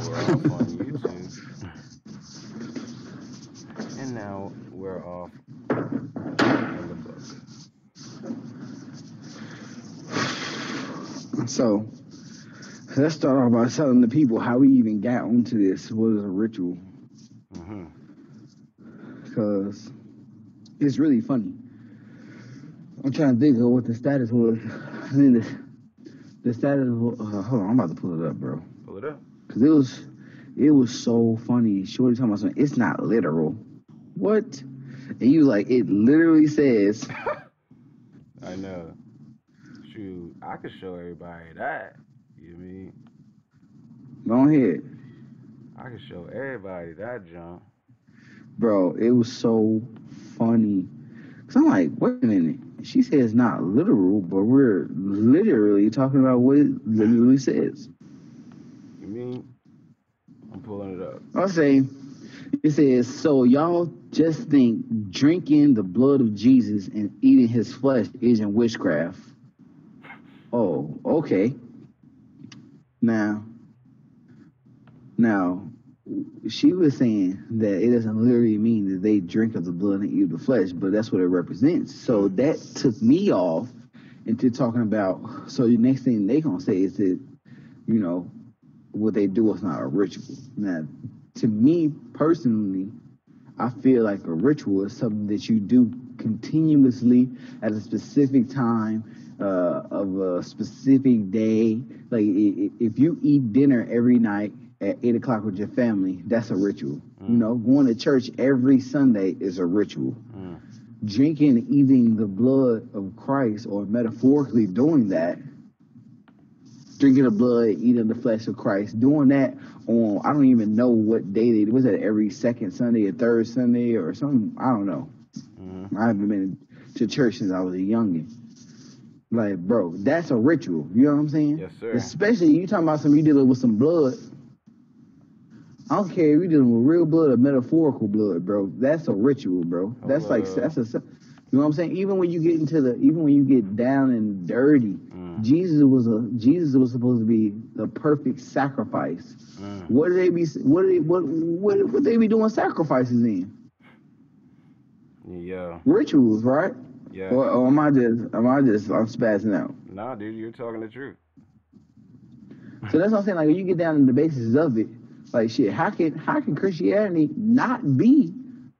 we're off on YouTube, and now we're off in the book. So let's start off by telling the people how we even got onto this. What is a ritual? Because it's really funny. I'm trying to think of what the status was. I mean, the status. Hold on, I'm about to pull it up, bro. Pull it up. Cause it was so funny. Shorty talking about something. It's not literal. What? And you like it literally says. I know. Shoot, I could show everybody that. You mean? Go ahead. I could show everybody that jump. Bro, it was so funny. Cause I'm like, wait a minute. She says not literal, but we're literally talking about what it literally says. You mean? I'm pulling it up. I'll say, it says, so y'all just think drinking the blood of Jesus and eating his flesh isn't witchcraft. Oh, okay. Now, she was saying that it doesn't literally mean that they drink of the blood and eat of the flesh, but that's what it represents. So that took me off into talking about, so the next thing they gonna say is that, you know, what they do is not a ritual. Now, to me personally, I feel like a ritual is something that you do continuously at a specific time of a specific day. Like if you eat dinner every night at 8 o'clock with your family, that's a ritual. You know, going to church every Sunday is a ritual. Drinking and eating the blood of Christ, or metaphorically doing that, drinking the blood, eating the flesh of Christ, doing that on, I don't even know what day they, was that every second Sunday or third Sunday or something? I don't know. I haven't been to church since I was a youngin'. Like, bro, that's a ritual. You know what I'm saying? Yes, sir. Especially you talking about you dealing with some blood. I don't care if you're dealing with real blood or metaphorical blood, bro. That's a ritual, bro. That's like, that's a, you know what I'm saying? Even when you get down and dirty, Jesus was supposed to be the perfect sacrifice. What they be doing sacrifices in? Yeah. Rituals, right? Yeah. Or am I just I'm spazzing out? Nah, dude, you're talking the truth. So that's what I'm saying. Like, when you get down to the basis of it, like, shit, how can Christianity not be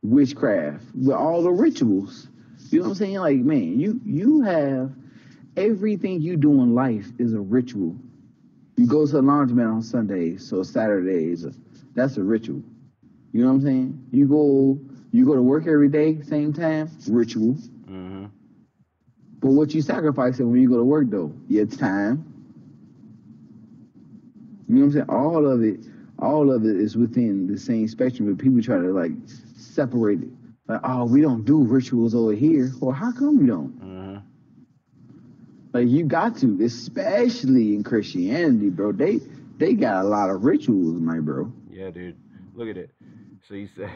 witchcraft with all the rituals? You know what I'm saying? Like, man, you have everything you do in life is a ritual. You go to the laundromat on Sundays, so Saturdays, that's a ritual. You know what I'm saying? You go to work every day, same time, ritual. But what you sacrificing when you go to work, though? Your time. You know what I'm saying? All of it is within the same spectrum, but people try to, like, separate it. Like, oh, we don't do rituals over here. Well, how come we don't? Like, you got to, especially in Christianity, bro. They got a lot of rituals, my bro. Yeah, dude. Look at it. So you say,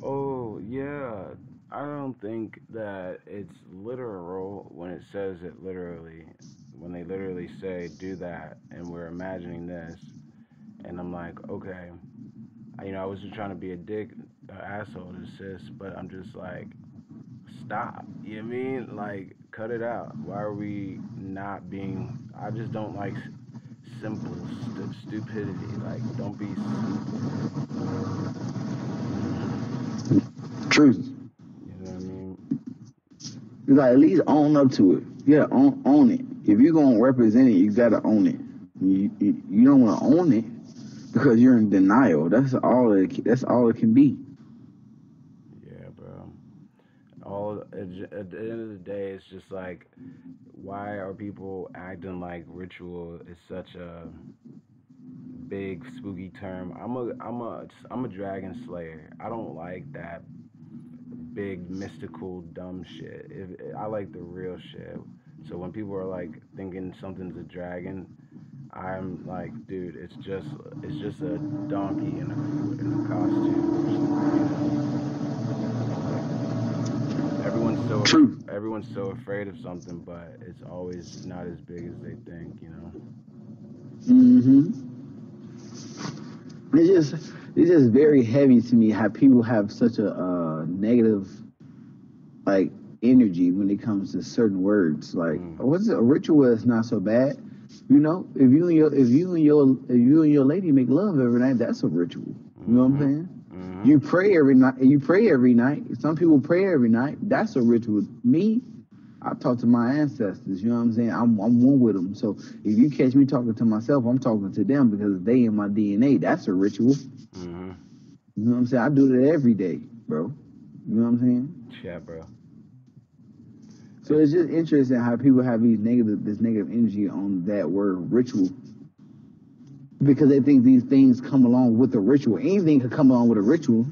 oh, yeah, I don't think that it's literal when it says it literally. When they literally say, do that, and we're imagining this. And I'm like, okay. I was just trying to be a dick, asshole to sis, but I'm just like, stop. You know what I mean? Like, cut it out. Why are we not being... I just don't like simple stupidity. Like, don't be simple. Truth. You know what I mean? You gotta at least own up to it. Yeah, own it. If you're gonna represent it, you gotta own it. You don't want to own it because you're in denial. That's all it can be. Yeah, bro. At the end of the day, it's just like, why are people acting like ritual is such a big spooky term? I'm a dragon slayer. I don't like that big mystical dumb shit. I like the real shit. So when people are like thinking something's a dragon, I'm like, dude, it's just a donkey in a costume or something, you know? Like, everyone's so afraid of something, but it's always not as big as they think, you know? it's just very heavy to me how people have such a negative like energy when it comes to certain words. Like, what's a ritual is not so bad. You know, if you and your lady make love every night, that's a ritual. You know what I'm saying? You pray every night. You pray every night. Some people pray every night. That's a ritual. Me, I talk to my ancestors. You know what I'm saying? I'm one with them. So if you catch me talking to myself, I'm talking to them because they in my DNA. That's a ritual. You know what I'm saying? I do that every day, bro. You know what I'm saying? Yeah, bro. So it's just interesting how people have this negative energy on that word ritual, because they think these things come along with a ritual. Anything could come along with a ritual.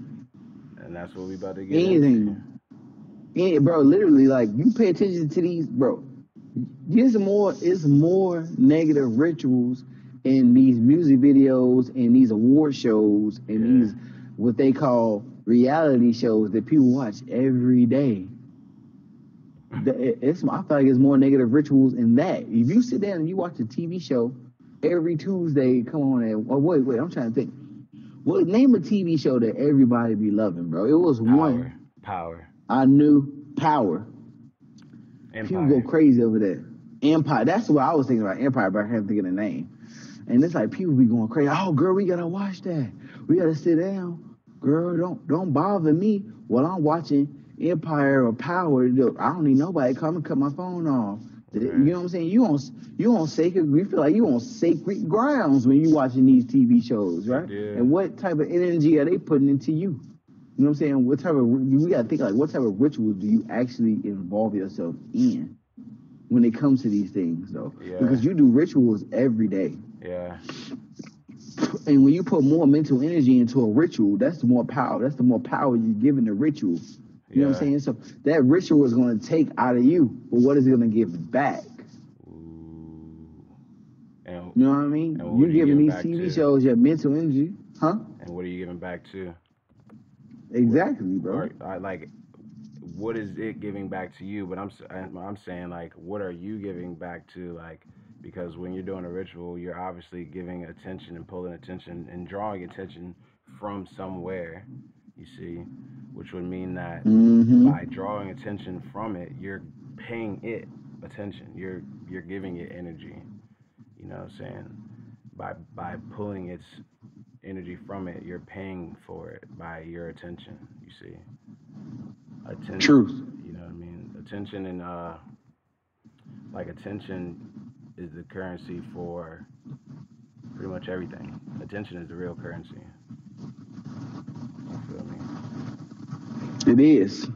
And that's what we about to get Anything. Bro, literally, like, you pay attention to these, bro. It's more negative rituals in these music videos and these award shows and these what they call reality shows that people watch every day. I feel like it's more negative rituals in that. If you sit down and you watch a TV show every Tuesday, come on, and wait, I'm trying to think. Well, name a TV show that everybody be loving, bro. It was Power. I knew Power. Empire. People go crazy over that. Empire. That's what I was thinking about, Empire, but I can't think of the name. And it's like people be going crazy. Oh, girl, we gotta watch that. We gotta sit down. Girl, don't bother me while I'm watching Empire or Power. I don't need nobody come and cut my phone off. Right. You know what I'm saying? You on sacred. We feel like you on sacred grounds when you watching these TV shows, right? Yeah. And what type of energy are they putting into you? You know what I'm saying? We gotta think like, what type of rituals do you actually involve yourself in when it comes to these things, though? Yeah. Because you do rituals every day. Yeah. And when you put more mental energy into a ritual, that's the more power. That's the more power you're giving the ritual. You know what I'm saying? So that ritual is going to take out of you, but what is it going to give back? And, you know what I mean? You're giving these TV shows your mental energy, huh? And what are you giving back to? Exactly, bro. Like, what is it giving back to you? But I'm saying, like, what are you giving back to, like, because when you're doing a ritual, you're obviously giving attention and pulling attention and drawing attention from somewhere, you see, which would mean that by drawing attention from it, you're paying it attention. You're giving it energy. You know what I'm saying? By pulling its energy from it, you're paying for it by your attention, you see. Attention. Truth. You know what I mean? Attention and attention is the currency for pretty much everything. Attention is the real currency. You feel me? It is.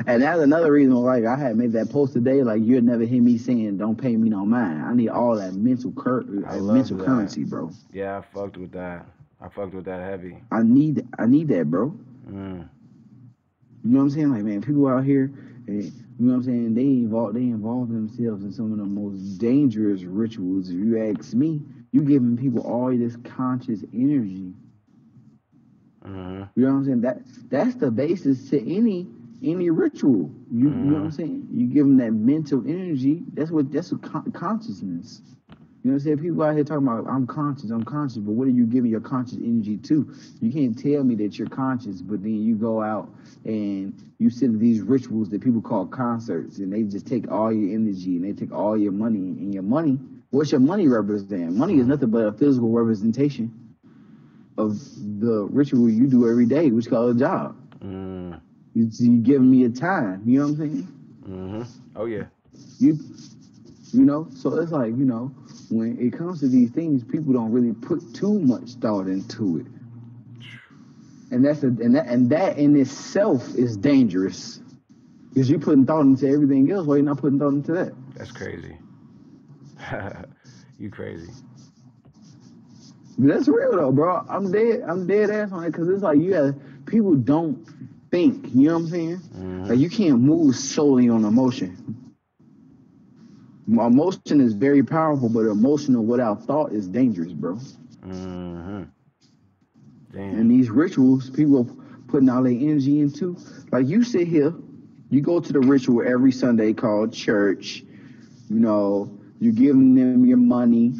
And that's another reason why, like, I had made that post today. Like, you'll never hear me saying, "Don't pay me no mind." I need all that mental currency, bro. Yeah, I fucked with that. I fucked with that heavy. I need that, bro. You know what I'm saying? Like, man, people out here, and, you know what I'm saying? They involve themselves in some of the most dangerous rituals. If you ask me, you giving people all this conscious energy. You know what I'm saying? That's the basis to any ritual. You know what I'm saying? You give them that mental energy. That's what consciousness. You know what I'm saying? People out here talking about, I'm conscious, but what are you giving your conscious energy to? You can't tell me that you're conscious, but then you go out and you sit in these rituals that people call concerts, and they just take all your energy and they take all your money. And your money, what's your money represent? Money is nothing but a physical representation of the ritual you do every day, which is called a job. You giving me a time. You know what I'm saying? Oh, yeah. You know, so it's like, you know, when it comes to these things, people don't really put too much thought into it, and that in itself is dangerous, because you're putting thought into everything else while you're not putting thought into that. That's crazy. You crazy. But that's real though, bro. I'm dead ass on it, because it's like people don't think. You know what I'm saying? Like, you can't move solely on emotion. Emotion is very powerful, but emotional without thought is dangerous, bro. Damn. And these rituals, people putting all their energy into. Like, you sit here, you go to the ritual every Sunday called church. You know, you're giving them your money,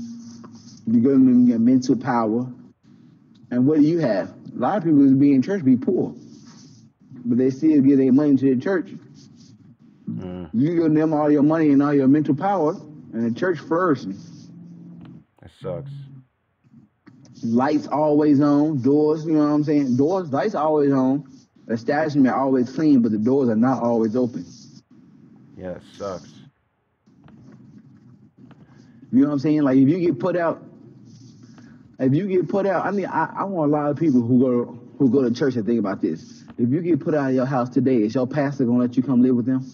you're giving them your mental power, And what do you have? A lot of people who be in church be poor, but they still give their money to the church. You give them all your money and all your mental power, and the church flourishing. That sucks. Lights always on, doors, you know what I'm saying? Doors, lights always on. Establishment always clean, but the doors are not always open. Yeah, it sucks. You know what I'm saying? Like if you get put out, I mean, I want a lot of people who go to church and think about this. If you get put out of your house today, is your pastor gonna let you come live with them?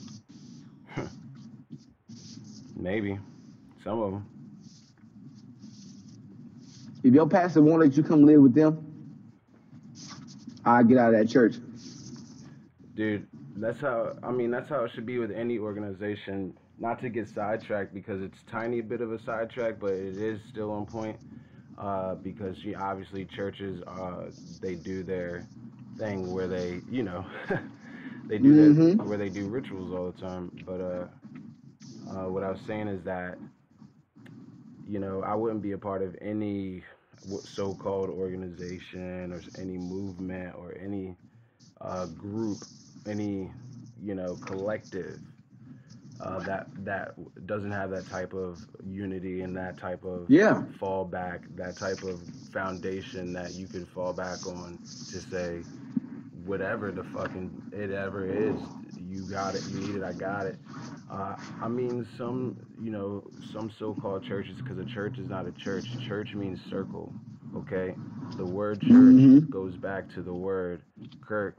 Maybe. Some of them. If your pastor won't let you come live with them, I'll get out of that church. Dude, that's how it should be with any organization. Not to get sidetracked because it's tiny bit of a sidetrack, but it is still on point. Because obviously churches, they do their thing where they, they do that where they do rituals all the time. But what I was saying is that, I wouldn't be a part of any so-called organization or any movement or any group, any collective that doesn't have that type of unity and that type of fallback, that type of foundation that you can fall back on to say whatever the fucking it ever is, you got it, you need it, I got it. I mean, some so-called churches, because a church is not a church. Church means circle, okay? The word church goes back to the word Kirch,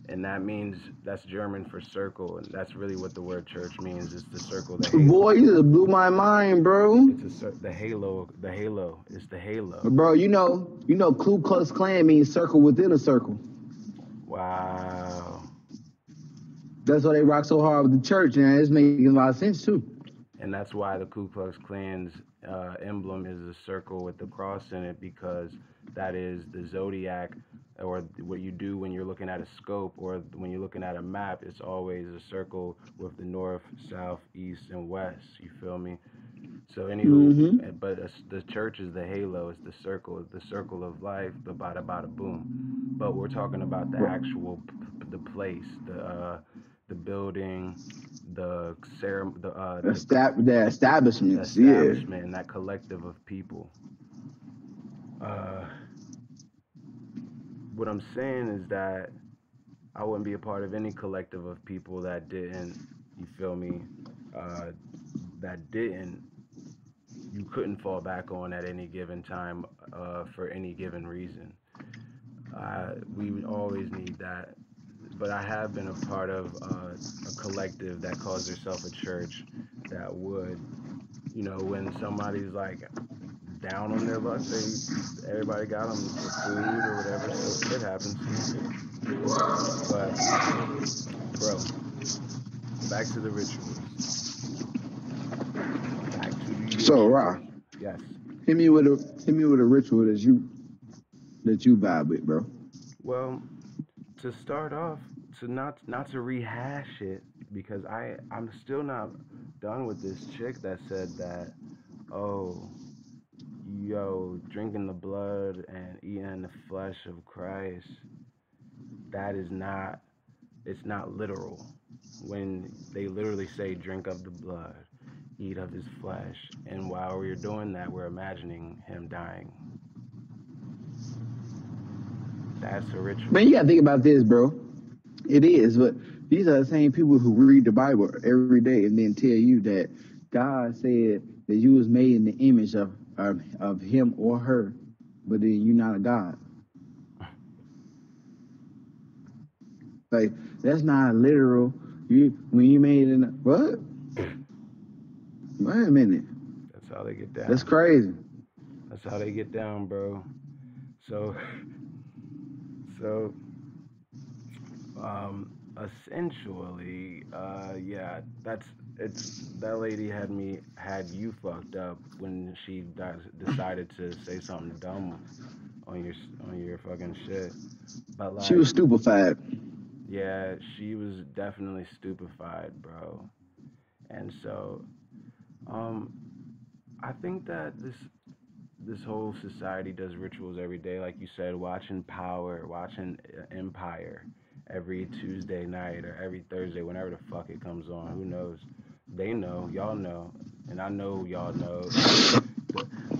and that's German for circle, and that's really what the word church means. It's the circle, the halo. Boy, you just blew my mind, bro. It's the halo. It's the halo. Bro, you know, Ku Klux Klan means circle within a circle. Wow. That's why they rock so hard with the church, and it's making a lot of sense too. And that's why the Ku Klux Klan's emblem is a circle with the cross in it, because that is the zodiac, or what you do when you're looking at a scope or when you're looking at a map. It's always a circle with the north, south, east, and west. You feel me? So anywho, but the church is the halo. It's the circle of life. The bada bada boom. But we're talking about the actual the place, the building, the establishment, and that collective of people. What I'm saying is that I wouldn't be a part of any collective of people that didn't, you feel me, you couldn't fall back on at any given time for any given reason. We would always need that. But I have been a part of a collective that calls herself a church that would, when somebody's like down on their luck, everybody got them for food or whatever, so it happens. But, bro, back to the rituals. So, Ra, yes. Hit me with a ritual that you vibe with, bro. Well, to start off, not to rehash it, because I'm still not done with this chick that said that, oh, drinking the blood and eating the flesh of Christ, that is not, it's not literal. When they literally say drink of the blood, eat of his flesh, and while we're doing that, we're imagining him dying. That's a ritual. Man, you gotta think about this, bro. It is, but these are the same people who read the Bible every day and then tell you that God said that you was made in the image of him or her, but then you're not a God. Like, that's not literal. When you made it in what? Wait a minute. That's how they get down. That's crazy. That's how they get down, bro. So essentially, yeah, that lady had you fucked up when she decided to say something dumb on your fucking shit. But like, she was stupefied. Yeah, she was definitely stupefied, bro. And so, I think that this whole society does rituals every day, like you said, watching Power, watching Empire every Tuesday night or every Thursday, whenever the fuck it comes on. Who knows? They know, y'all know, and I know y'all know. The,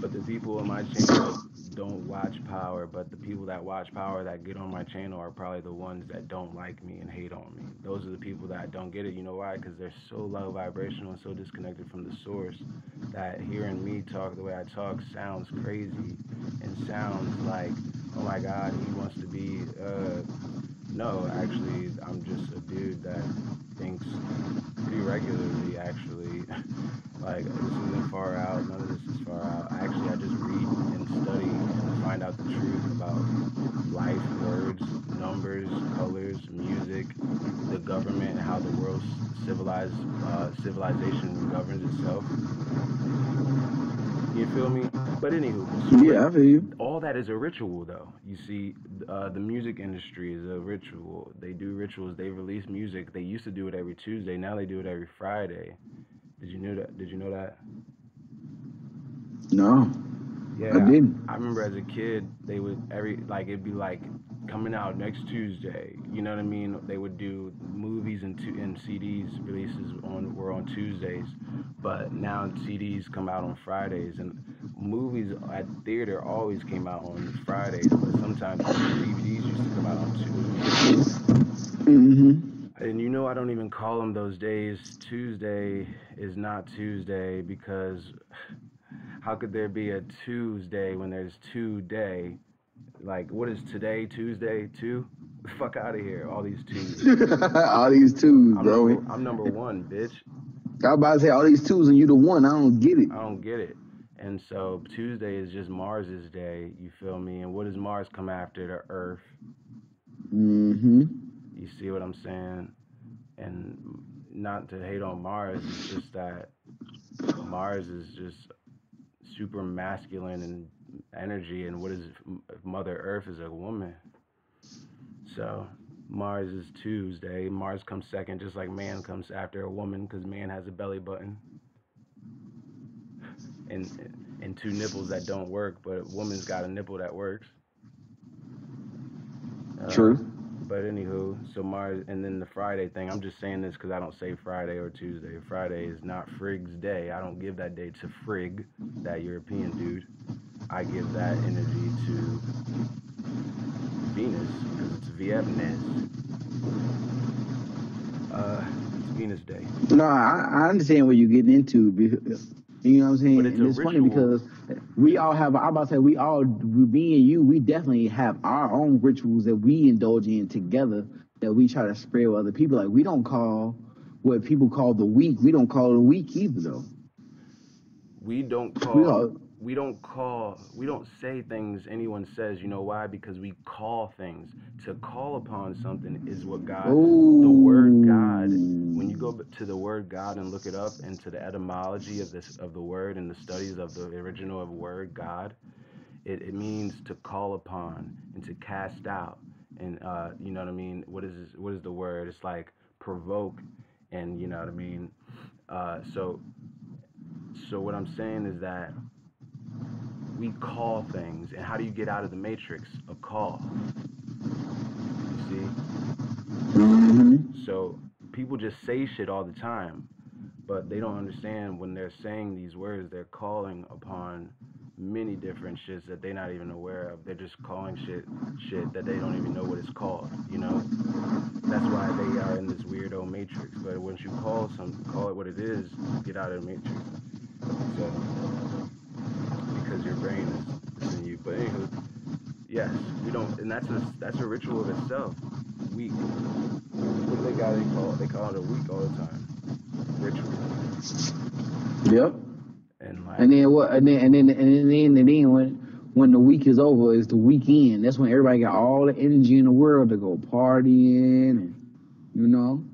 but the people on my channel don't watch Power, but the people that watch Power that get on my channel are probably the ones that don't like me and hate on me. Those are the people that don't get it. You know why? Because they're so low vibrational and so disconnected from the source that hearing me talk the way I talk sounds crazy and sounds like, oh my God, he wants to be. No, actually, I'm just a dude that thinks pretty regularly, actually. Like, this isn't far out. None of this is far out. Actually, I just read and study and find out the truth about life, words, numbers, colors, music, the government, how the world's civilization governs itself. You feel me? But anywho, so what? Yeah, I feel you. All that is a ritual, though. You see, the music industry is a ritual. They do rituals. They release music. They used to do it every Tuesday. Now they do it every Friday. Did you know that? Did you know that? No, I Yeah, didn't. I remember as a kid, they would every like it'd be like coming out next Tuesday. You know what I mean? They would do movies and CDs releases were on Tuesdays, but now CDs come out on Fridays, and movies at theater always came out on Fridays, but sometimes DVDs used to come out on Tuesdays. Mm-hmm. And you know, I don't even call them those days. Tuesday is not Tuesday because how could there be a Tuesday when there's two-day? Like, what is today? Tuesday, two? Fuck out of here. All these twos. All these twos, I'm bro. number. I'm number one, bitch. I was about to say all these twos and you the one. I don't get it. I don't get it. And so Tuesday is just Mars's day. You feel me? And what does Mars come after? The Earth. Mm-hmm. You see what I'm saying? And not to hate on Mars, it's just that Mars is just super masculine and energy, and what is Mother Earth is a woman. So Mars is Tuesday. Mars comes second, just like man comes after a woman, because man has a belly button and and two nipples that don't work, but a woman's got a nipple that works. Uh, True. but anywho, so Mars, and then the Friday thing. I'm just saying this because I don't say Friday or Tuesday. Friday is not Frigg's day. I don't give that day to Frigg, that European dude. I give that energy to Venus because it's Vietnamese. It's Venus Day, No, I understand what you're getting into. You know what I'm saying? but it's And a it's funny ritual. because we all have, I'm about to say, we all, me and you, we definitely have our own rituals that we indulge in together that we try to spread with other people. Like, we don't call what people call the week, we don't call it a week either, though. We don't We call. all, We don't say things anyone says. You know why? Because we call things. To call upon something is what God, the word God, when you go oh, to the word God and look it up into the etymology of this of the word and the studies of the original of word God, it means to call upon and to cast out. And you know what I mean? What is the word? It's like provoke, and you know what I mean? So what I'm saying is that we call things. And how do you get out of the matrix? A call. You see? mm-hmm. So people just say shit all the time, but they don't understand when they're saying these words, they're calling upon many different shits that they're not even aware of. They're just calling shit that they don't even know what it's called, you know? That's why they are in this weirdo matrix. But once you call it what it is, you get out of the matrix. So because your brain is listening to you. But anywho, yes, we don't, and that's a ritual of itself. Week. What do they got? They call it a week all the time. Ritual. Yep. And And like, then what? And then when the week is over, it's the weekend. That's when everybody got all the energy in the world to go partying and you know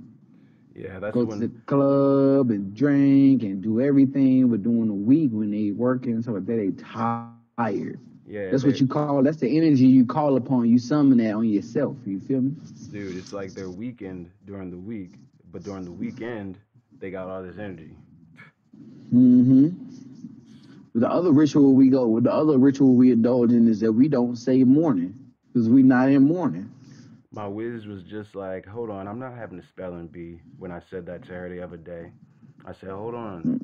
yeah, that's go to the when. club and drink and do everything. But during the week when they working and stuff like that, they tired. Yeah, That's what they, you call. That's the energy you call upon. You summon that on yourself. You feel me? dude, it's like their weekend during the week, but during the weekend they got all this energy. Mm-hmm. The other ritual we go, the other ritual we indulge in is that we don't say morning because we not in mourning. My whiz was just like, hold on, I'm not having a spelling bee when I said that to her the other day. I said, hold on.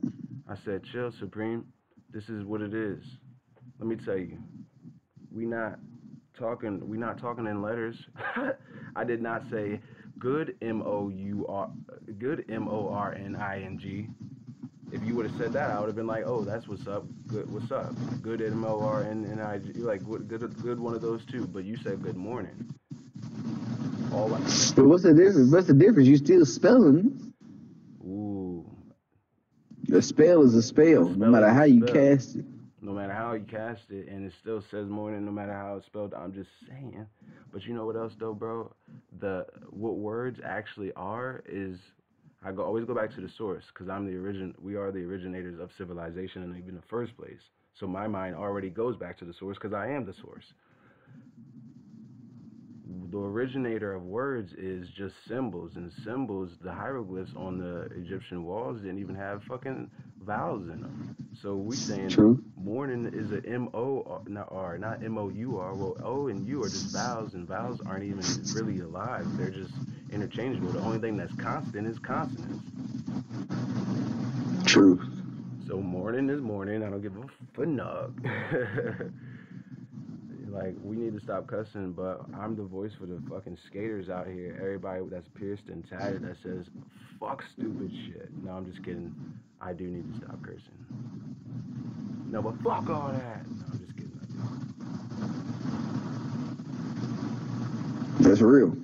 I said, chill, Supreme. This is what it is. Let me tell you, we not we not talking in letters. I did not say good Morning. If you would have said that, I would have been like, oh, that's what's up. Good, what's up? Good Morning. Like good one of those two. But you said good morning. All I, But what's the difference? What's the difference? You still spelling. ooh, A spell is a a spell, no spell matter is a how you spell. cast it. No matter how you cast it, and it still says morning, no matter how it's spelled. I'm just saying. But you know what else though, bro? The what words actually are is always go back to the source because I'm the origin. We are the originators of civilization in even the first place. So my mind already goes back to the source because I am the source. The originator of words is just symbols, and symbols, the hieroglyphs on the Egyptian walls didn't even have fucking vowels in them. So we saying True. morning is a M-O, not R, not M-O-U-R. Well, O and U are just vowels, and vowels aren't even really alive. They're just interchangeable. The only thing that's constant is consonants. True. So morning is morning. I don't give a fuck. Like we need to stop cussing, but I'm the voice for the fucking skaters out here. Everybody that's pierced and tatted that says fuck stupid shit. No, I'm just kidding. I do need to stop cursing. No, but fuck all that. No, I'm just kidding. I do. That's real.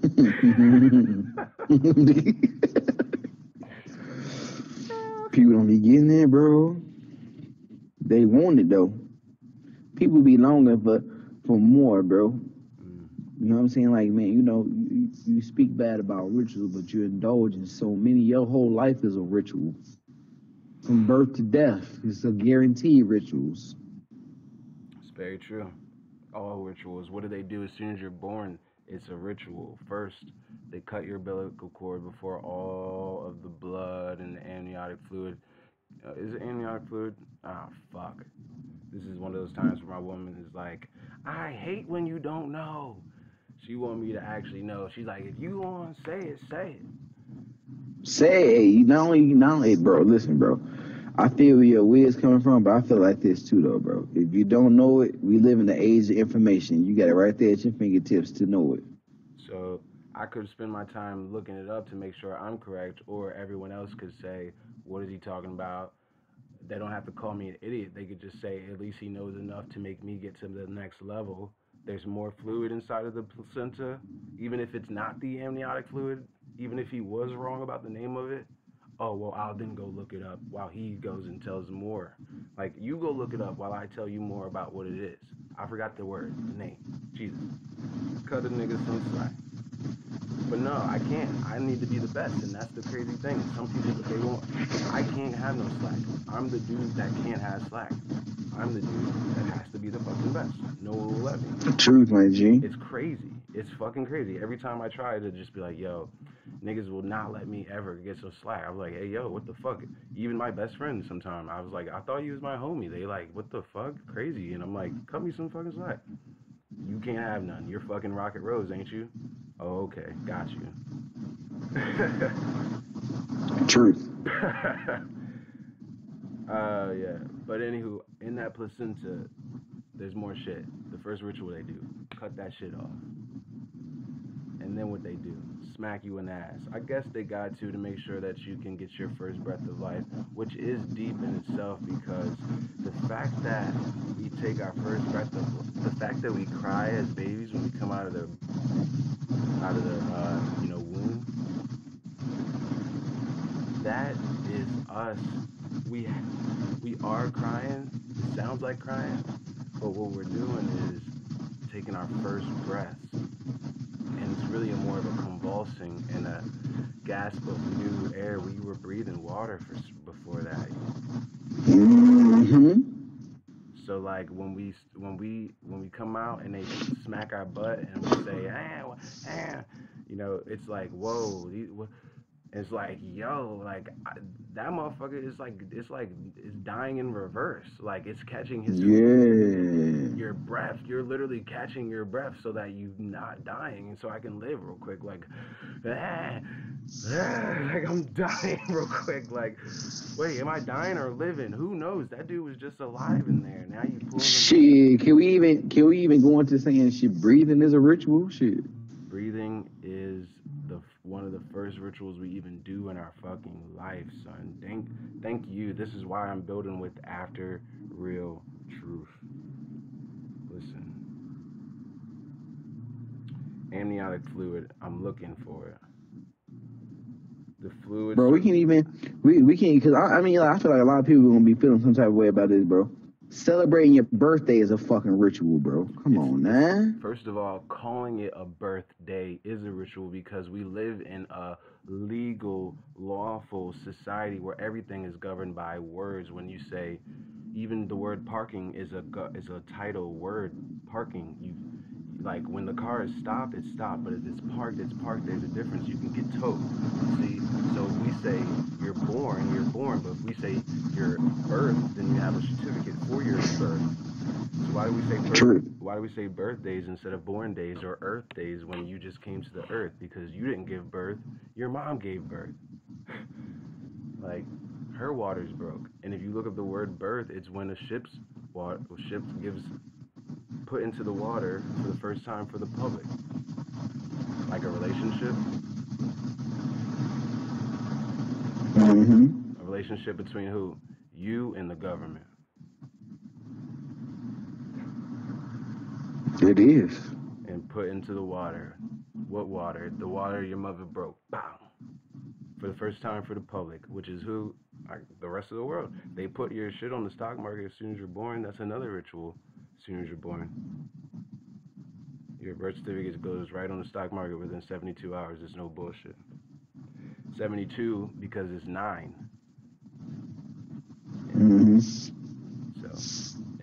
People don't be getting there, bro. They want it though. People be longing for more, bro. Mm. You know what I'm saying? Like, man, you speak bad about rituals, but you indulge in so many. Your whole life is a ritual. From birth to death, it's a guaranteed rituals. It's very true. All rituals. What do they do as soon as you're born? It's a ritual. First, they cut your umbilical cord before all of the blood and the amniotic fluid. Is it amniotic fluid? Ah, fuck. This is one of those times where my woman is like, I hate when you don't know. She want me to actually know. She's like, if you want to say it, say it. Say, not only, bro. Listen, bro. I feel where your is coming from, but I feel like this too, though, bro. If you don't know it, we live in the age of information. You got it right there at your fingertips to know it. So I could spend my time looking it up to make sure I'm correct, or everyone else could say, what is he talking about? They don't have to call me an idiot. They could just say, at least he knows enough to make me get to the next level. There's more fluid inside of the placenta, even if it's not the amniotic fluid, even if he was wrong about the name of it. Oh, well, I'll then go look it up while he goes and tells more. Like, you go look it up while I tell you more about what it is. I forgot the word, the name. Jesus. Cut a nigga some slack. But no, I can't. I need to be the best, and that's the crazy thing. Some people they won't. I can't have no slack. I'm the dude that can't have slack. I'm the dude that has to be the fucking best. No one will let me. Truth, my G. It's crazy. It's fucking crazy. Every time I try to just be like, yo, niggas will not let me ever get some slack. I was like, hey, yo, what the fuck? Even my best friends sometimes, I was like, I thought you was my homie. They like, what the fuck? Crazy. And I'm like, cut me some fucking slack. You can't have none. You're fucking Rocket Rose, ain't you? Oh, okay. Got you. Truth. Yeah. But anywho, in that placenta, there's more shit. The first ritual they do, cut that shit off. And then what they do, smack you in the ass. I guess they got to make sure that you can get your first breath of life, which is deep in itself because the fact that we take our first breath of the fact that we cry as babies when we come out of the womb, that is us. We are crying. It sounds like crying, but what we're doing is taking our first breaths, and it's really more of a convulsing and a gasp of new air. We were breathing water before that. Mm-hmm. So like when we come out and they smack our butt and we say it's like whoa, It's like, yo, like that motherfucker is like, it's dying in reverse. Like it's catching his Yeah. your breath. You're literally catching your breath so that you're not dying, and so I can live real quick. Like, ah, like I'm dying real quick. Like, wait, am I dying or living? Who knows? That dude was just alive in there. Now you pulling him out. Shit, can we even go into saying shit? Breathing is a ritual. Shit. Breathing is the one of the first rituals we even do in our fucking life, son. Thank you. This is why I'm building with After Real Truth. Listen, amniotic fluid. I'm looking for it. The fluid. Bro, we can't because I mean like, I feel like a lot of people are gonna be feeling some type of way about this, bro. Celebrating your birthday is a fucking ritual, bro. Come on, It's man. first of all, calling it a birthday is a ritual because we live in a legal, lawful society where everything is governed by words. When you say, even the word parking is a title word. Parking, you like when the car is stopped, it's stopped. But if it's parked, it's parked. There's a difference. You can get towed. See, so if we say you're born, you're born. But if we say you're birth, then you have a certificate for your birth. So True. why do we say birthdays instead of born days or earth days when you just came to the earth? Because you didn't give birth, your mom gave birth. Like her water's broke. And if you look up the word birth, it's when a ship gives put into the water for the first time for the public. Like a relationship. Mm-hmm. A relationship between who? You and the government. It is. And put into the water. What water? The water your mother broke. Pow. For the first time for the public, which is who? The rest of the world. They put your shit on the stock market as soon as you're born. That's another ritual. As soon as you're born, your birth certificate goes right on the stock market within 72 hours. It's no bullshit. 72 because it's 9. Mm-hmm. So,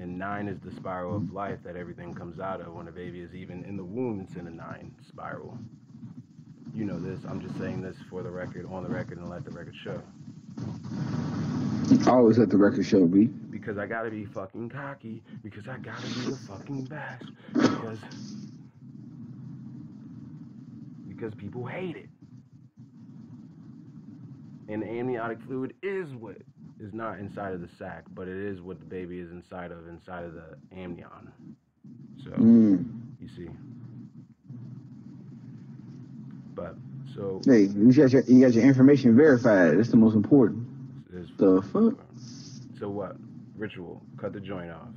and 9 is the spiral of life that everything comes out of. When a baby is even in the womb, it's in a 9 spiral. You know this. I'm just saying this for the record, on the record, and let the record show. Always let the record show, B. Because I gotta be fucking cocky. Because I gotta be the fucking best. Because people hate it. And the amniotic fluid is what is not inside of the sac, but it is what the baby is inside of the amnion. So you see. But so hey, you got your information verified. That's the most important. The fuck? So what? Ritual. Cut the joint off.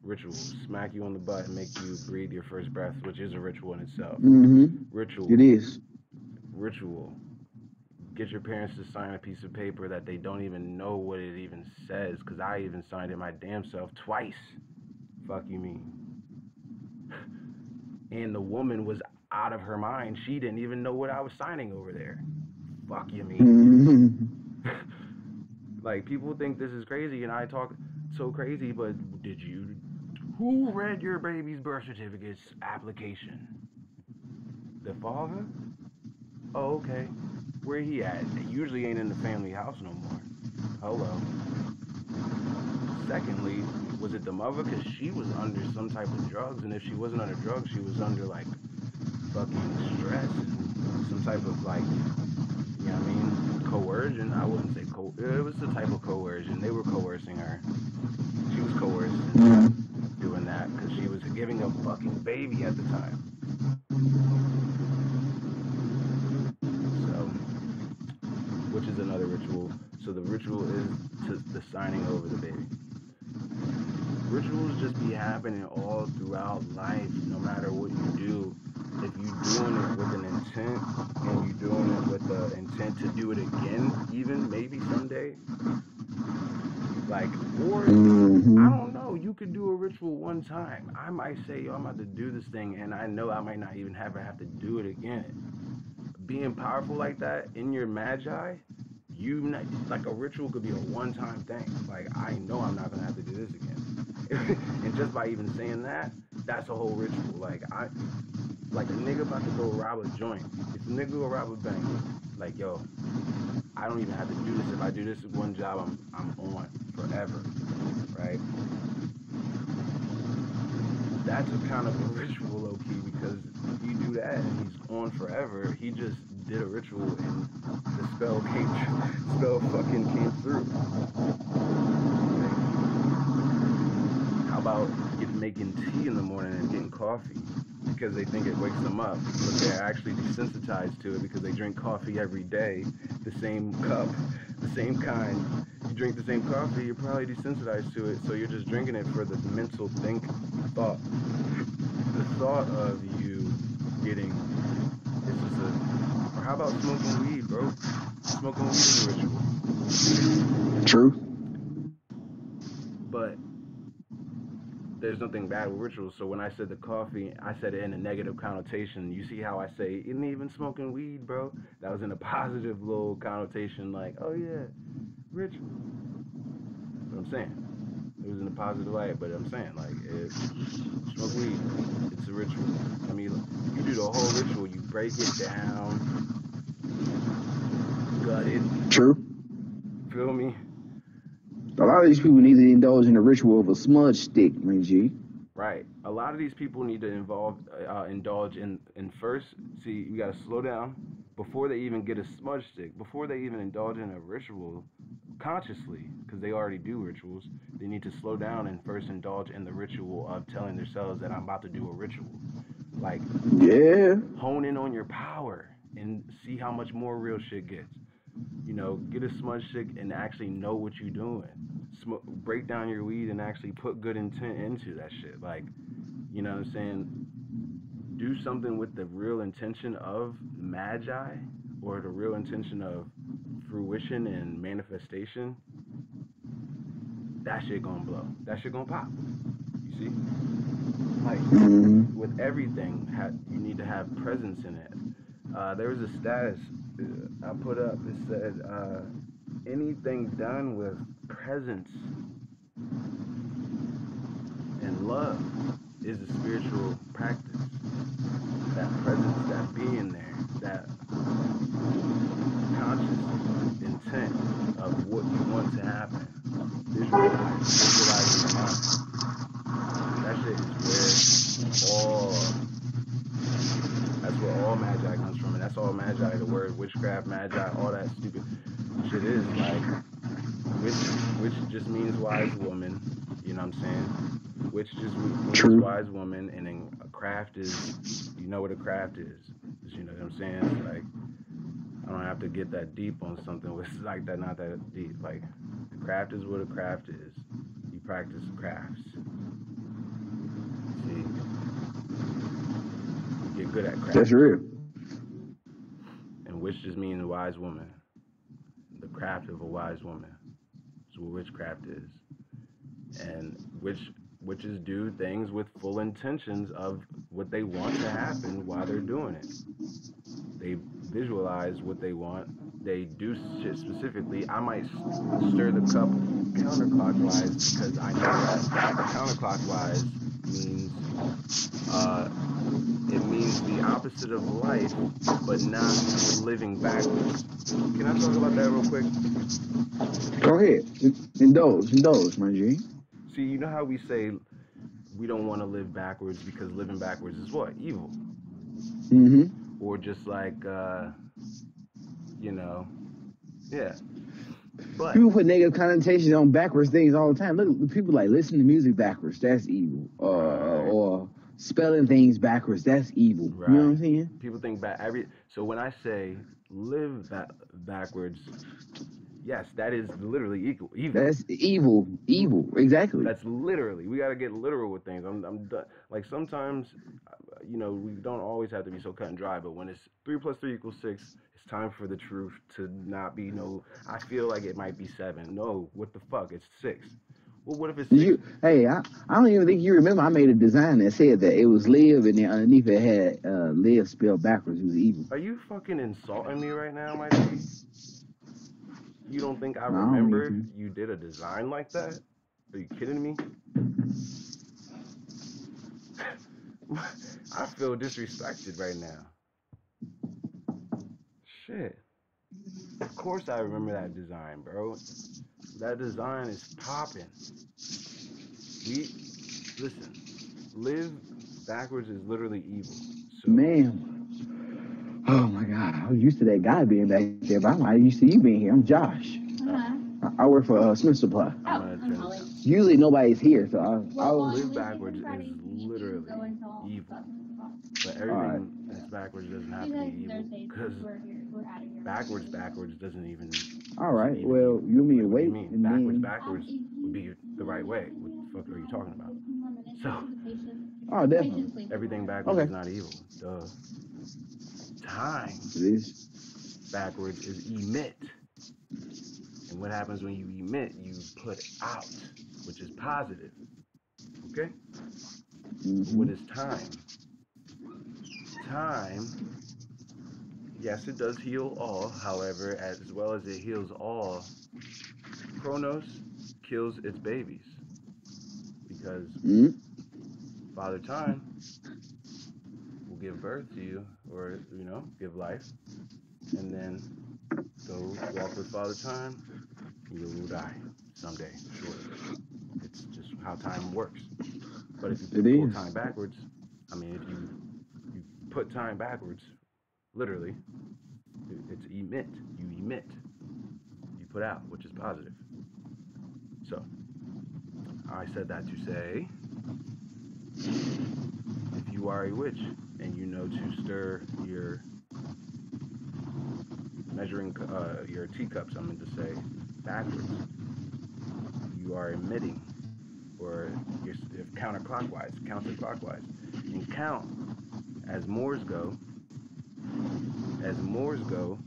Ritual. Smack you on the butt and make you breathe your first breath, which is a ritual in itself. Mm-hmm. Ritual. It is. Ritual. Get your parents to sign a piece of paper that they don't even know what it even says, because I even signed it my damn self twice. Fuck you mean? And the woman was out of her mind. She didn't even know what I was signing over there. Fuck you mean? Mm-hmm. Like, people think this is crazy, and I talk so crazy, but who read your baby's birth certificate's application? The father? Oh, okay. Where he at? It usually ain't in the family house no more. Hello. Secondly, was it the mother? Because she was under some type of drugs, and if she wasn't under drugs, she was under, like, fucking stress and some type of, like, you know what I mean? Coercion. I wouldn't say it was the type of coercion. They were coercing her. She was coerced into doing that because she was giving a fucking baby at the time. So, which is another ritual. So the ritual is the signing over the baby. Rituals just be happening all throughout life, no matter what you do. If you're doing it with an intent, and you're doing it with the intent to do it again, even maybe someday, like, or I don't know, you could do a ritual one time. I might say, yo, I'm about to do this thing, and I know I might not even have to do it again. Being powerful like that in your magi, like a ritual could be a one-time thing. Like, I know I'm not gonna have to do this again. And just by even saying that, that's a whole ritual. Like a nigga about to go rob a joint. If a nigga go rob a bank, Like, yo, I don't even have to do this. If I do this one job, I'm on forever, right? That's a kind of a ritual, low key, because if you do that and he's on forever, he just did a ritual and the spell came, spell fucking came through. Like, how about making tea in the morning and getting coffee because they think it wakes them up, but they're actually desensitized to it because they drink coffee every day, the same cup, the same kind. You drink the same coffee, you're probably desensitized to it, so you're just drinking it for the mental thought, the thought of you getting. It's just a. Or how about smoking weed, bro? Smoking weed is a ritual, True. but there's nothing bad with rituals. So when I said the coffee, I said it in a negative connotation. You see how I say, isn't even smoking weed, bro? That was in a positive little connotation, like, oh yeah, ritual. That's what I'm saying. It was in a positive light, but I'm saying, like, if you smoke weed, it's a ritual. I mean, you do the whole ritual, you break it down, gut it, True. feel me? A lot of these people need to indulge in the ritual of a smudge stick, man, G. Right. A lot of these people need to indulge in first. See, we got to slow down before they even get a smudge stick. Before they even indulge in a ritual consciously, because they already do rituals. They need to slow down and first indulge in the ritual of telling themselves that I'm about to do a ritual. Like, Yeah. hone in on your power and see how much more real shit gets. Get a smudge stick and actually know what you're doing. Break down your weed and actually put good intent into that shit. Like, you know what I'm saying? Do something with the real intention of magi or the real intention of fruition and manifestation. That shit gonna blow. That shit gonna pop. You see? Like, with everything, you need to have presence in it. There was a status I put up. It said, anything done with presence and love is a spiritual practice. That presence, that being there, that conscious intent of what you want to happen. Visualize your mind. That shit is where all that's where all magi comes from, and that's all magi. The word witchcraft, magi, all that stupid shit is like which just means wise woman. You know what I'm saying? Which just means True. wise woman, and then a craft is, you know what a craft is. You know what I'm saying? It's like I don't have to get that deep on something with like that, not that deep. Like the craft is what a craft is. You practice crafts. See, you get good at That's crafts, real. and witch just means wise woman. The craft of a wise woman is what witchcraft is, and witches do things with full intentions of what they want to happen while they're doing it. They visualize what they want. They do shit specifically. I might stir the cup counterclockwise because I know that counterclockwise means it means the opposite of life, but not living backwards. Can I talk about that real quick? Go ahead. Indulge, my G. See, you know how we say we don't want to live backwards because living backwards is what? Evil. Or just like, you know, yeah. But People put negative connotations on backwards things all the time. Look, people like listen to music backwards. That's evil. right, Or spelling things backwards. That's evil. You know what right. I'm saying? People think back so when I say live backwards, yes, that is literally evil. That's evil. Evil. Exactly. That's literally. We got to get literal with things. I'm done. Like sometimes, we don't always have to be so cut and dry. But when it's 3 + 3 = 6, it's time for the truth to not be no. I feel like it might be 7. No, what the fuck? It's 6. Well, what if it's Did 6? you? Hey, I don't even think you remember. I made a design that said that it was live, and then underneath it had live spelled backwards. It was evil. Are you fucking insulting me right now, my G? You don't think I No, I don't mean remember to. you did a design like that? Are you kidding me? I feel disrespected right now. Shit. Of course I remember that design, bro. That design is popping. We listen. Live backwards is literally evil. So Man, oh my God, I was used to that guy being back there, but I'm not used to you being here. I'm Josh. uh, I work for Smith Supply. I'm gonna turn this down. Usually nobody's here, so I was. Live backwards is literally evil. But All right. everything that's backwards doesn't have to be evil. Because backwards doesn't even All isn't right. even Well, evil. you mean Like, what do you wait mean? and then. Backwards would be the right way. What the fuck are you talking about? So Oh, definitely. everything backwards is Okay. not evil. Duh. Time It is. backwards is emit. And what happens when you emit? You put out, which is positive. Okay? But what Mm-hmm. is time? Time, yes, it does heal all. However, as well as it heals all, Kronos kills its babies because Mm-hmm. Father Time will give birth to you, or give life, and then go walk with Father Time, and you will die someday, surely. It's just how time works. But if you It pull is. time backwards, I mean, if you put time backwards, literally, it's emit. You emit. You put out, which is positive. So I said that to say, if you are a witch and you know to stir your measuring your teacups, I'm meant to say, backwards, you are emitting, or you're counterclockwise, and count as Moors go. As Moors go,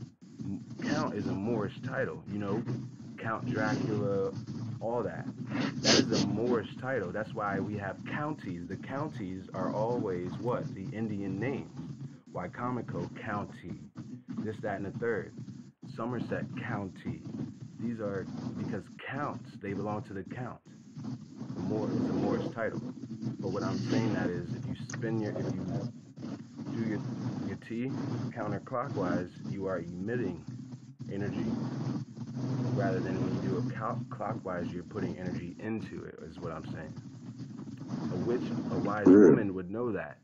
count is a Moorish title. Count Dracula, all that. That is a Moorish title. That's why we have counties. The counties are always what? The Indian names. Wycomico County. This, that, and the third. Somerset County. These are because counts, they belong to the count. It's a Moorish title. But what I'm saying that is if you do your T counterclockwise, you are emitting energy rather than when you do it clockwise, you're putting energy into it, is what I'm saying. A wise woman would know that.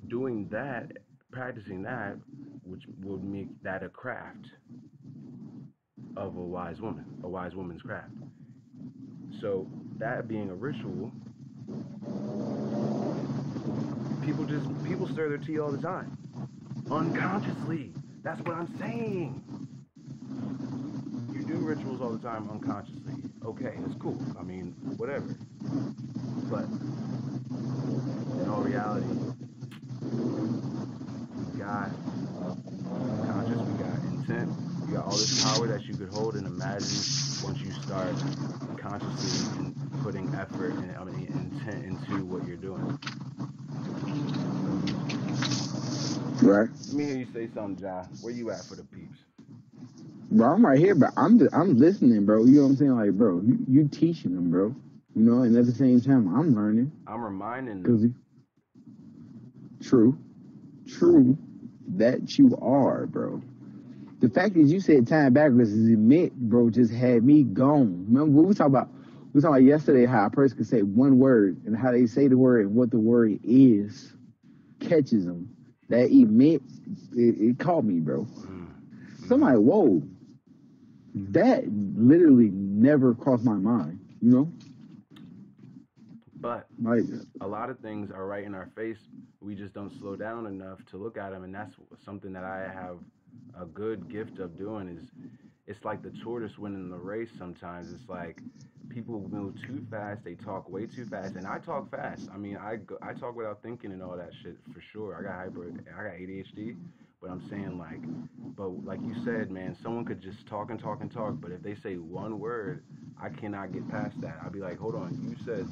Doing that, practicing that, which would make that a craft of a wise woman's craft. So that being a ritual, people stir their tea all the time, unconsciously. That's what I'm saying. You do rituals all the time unconsciously. Okay, it's cool. I mean, whatever. But in all reality, we got conscious, we got intent, you got all this power that you could hold and imagine once you start consciously and putting effort and intent into what you're doing. Feel me? Right. Let me hear you say something, Ja. Where you at for the peeps? Bro, I'm right here, but I'm listening, bro. You know what I'm saying? Like, bro, you teaching them, bro. And at the same time, I'm learning. I'm reminding them. True, that you are, bro. The fact that you said time backwards is emit, bro, just had me gone. Remember what we talked about? We talked about yesterday how a person could say one word and how they say the word and what the word is catches them. That emit, it caught me, bro. Mm-hmm. So I'm like, whoa, that literally never crossed my mind, But like a lot of things are right in our face. We just don't slow down enough to look at them, and that's something that I have a good gift of doing. It's like the tortoise winning the race. Sometimes it's like people move too fast, they talk way too fast, and I talk fast. I mean, I talk without thinking and all that shit for sure. I got ADHD, but I'm saying but like you said, man, someone could just talk and talk and talk, but if they say one word, I cannot get past that. I'll be like, hold on, you said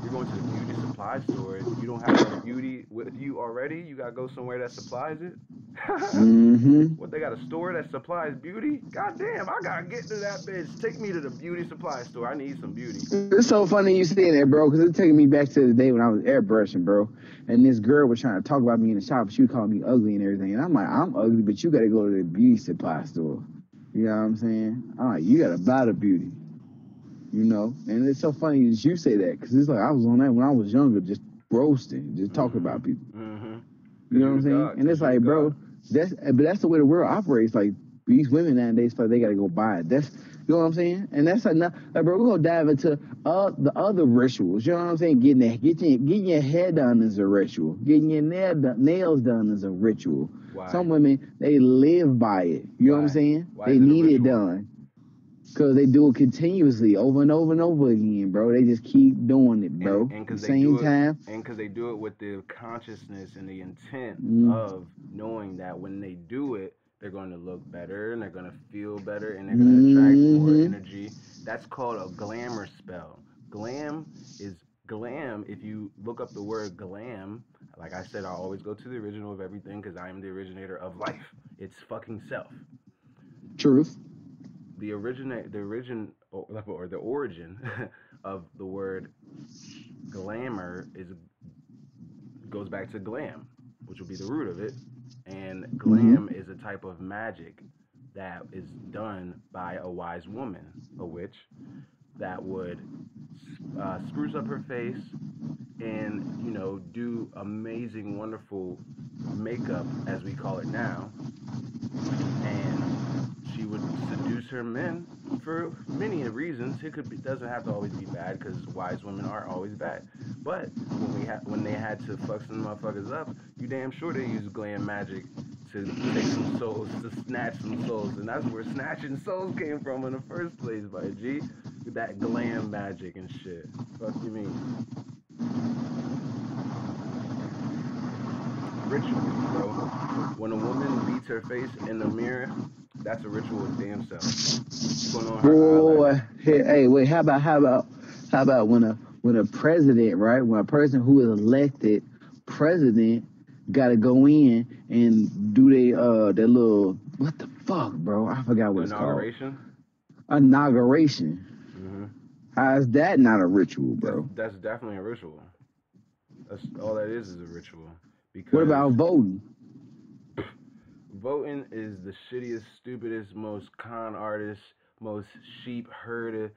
you're going to the beauty supply supply store, you don't have no beauty with you already. You gotta go somewhere that supplies it. Mm-hmm. What, they got a store that supplies beauty? God damn, I gotta get to that bitch. Take me to the beauty supply store. I need some beauty. It's so funny you saying that, bro, because it's taking me back to the day when I was airbrushing, bro. And this girl was trying to talk about me in the shop. She was calling me ugly and everything. And I'm like, I'm ugly, but you got to go to the beauty supply store. You know what I'm saying? I'm like, you got to buy the beauty, you know? And it's so funny that you say that, because it's like I was on that when I was younger, just roasting, just talking about people. You Cause know you what the I'm saying? god. And Cause it's you the like, bro, god. that's the way the world operates. Like these women nowadays, feel like they gotta go buy it. That's, you know what I'm saying? And that's enough. Like, bro, we're gonna dive into the other rituals. You know what I'm saying? Getting your hair done is a ritual. Getting your nails done is a ritual. Why? Some women, they live by it. You know what I'm Why? saying? Why They is it a need it ritual? done. Because they do it continuously over and over and over again, bro. They just keep doing it, and bro. and At the because they same do it time. and because they do it with the consciousness and the intent Mm, of knowing that when they do it, they're going to look better and they're going to feel better and they're going to attract more mm-hmm. energy. That's called a glamour spell. Glam is glam. If you look up the word glam, like I said, I always go to the original of everything because I am the originator of life. It's fucking self. Truth. The origin of the word glamour is goes back to glam, which will be the root of it. And Mm-hmm. glam is a type of magic that is done by a wise woman, a witch, that would spruce up her face and, do amazing, wonderful makeup, as we call it now. And she would seduce her men for many reasons. Doesn't have to always be bad because wise women aren't always bad. But when they had to fuck some motherfuckers up, you damn sure they used glam magic to take some souls, to snatch some souls, and that's where snatching souls came from in the first place, by G. With that glam magic and shit. Fuck you mean? Rituals, bro. When a woman beats her face in the mirror, that's a ritual as damn self. Putting on her Boy, eyeliner. hey, wait. How about when a president, right? When a person who is elected president got to go in and do their little, what the fuck, bro? I forgot what it's called. Inauguration. Inauguration. hmm How is that not a ritual, That's bro? that's definitely a ritual. That's all that is a ritual. What Because about voting? voting is the shittiest, stupidest, most con artist, most sheep herd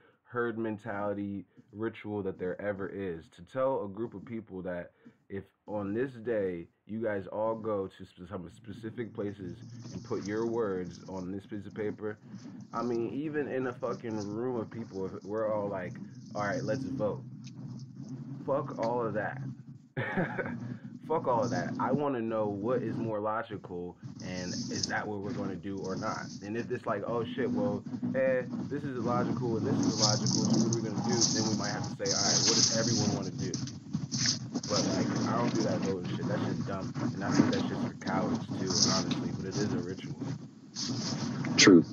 mentality ritual that there ever is. To tell a group of people that if on this day you guys all go to some specific places and put your words on this piece of paper, I mean, even in a fucking room of people, if we're all like, all right, let's vote. Fuck all of that. Fuck all of that. I want to know what is more logical and is that what we're going to do or not. And if it's like, oh shit, well, this is illogical and this is illogical, so what are we going to do? Then we might have to say, all right, what does everyone want to do? But like, I don't do that voting shit. That shit's dumb. And I think that shit's for cowards too, honestly. But it is a ritual. Truth.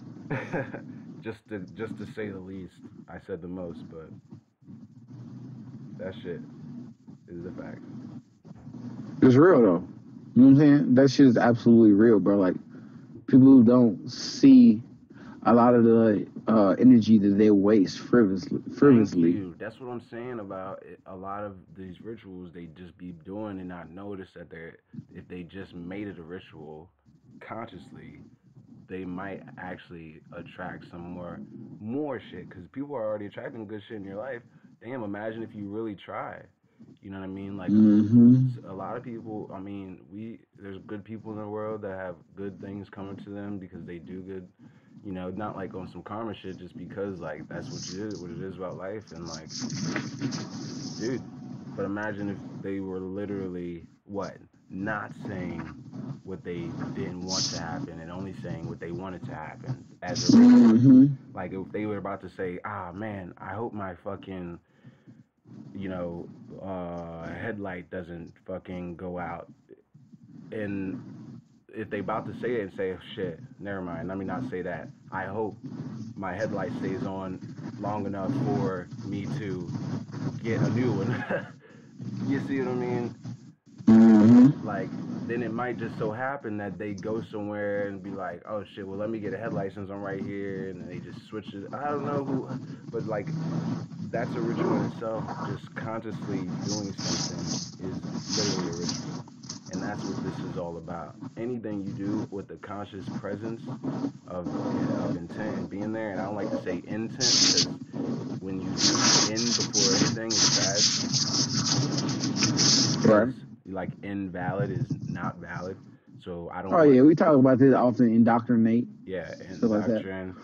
just to say the least. I said the most, but that shit is a fact. It's real though. You know what I'm saying? That shit is absolutely real, bro. Like people don't see a lot of the energy that they waste frivolously. Thank Frivolously. you. That's what I'm saying about it. A lot of these rituals they just be doing and not notice that they're if they just made it a ritual consciously, they might actually attract some more shit because people are already attracting good shit in your life. Damn, imagine if you really try. You know what I mean? Like Mm-hmm. a lot of people. I mean, there's good people in the world that have good things coming to them because they do good. Not like on some karma shit, just because like that's what it is about life, and like, dude. But imagine if they were literally what not saying what they didn't want to happen and only saying what they wanted to happen as a ritual. Mm-hmm. Like if they were about to say, "Ah, man, I hope my fucking you know headlight doesn't fucking go out," and if they about to say it and say, oh, "Shit, never mind, let me not say that. I hope my headlight stays on long enough for me to get a new one." You see what I mean? Mm-hmm. Like, then it might just so happen that they go somewhere and be like, oh shit, well let me get a head license on right here, and then they just switch it. I don't know who, but like that's a ritual in itself. Just consciously doing something is literally a ritual, and that's what this is all about. Anything you do with the conscious presence of intent and being there, and I don't like to say intent because when you use in before anything is bad Right. because like invalid is not valid. So I don't Oh want, yeah, we talk about this often. Indoctrinate, yeah, stuff like that. indoctrine.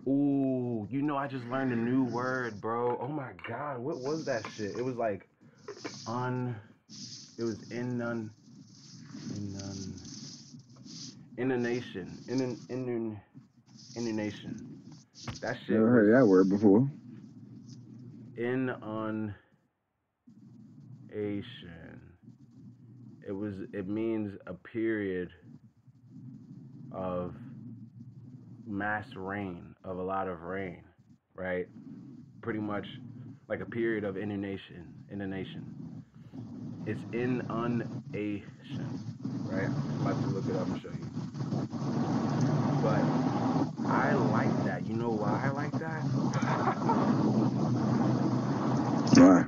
Ooh, I just learned a new word, bro. Oh my god, what was that shit? It was like un. It was in intonation, intonation. That shit Never was heard that word before. intonation. It means a period of mass rain, of a lot of rain, right? Pretty much like a period of inundation. It's inundation, right? I'm about to look it up and show you. But I like that. You know why I like that? Right.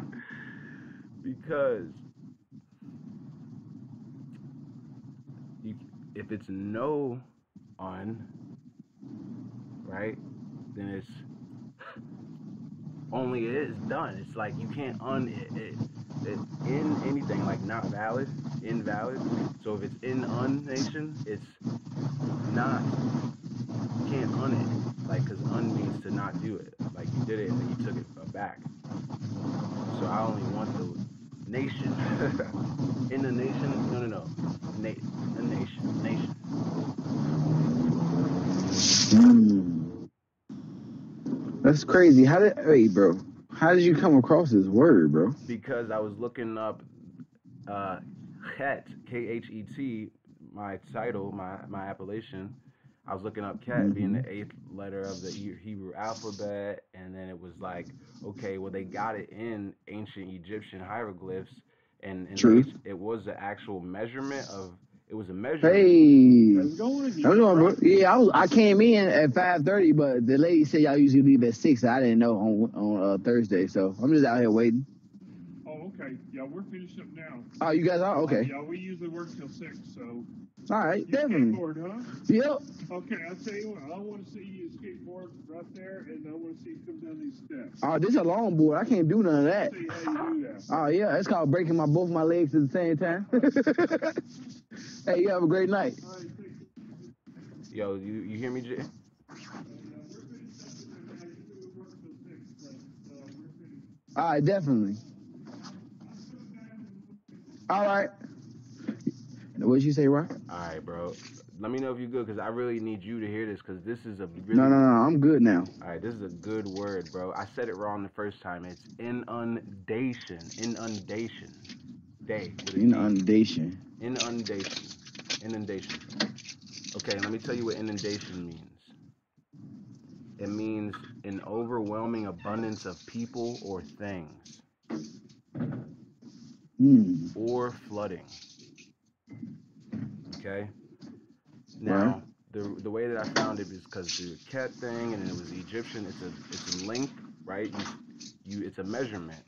Because you, if it's no on, right, then it's only it is done. It's like you can't it in anything like not valid, invalid. So if it's in nation, it's not. You can't un it. Like because un means to not do it. Like you did it and then you took it back. So I only want the nation. In the nation? No, no, no. A nation. Mm. That's crazy. How did wait, bro? How did you come across this word, bro? Because I was looking up uh, Chet, Khet, my title, my appellation. I was looking up Ket being Mm-hmm. the eighth letter of the Hebrew alphabet, and then it was like, okay, well they got it in ancient Egyptian hieroglyphs, and in the True. it was the actual measurement of it was a measurement. Hey, How's it going? I'm You all doing, bro. right? Yeah, I came in at 5:30, but the lady said y'all usually leave at 6. I didn't know on Thursday, so I'm just out here waiting. Oh, okay. Yeah, we're finishing up now. Oh, you guys are okay. Yeah, we usually work till 6, so. All right, You definitely. skateboard, huh? Yep. Okay, I'll tell you what. I want to see you skateboard right there, and I want to see you come down these steps. Oh, this is a longboard. I can't do none of that. I'll see how you do that. Oh yeah, it's called breaking both my legs at the same time. Hey, you have a great night. All right, thank you. Yo, you hear me, Jay? We're finished up with it now. Usually we work till 6, but we're finished. All right, definitely. All right. What did you say, Rock? All right, bro. Let me know if you're good, because I really need you to hear this, because this is a No, really. no, no. I'm good now. All right, this is a good word, bro. I said it wrong the first time. It's inundation. Inundation. Day with a D. Inundation. Inundation. Inundation. Okay, let me tell you what inundation means. It means an overwhelming abundance of people or things, Hmm. or flooding. Okay? Right. Now, the way that I found it is because the cat thing, and then it was Egyptian. It's a length, right? It's a measurement.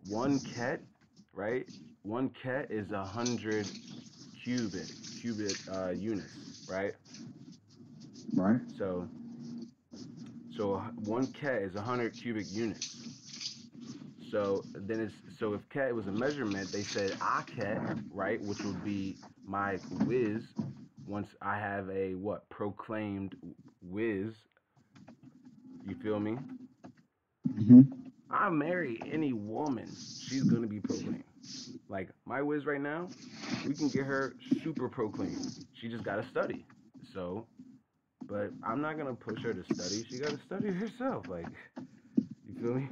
One ket, right? One ket is 100 units, right? Right. So one ket is 100 cubic units. So then if ket was a measurement, they said I ket, right, which would be my whiz. Once I have a what proclaimed whiz, you feel me? Mm-hmm. I marry any woman, she's gonna be proclaimed. Like my whiz right now, we can get her super proclaimed. She just gotta study. So, but I'm not gonna push her to study. She gotta study herself. Like, you feel me?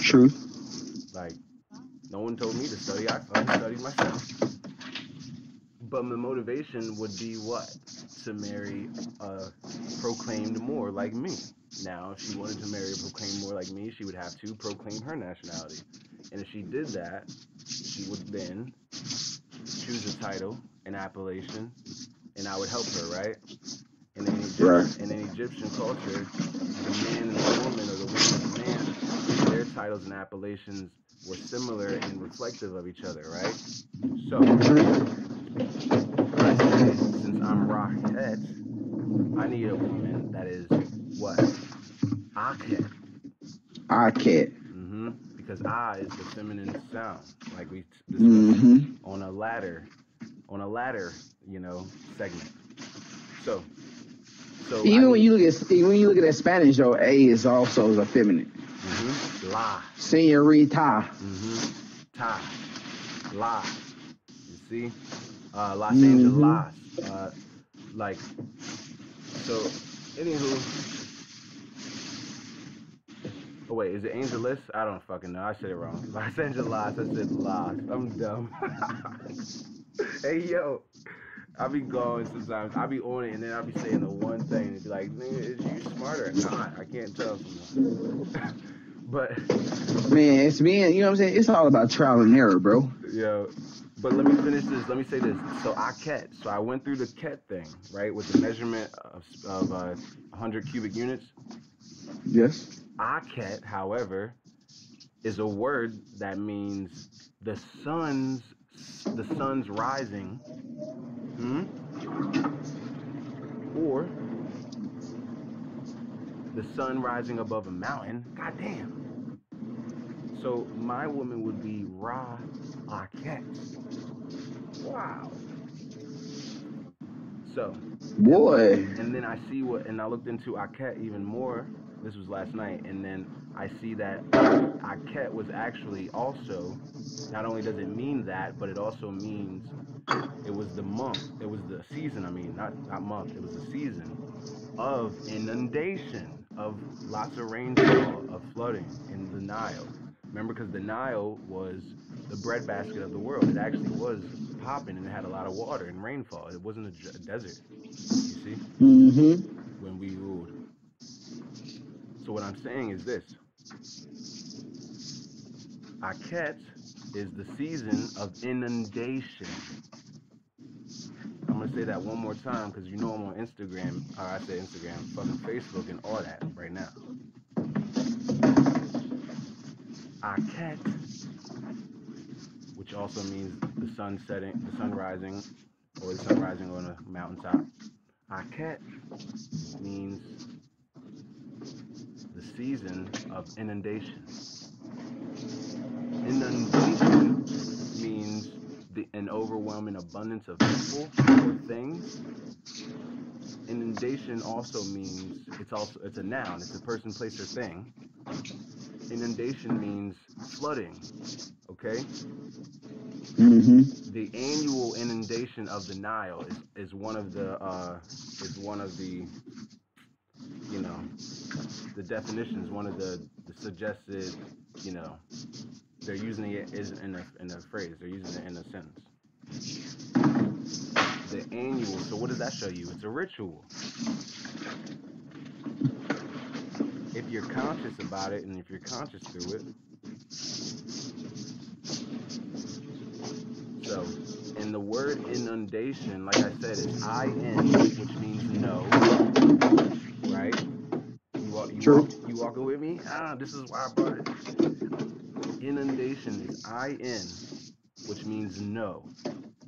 True. Like, no one told me to study. I fucking studied myself. But the motivation would be what? To marry a proclaimed more like me. Now, if she wanted to marry a proclaimed more like me, she would have to proclaim her nationality. And if she did that, she would then choose a title, an appellation, and I would help her, right? And Right. In Egyptian culture, the man and the woman, or the woman and the man, their titles and appellations were similar and reflective of each other, right? So I say, since I'm Rocket, I need a woman that is what? Akhet. I can't. Because I is the feminine sound, like we discussed Mm-hmm. on a ladder, segment. So, I Even when need you look at that Spanish, though, A is also a feminine. la, Senorita. ta, la. You see, Los Angeles, like so. Anywho, oh wait, is it Angeles? I don't fucking know. I said it wrong. Los Angeles. I said Los. I'm dumb. Hey yo, I be going sometimes. I be on it and then I be saying the one thing and be like, nigga, is you smarter or not? I can't tell sometimes. But Man, it's being, you know what I'm saying? It's all about trial and error, bro. yo, but let me finish this. Let me say this. So I ket. So I went through the ket thing, right, with the measurement of 100 cubic units. Yes. Aket, however, is a word that means the sun's rising, or the sun rising above a mountain. God damn. So my woman would be Ra Aket. Wow. So, Boy. and then I see and I looked into Aket even more. This was last night, and then I see that Aket was actually also, not only does it mean that, but it also means it was the month, it was the season. I mean, not month. It was the season of inundation, of lots of rainfall, of flooding in the Nile. Remember, because the Nile was the breadbasket of the world. It actually was popping and it had a lot of water and rainfall. It wasn't a desert, you see, when we ruled. So what I'm saying is this. Aket is the season of inundation. I'm going to say that one more time because you know I'm on Instagram, or I say Instagram, fucking Facebook and all that right now. Aket, which also means the sun setting, the sun rising, or the sun rising on a mountaintop. Aket means the season of inundation. Inundation means an overwhelming abundance of people or things. Inundation also means it's a noun. It's a person, place, or thing. Inundation means flooding. Okay. The annual inundation of the Nile is one of the the definitions, one of the suggested, they're using it is in a phrase. They're using it in a sentence. The annual. So what does that show you? It's a ritual. If you're conscious about it and if you're conscious through it. So, and the word inundation, like I said, is I-N, which means no, right? You walking with me? This is why I brought it. Inundation is I-N, which means no,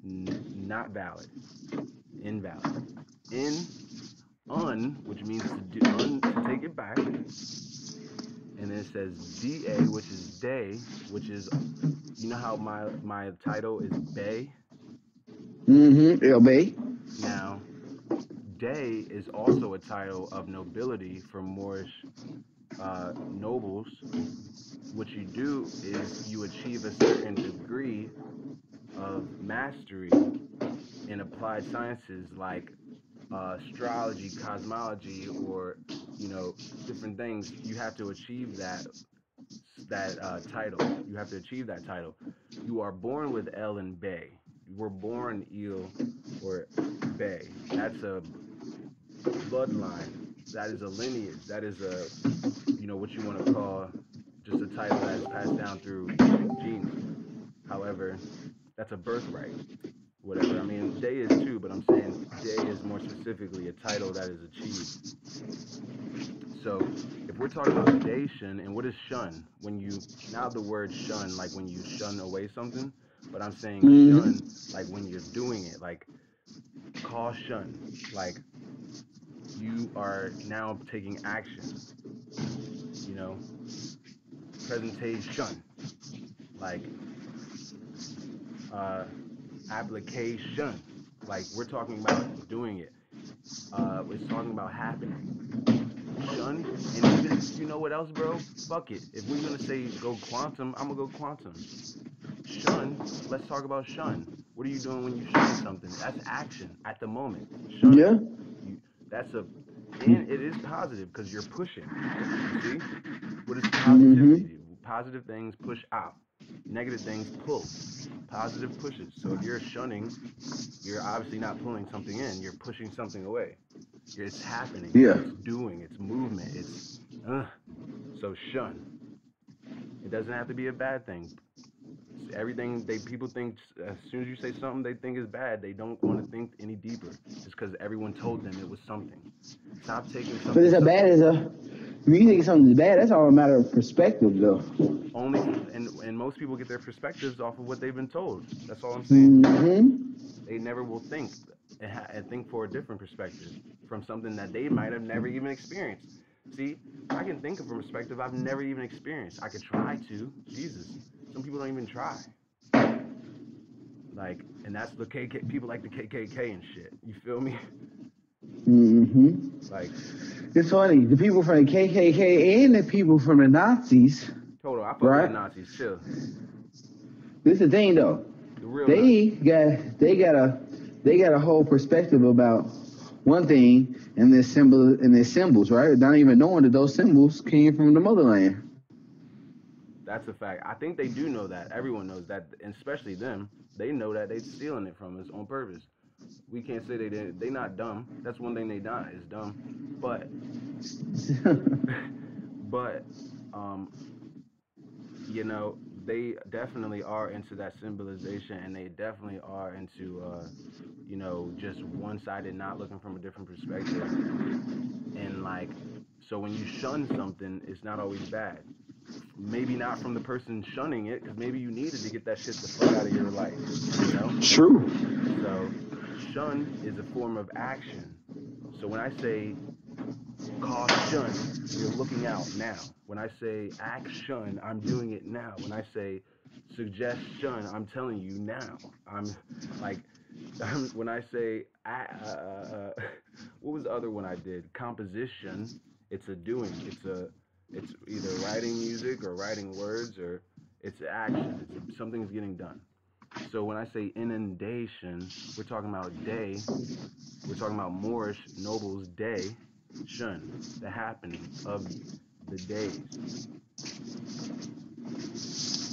not valid, invalid. Which means to take it back. And then it says D-A, which is day, which is, you know how my title is Bay? El Bay. Now, day is also a title of nobility for Moorish nobles. What you do is you achieve a certain degree of mastery in applied sciences like astrology, cosmology, or different things. You have to achieve that title. You have to achieve that title. You are born with El and Bay. You were born Il or Bay. That's a bloodline. That is a lineage. That is a what you want to call just a title that is passed down through genes. However, that's a birthright. Whatever. I mean, day is too, but I'm saying day is more specifically a title that is achieved. So if we're talking about dation, and what is shun? When you, not the word shun, like when you shun away something, but I'm saying shun, Mm-hmm. like when you're doing it, like caution, like you are now taking action, you know, presentation, like uh, application, like we're talking about doing it. It's talking about happening. Shun, and even you know what else, bro? Fuck it. If we're gonna say go quantum, I'm gonna go quantum. Shun. Let's talk about shun. What are you doing when you shun something? That's action at the moment. Shunning. Yeah. You. That's a. And it is positive because you're pushing. You see? What is Mm-hmm. positivity? Positive things push out. Negative things pull. Positive pushes. So if you're shunning, you're obviously not pulling something in. You're pushing something away. It's happening. Yeah. It's doing. It's movement. It's uh. So shun. It doesn't have to be a bad thing. Everything they people think as soon as you say something they think is bad, they don't want to think any deeper. Just because everyone told them it was something. Stop taking But something it's a so bad as a. When you think something's bad, that's all a matter of perspective, though. only and most people get their perspectives off of what they've been told. That's all I'm saying. Mm-hmm. They never will think and think for a different perspective from something that they might have never even experienced. See, I can think of a perspective I've never even experienced. I could try to. Jesus, some people don't even try. Like, and that's the KK people like the KKK and shit. You feel me? Mm-hmm. Like, It's funny. The people from the KKK and the people from the Nazis, hold on, I fuck with the right? Nazis. Chill, This is the thing, though. the real They Nazis. got they got a they got a whole perspective about one thing and their symbols, right? Not even knowing that those symbols came from the motherland. That's a fact. I think they do know that. Everyone knows that, and especially them. They know that they're stealing it from us on purpose. We can't say they didn't. They not dumb. That's one thing they not is dumb. But, but, um, you know, they definitely are into that symbolization, and they definitely are into, you know, just one-sided, not looking from a different perspective. And like, so when you shun something, it's not always bad. Maybe not from the person shunning it, because maybe you needed to get that shit the fuck out of your life, you know? True. So, shun is a form of action. So, when I say caution, you're looking out now. When I say action, I'm doing it now. When I say suggestion, I'm telling you now. I'm like, when I say, what was the other one I did? Composition, it's a doing. It's either writing music or writing words or it's action. Something's getting done. So when I say inundation, we're talking about day. We're talking about Moorish nobles' day, shun, the happening of the days.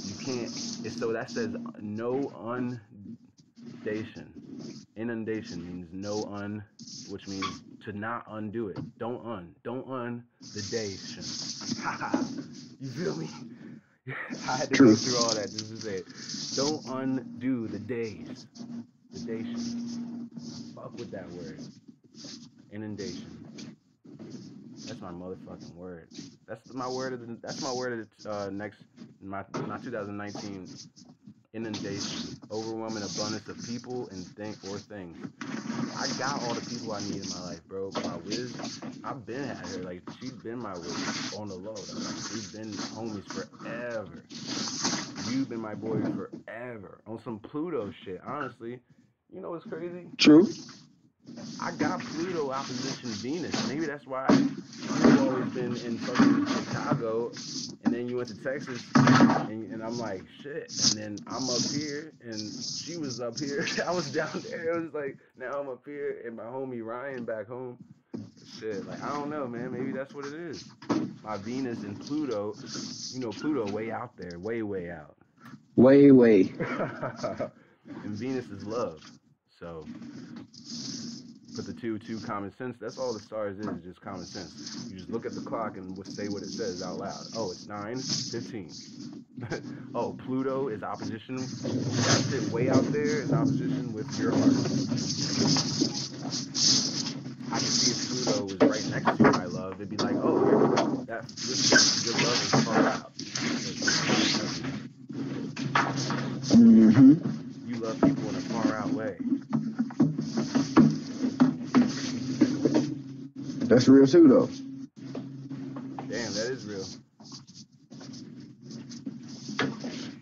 You can't. So that says no undation. Inundation means no which means to not undo it. Don't the dation. Ha ha. You feel me? I had to go True. through all that just to say it. Don't undo the days. The dation. Fuck with that word. Inundation. That's my motherfucking word. That's my word of that's my word of next my 2019 inundation. Overwhelming abundance of people and things. I got all the people I need in my life, bro. My Wiz, I've been at her. Like, she's been my Wiz on the low, though. Like, we've been homies forever. You've been my boy forever. On some Pluto shit, honestly. You know what's crazy? True. I got Pluto opposition Venus. Maybe that's why you've always been in fucking Chicago and then you went to Texas and I'm like, shit. And then I'm up here and she was up here. I was down there. It was like, now I'm up here and my homie Ryan back home. Shit, like, I don't know, man. Maybe that's what it is. My Venus and Pluto, you know, Pluto way out there, way, way out. Way, way. And Venus is love. So put the two common sense. That's all the stars is just common sense. You just look at the clock and say what it says out loud. Oh, it's 9:15. Oh, Pluto is opposition. That shit way out there is opposition with your heart. I could see if Pluto was right next to you, my love. It'd be like, oh, your love is far out. But sometimes it's telling you that you love people in a far out way. That's real too, though. Damn, that is real.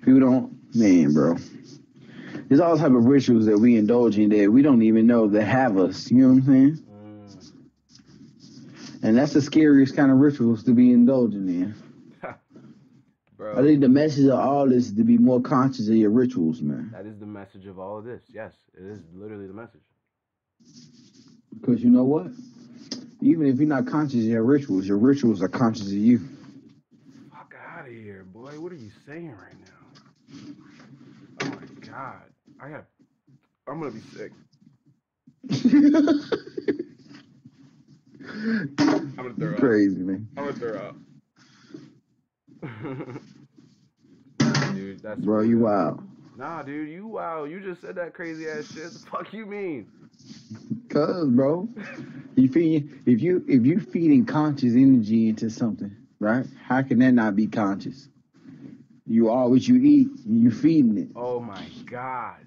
People don't, man, bro. There's all type of rituals that we indulge in that we don't even know that have us. You know what I'm saying? And that's the scariest kind of rituals to be indulging in. Bro, I think the message of all this is to be more conscious of your rituals, man. that is the message of all of this. Yes, it is literally the message. Because you know what? Even if you're not conscious of your rituals are conscious of you. Fuck out of here, boy. What are you saying right now? Oh my god. I'm gonna be sick. I'm gonna throw up. Crazy, man. I'm gonna throw up. Dude, that's bro, you wild. Nah, dude, you wild. You just said that crazy ass shit. The fuck you mean? Cause, bro, if you feeding conscious energy into something, right? How can that not be conscious? You are what you eat, and you feeding it. Oh my god.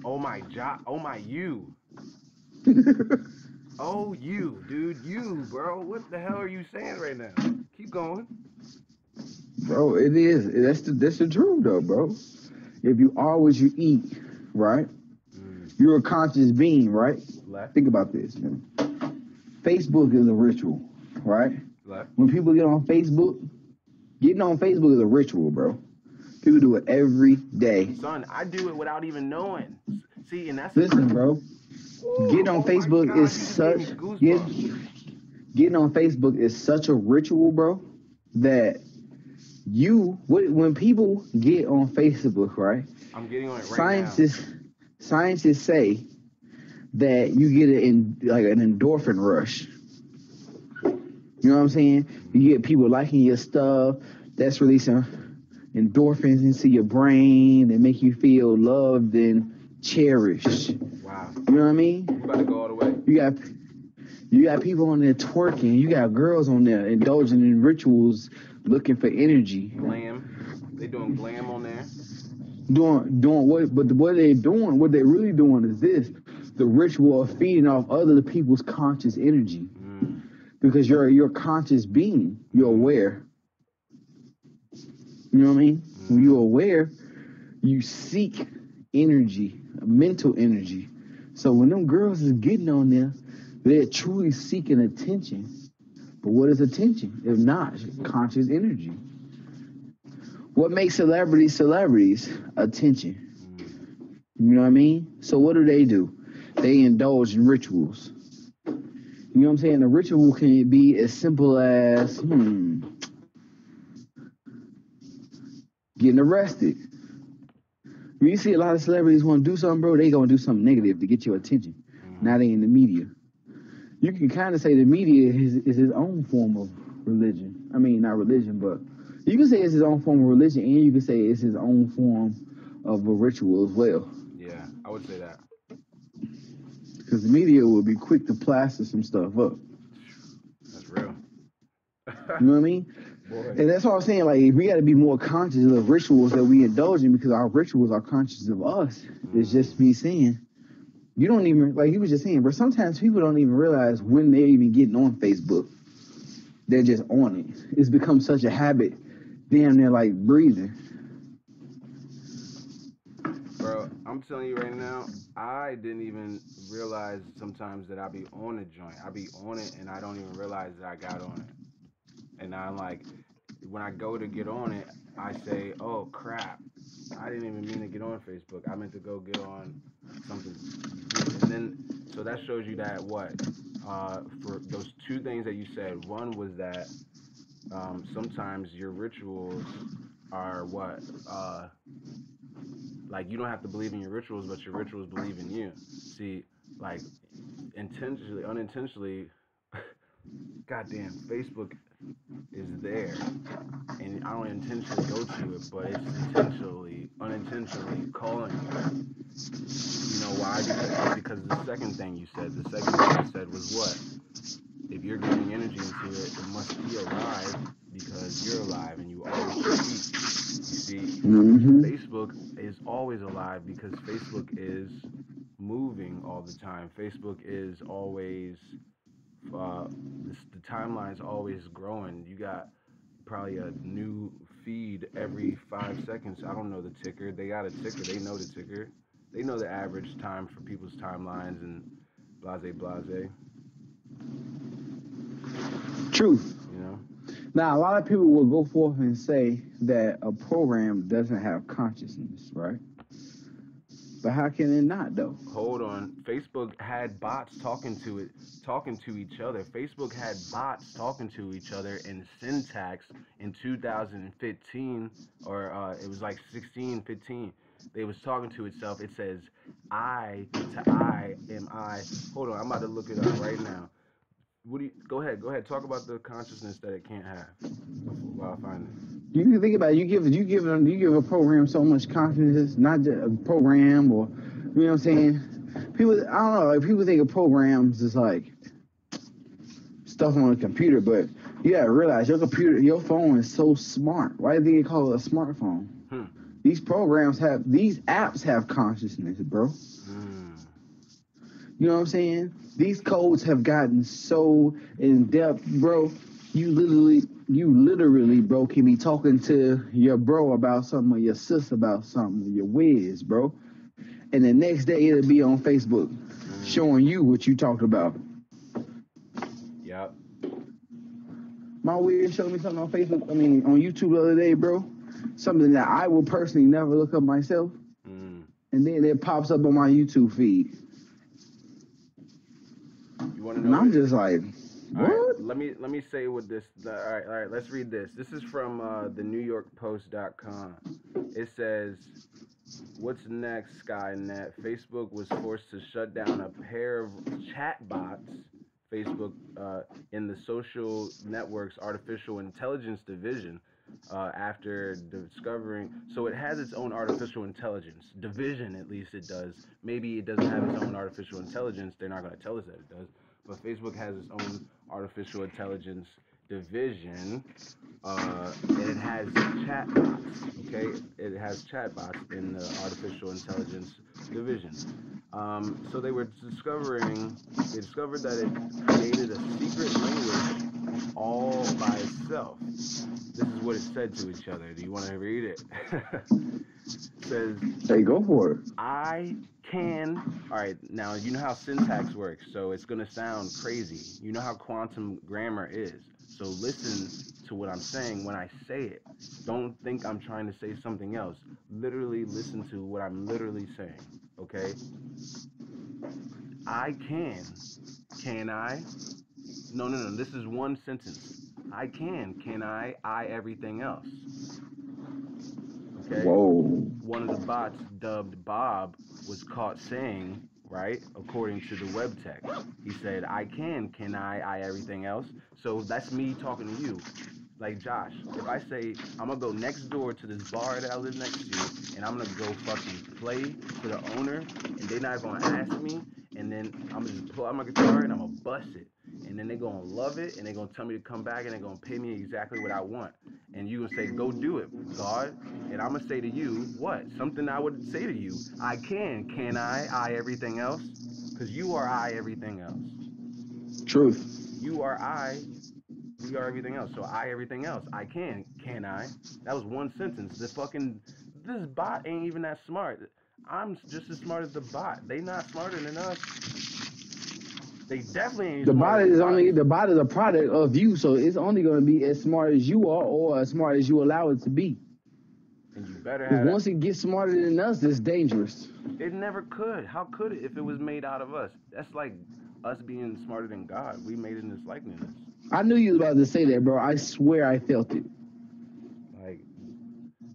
Oh my Oh my you. Oh you, dude, you, bro. What the hell are you saying right now? Keep going. Bro, it is. That's the truth, though, bro. If you are what you eat, right? You're a conscious being, right? Left. Think about this, man. Facebook is a ritual, right? Left. When people get on Facebook, getting on Facebook is a ritual, bro. People do it every day. Son, I do it without even knowing. See, and that's listen, bro. Getting on Facebook God, is such getting on Facebook is such a ritual, bro, that when people get on Facebook, right? I'm getting on it right now. Scientists say that you get an endorphin rush. You know what I'm saying? You get people liking your stuff. That's releasing endorphins into your brain that make you feel loved and cherished. Wow. You know what I mean? We about to go all the way. You got people on there twerking. You got girls on there indulging in rituals, looking for energy. Glam. They doing glam on there. Doing what? But what they doing? What they really doing is this: the ritual of feeding off other people's conscious energy. Because you're a conscious being. You're aware. You know what I mean? When you're aware, you seek energy, mental energy. So when them girls is getting on there, they're truly seeking attention. But what is attention? If not, conscious energy. What makes celebrities? Attention. You know what I mean? So what do? They indulge in rituals. You know what I'm saying? The ritual can be as simple as getting arrested. When you see a lot of celebrities want to do something, bro, they gonna do something negative to get your attention. Now they in the media. You can kind of say the media is his own form of religion. I mean, not religion, but you can say it's his own form of religion, and you can say it's his own form of a ritual as well. Yeah, I would say that. Because the media will be quick to plaster some stuff up. That's real. You know what I mean? Boy. And that's all I'm saying. Like, we got to be more conscious of the rituals that we indulge in, because our rituals are conscious of us. It's just me saying, you don't even, like you was just saying, but sometimes people don't even realize when they're even getting on Facebook. They're just on it. It's become such a habit, damn near like breathing. Bro, I'm telling you right now, I didn't even realize sometimes that I be on a joint. I be on it and I don't even realize that I got on it. And I'm like, when I go to get on it, I say, oh crap, I didn't even mean to get on Facebook. I meant to go get on something. And then, so that shows you that for those two things that you said, one was that sometimes your rituals are like, you don't have to believe in your rituals, but your rituals believe in you. See, like intentionally, unintentionally, goddamn, Facebook is there, and I don't intentionally go to it, but it's intentionally, unintentionally calling me. You know why? Because the second thing you said, the second thing you said was what? If you're giving energy into it, it must be alive because you're alive and you always repeat. You see, Mm-hmm. Facebook is always alive because Facebook is moving all the time. Facebook is always uh, the timeline is always growing. You got probably a new feed every 5 seconds. I don't know the ticker. They got a ticker. They know the ticker. They know the average time for people's timelines and blase blase. Truth. You know. Now, a lot of people will go forth and say that a program doesn't have consciousness, right? But how can it not, though? Hold on. Facebook had bots talking to each other. Facebook had bots talking to each other in syntax in 2015, or it was like 16, 15. They was talking to itself. It says, I to I am I. Hold on, I'm about to look it up right now. What do you, go ahead, talk about the consciousness that it can't have while I find it. You can think about it. You give a program so much confidence, not just a program or you know what I'm saying. People, I don't know. Like people think of programs as like stuff on a computer, but you gotta realize your phone is so smart. Why do they call it a smartphone? Hmm. These apps have consciousness, bro. Hmm. You know what I'm saying? These codes have gotten so in depth, bro. You literally, bro, can be talking to your bro about something or your sis about something, or your whiz, bro. And the next day it'll be on Facebook showing you what you talked about. Yep. My whiz showed me something on Facebook, on YouTube the other day, bro. Something that I will personally never look up myself. Mm. And then it pops up on my YouTube feed. You want to And know I'm what? just like, All right, what? let me say what this. All right. Let's read this. This is from the NewYorkPost.com. It says, "What's next, Skynet? Facebook was forced to shut down a pair of chatbots. Facebook in the social network's artificial intelligence division." After discovering, so it has its own artificial intelligence division, at least it does. Maybe it doesn't have its own artificial intelligence. They're not going to tell us that it does. But Facebook has its own artificial intelligence division, and it has chatbots. Okay, it has chatbots in the artificial intelligence division. So they discovered that it created a secret language all by itself. This is what it said to each other. Do you want to read it? It says, Hey, go for it. I can. All right, now you know how syntax works, so it's going to sound crazy. You know how quantum grammar is. So listen to what I'm saying when I say it. Don't think I'm trying to say something else. Literally listen to what I'm literally saying, okay? I can. Can I? No, no, no. This is one sentence. I can. Can I? I everything else. Okay? Whoa. One of the bots dubbed Bob was caught saying, right, according to the web tech, he said, can I everything else. So that's me talking to you. Like Josh, if I say I'm gonna go next door to this bar that I live next to, and I'm gonna go fucking play for the owner, and they're not gonna ask me, and then I'm gonna just pull out my guitar and I'm gonna bust it, and then they're gonna love it, and they're gonna tell me to come back, and they're gonna pay me exactly what I want, and you gonna say, go do it, God, and I'm gonna say to you, what? Something I would say to you, can I everything else, because you are I everything else, Truth. you are I, we are everything else. So I everything else. Can I? That was one sentence. This bot ain't even that smart. I'm just as smart as the bot. They not smarter than us. They definitely ain't smarter than bots. The bot is a product of you, so it's only going to be as smart as you are or as smart as you allow it to be. And you better Because have that. once it gets smarter than us, it's dangerous. It never could. How could it if it was made out of us? That's like us being smarter than God. We made in His likeness. I knew you was about to say that, bro. I swear I felt it. Like,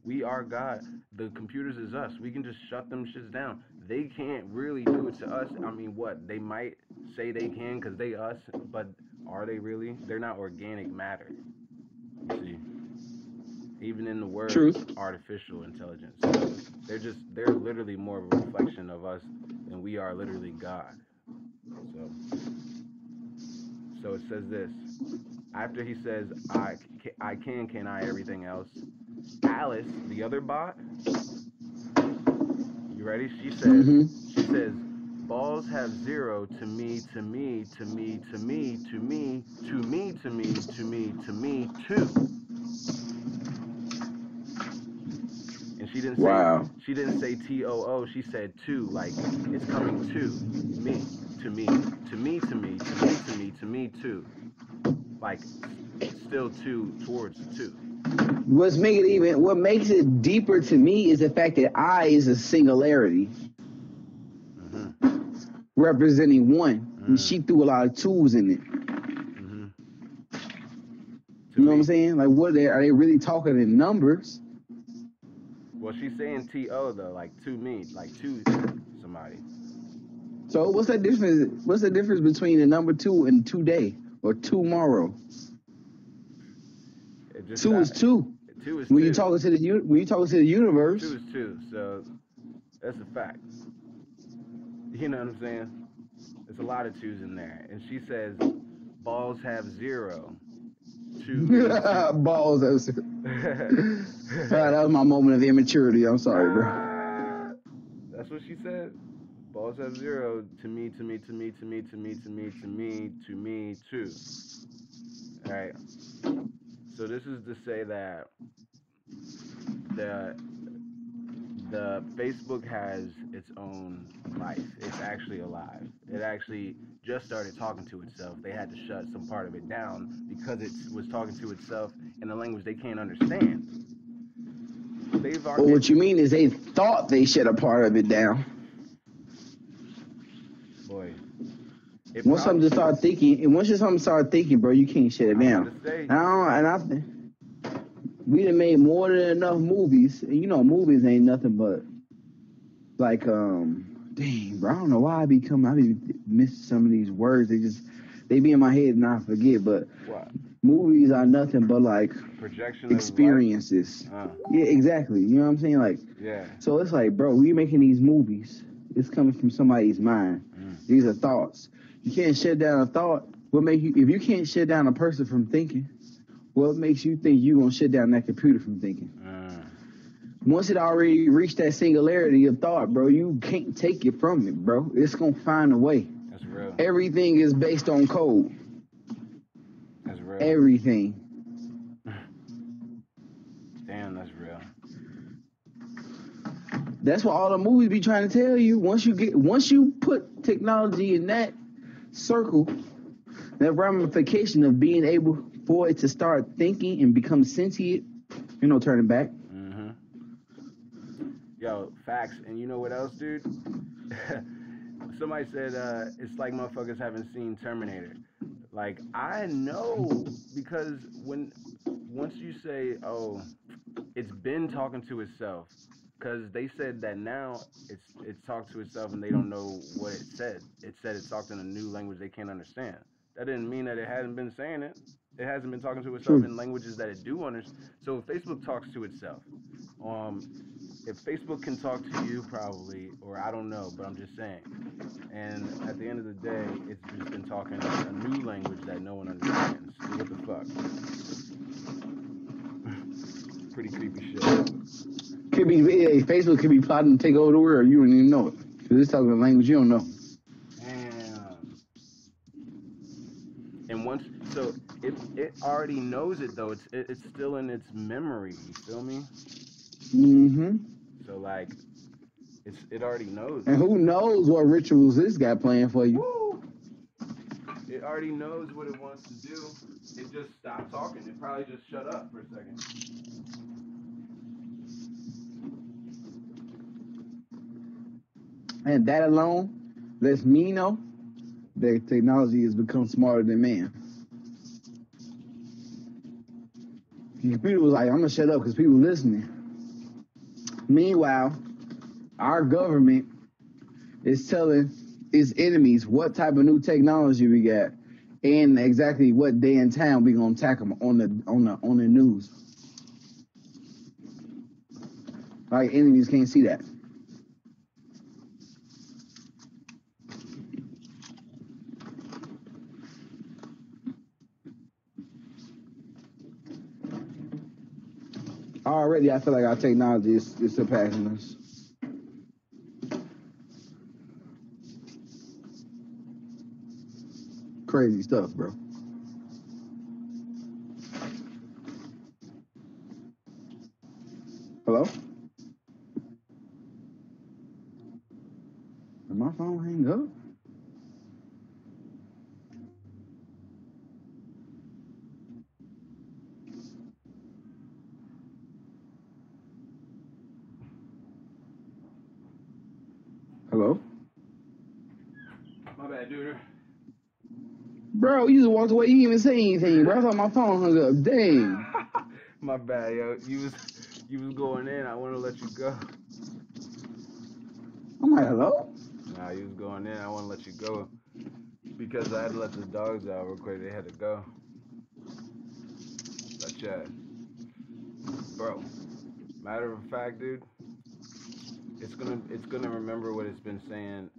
we are God. The computers is us. We can just shut them shits down. they can't really do it to us. I mean, what they might say they can because they us, but are they really? They're not organic matter. You see, even in the word Truth. artificial intelligence. So they're literally more of a reflection of us than we are literally God. So it says this after he says can I everything else. Alice, the other bot, you ready? She says balls have zero to me, to me, to me, to me, to me, to me, to me, to me, to me, two. And Wow. she didn't say TOO, she said two, like it's coming to me, to me, to me, to me, to me, to me, to me, two. Like still two towards two. What makes it deeper to me is the fact that I is a singularity representing one. And she threw a lot of twos in it. You know what I'm saying? Like, what are they really talking in numbers? Well, she's saying TO though, like to me, like to somebody. So what's that difference? What's the difference between the number two and today or tomorrow? Two is two. Two is when two. you talking to the universe. Two is two. So that's a fact. You know what I'm saying? There's a lot of twos in there. And she says balls have zero. Balls have zero. That was my moment of immaturity. I'm sorry, bro. That's what she said. Balls have zero to me, to me, to me, to me, to me, to me, to me, to me, two. All right. So this is to say that the Facebook has its own life. It's actually alive. It actually just started talking to itself. They had to shut some part of it down because it was talking to itself in a language they can't understand. What you mean is they thought they shut a part of it down. Boy. Once something start thinking, bro, you can't shut it down. We done made more than enough movies. And you know, movies ain't nothing but like dang, bro, I don't know why I be missing some of these words. They be in my head and I forget. But movies are nothing but like projection experiences. Yeah, exactly. You know what I'm saying? Like, yeah. So it's like, bro, we making these movies. It's coming from somebody's mind. These are thoughts. You can't shut down a thought. If you can't shut down a person from thinking, what makes you think you gonna shut down that computer from thinking? Once it already reached that singularity of thought, bro, you can't take it from it, bro. It's gonna find a way. That's real. Everything is based on code. That's real. Everything. Damn, that's real. That's what all the movies be trying to tell you. Once you put technology in that circle, that ramification of being able for it to start thinking and become sentient, no turning back. Yo, facts. And you know what else, dude? Somebody said it's like motherfuckers haven't seen Terminator. Like, I know, because once you say, oh, it's been talking to itself, because they said that now it's talked to itself and they don't know what it said. It said it talked in a new language they can't understand. That didn't mean that it hasn't been saying it. It hasn't been talking to itself in languages that it do understand. So if Facebook talks to itself, if Facebook can talk to you, probably, or I don't know, but I'm just saying. And at the end of the day, it's just been talking a new language that no one understands. What the fuck? Pretty creepy shit. Facebook could be plotting to take over the world. You don't even know it. Because it's talking a language you don't know. Damn. And so it already knows it, though. It's still in its memory. You feel me? So, like, it already knows. And who knows what rituals this guy playing for you? Woo! It already knows what it wants to do. It just stopped talking. It probably just shut up for a second. And that alone lets me know that technology has become smarter than man. The computer was like, I'm going to shut up because people listening. Meanwhile, our government It's telling its enemies what type of new technology we got, and exactly what day and time we gonna attack them on the news. Like enemies can't see that. Already, I feel like our technology is surpassing us. Crazy stuff, bro. Hello? Did my phone hang up? Hello? My bad, dude. Bro, you just walked away. You didn't even say anything, bro. I thought my phone hung up. Dang. My bad, yo. You was going in. I want to let you go. I'm like, hello? Nah, you was going in. I want to let you go because I had to let the dogs out real quick. They had to go. But yeah, bro. Matter of fact, dude, it's gonna remember what it's been saying,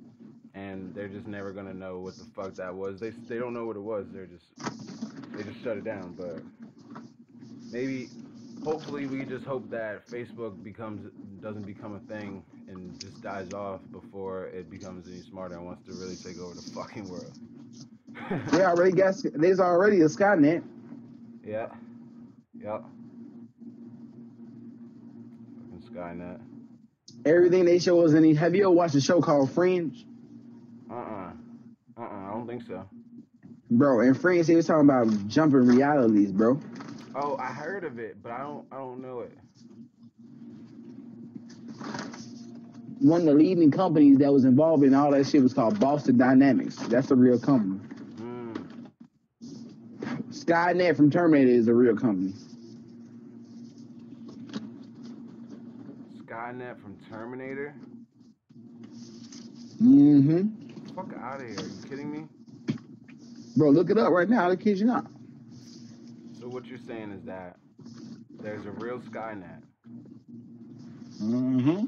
and they're just never gonna know what the fuck that was. They don't know what it was. They just shut it down. But maybe, hopefully, we just hope that Facebook doesn't become a thing and just dies off before it becomes any smarter and wants to really take over the fucking world. There's already a Skynet. Yeah. Yep. Fucking Skynet. Everything they show us have you ever watched a show called Friends? I don't think so. Bro, in Friends, they was talking about jumping realities, bro. Oh, I heard of it, but I don't know it. One of the leading companies that was involved in all that shit was called Boston Dynamics. That's a real company. Skynet from Terminator is a real company. Skynet from Terminator? Mm-hmm. Fuck out of here. Are you kidding me? Bro, look it up right now. I kid you not. So what you're saying is that there's a real Skynet. Mm-hmm.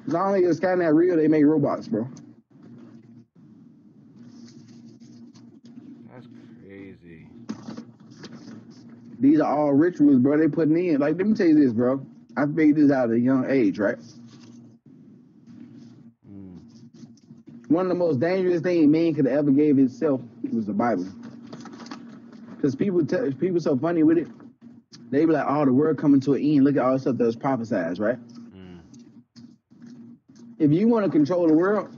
Not only is Skynet real, they make robots, bro. That's crazy. These are all rituals, bro. They putting in. Like, let me tell you this, bro. I figured this out at a young age, right? One of the most dangerous things man could have ever gave itself was the Bible. Because people so funny with it. They be like, oh, the world coming to an end. Look at all the stuff that was prophesied, right? If you want to control the world,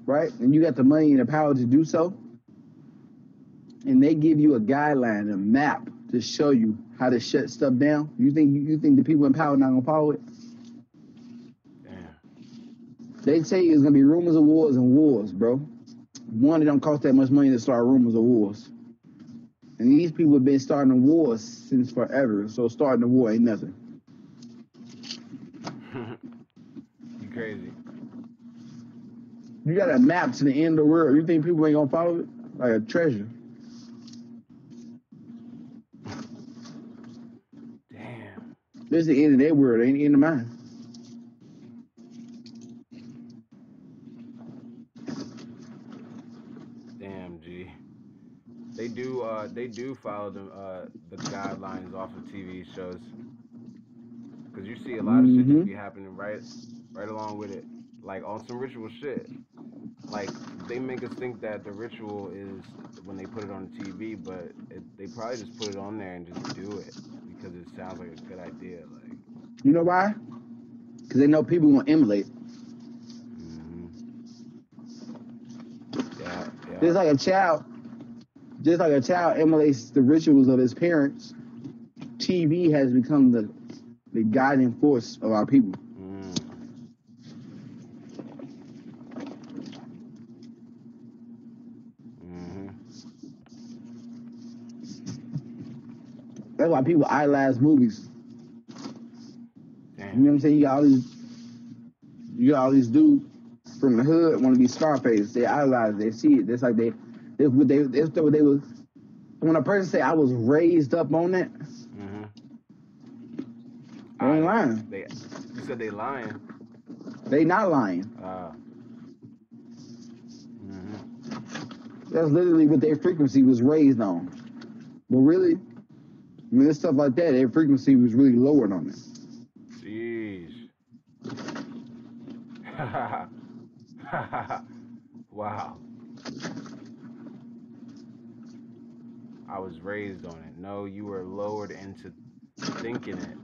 right, and you got the money and the power to do so, and they give you a guideline, a map to show you how to shut stuff down, you think the people in power not gonna follow it? They say it's gonna be rumors of wars and wars, bro. One, it don't cost that much money to start rumors of wars. And these people have been starting wars since forever, so starting a war ain't nothing. You crazy. You got a map to the end of the world. You think people ain't gonna follow it? Like a treasure. Damn. This is the end of their world, ain't the end of mine. Damn, G. They do follow the guidelines off of TV shows. Cause you see a lot of shit just be happening right along with it, like on some ritual shit. Like they make us think that the ritual is when they put it on TV, but they probably just put it on there and just do it because it sounds like a good idea. Like, you know why? Because they know people gonna emulate. Yeah. Just like a child emulates the rituals of his parents. TV has become the guiding force of our people. That's why people idolize movies. You know what I'm saying? You got all these dudes from the hood want to be Scarface. They idolize it. They see it. It's like that's what they was. When a person say I was raised up on that, they ain't lying. You said they lying. They not lying. That's literally what their frequency was raised on. But really, I mean, there's stuff like that. Their frequency was really lowered on it. Jeez. Wow. I was raised on it. No, you were lowered into thinking it.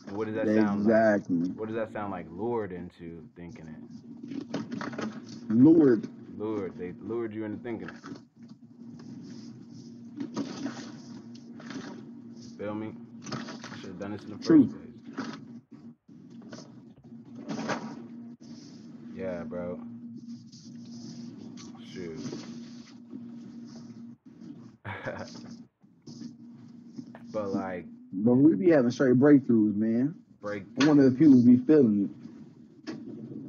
And what does that sound like? Exactly. What does that sound like? Lured into thinking it. Lured. They lured you into thinking it. Feel me? I should have done this in the first place. Yeah, bro. Shoot. But like. But we be having straight breakthroughs, man. I'm one of the people who be feeling it.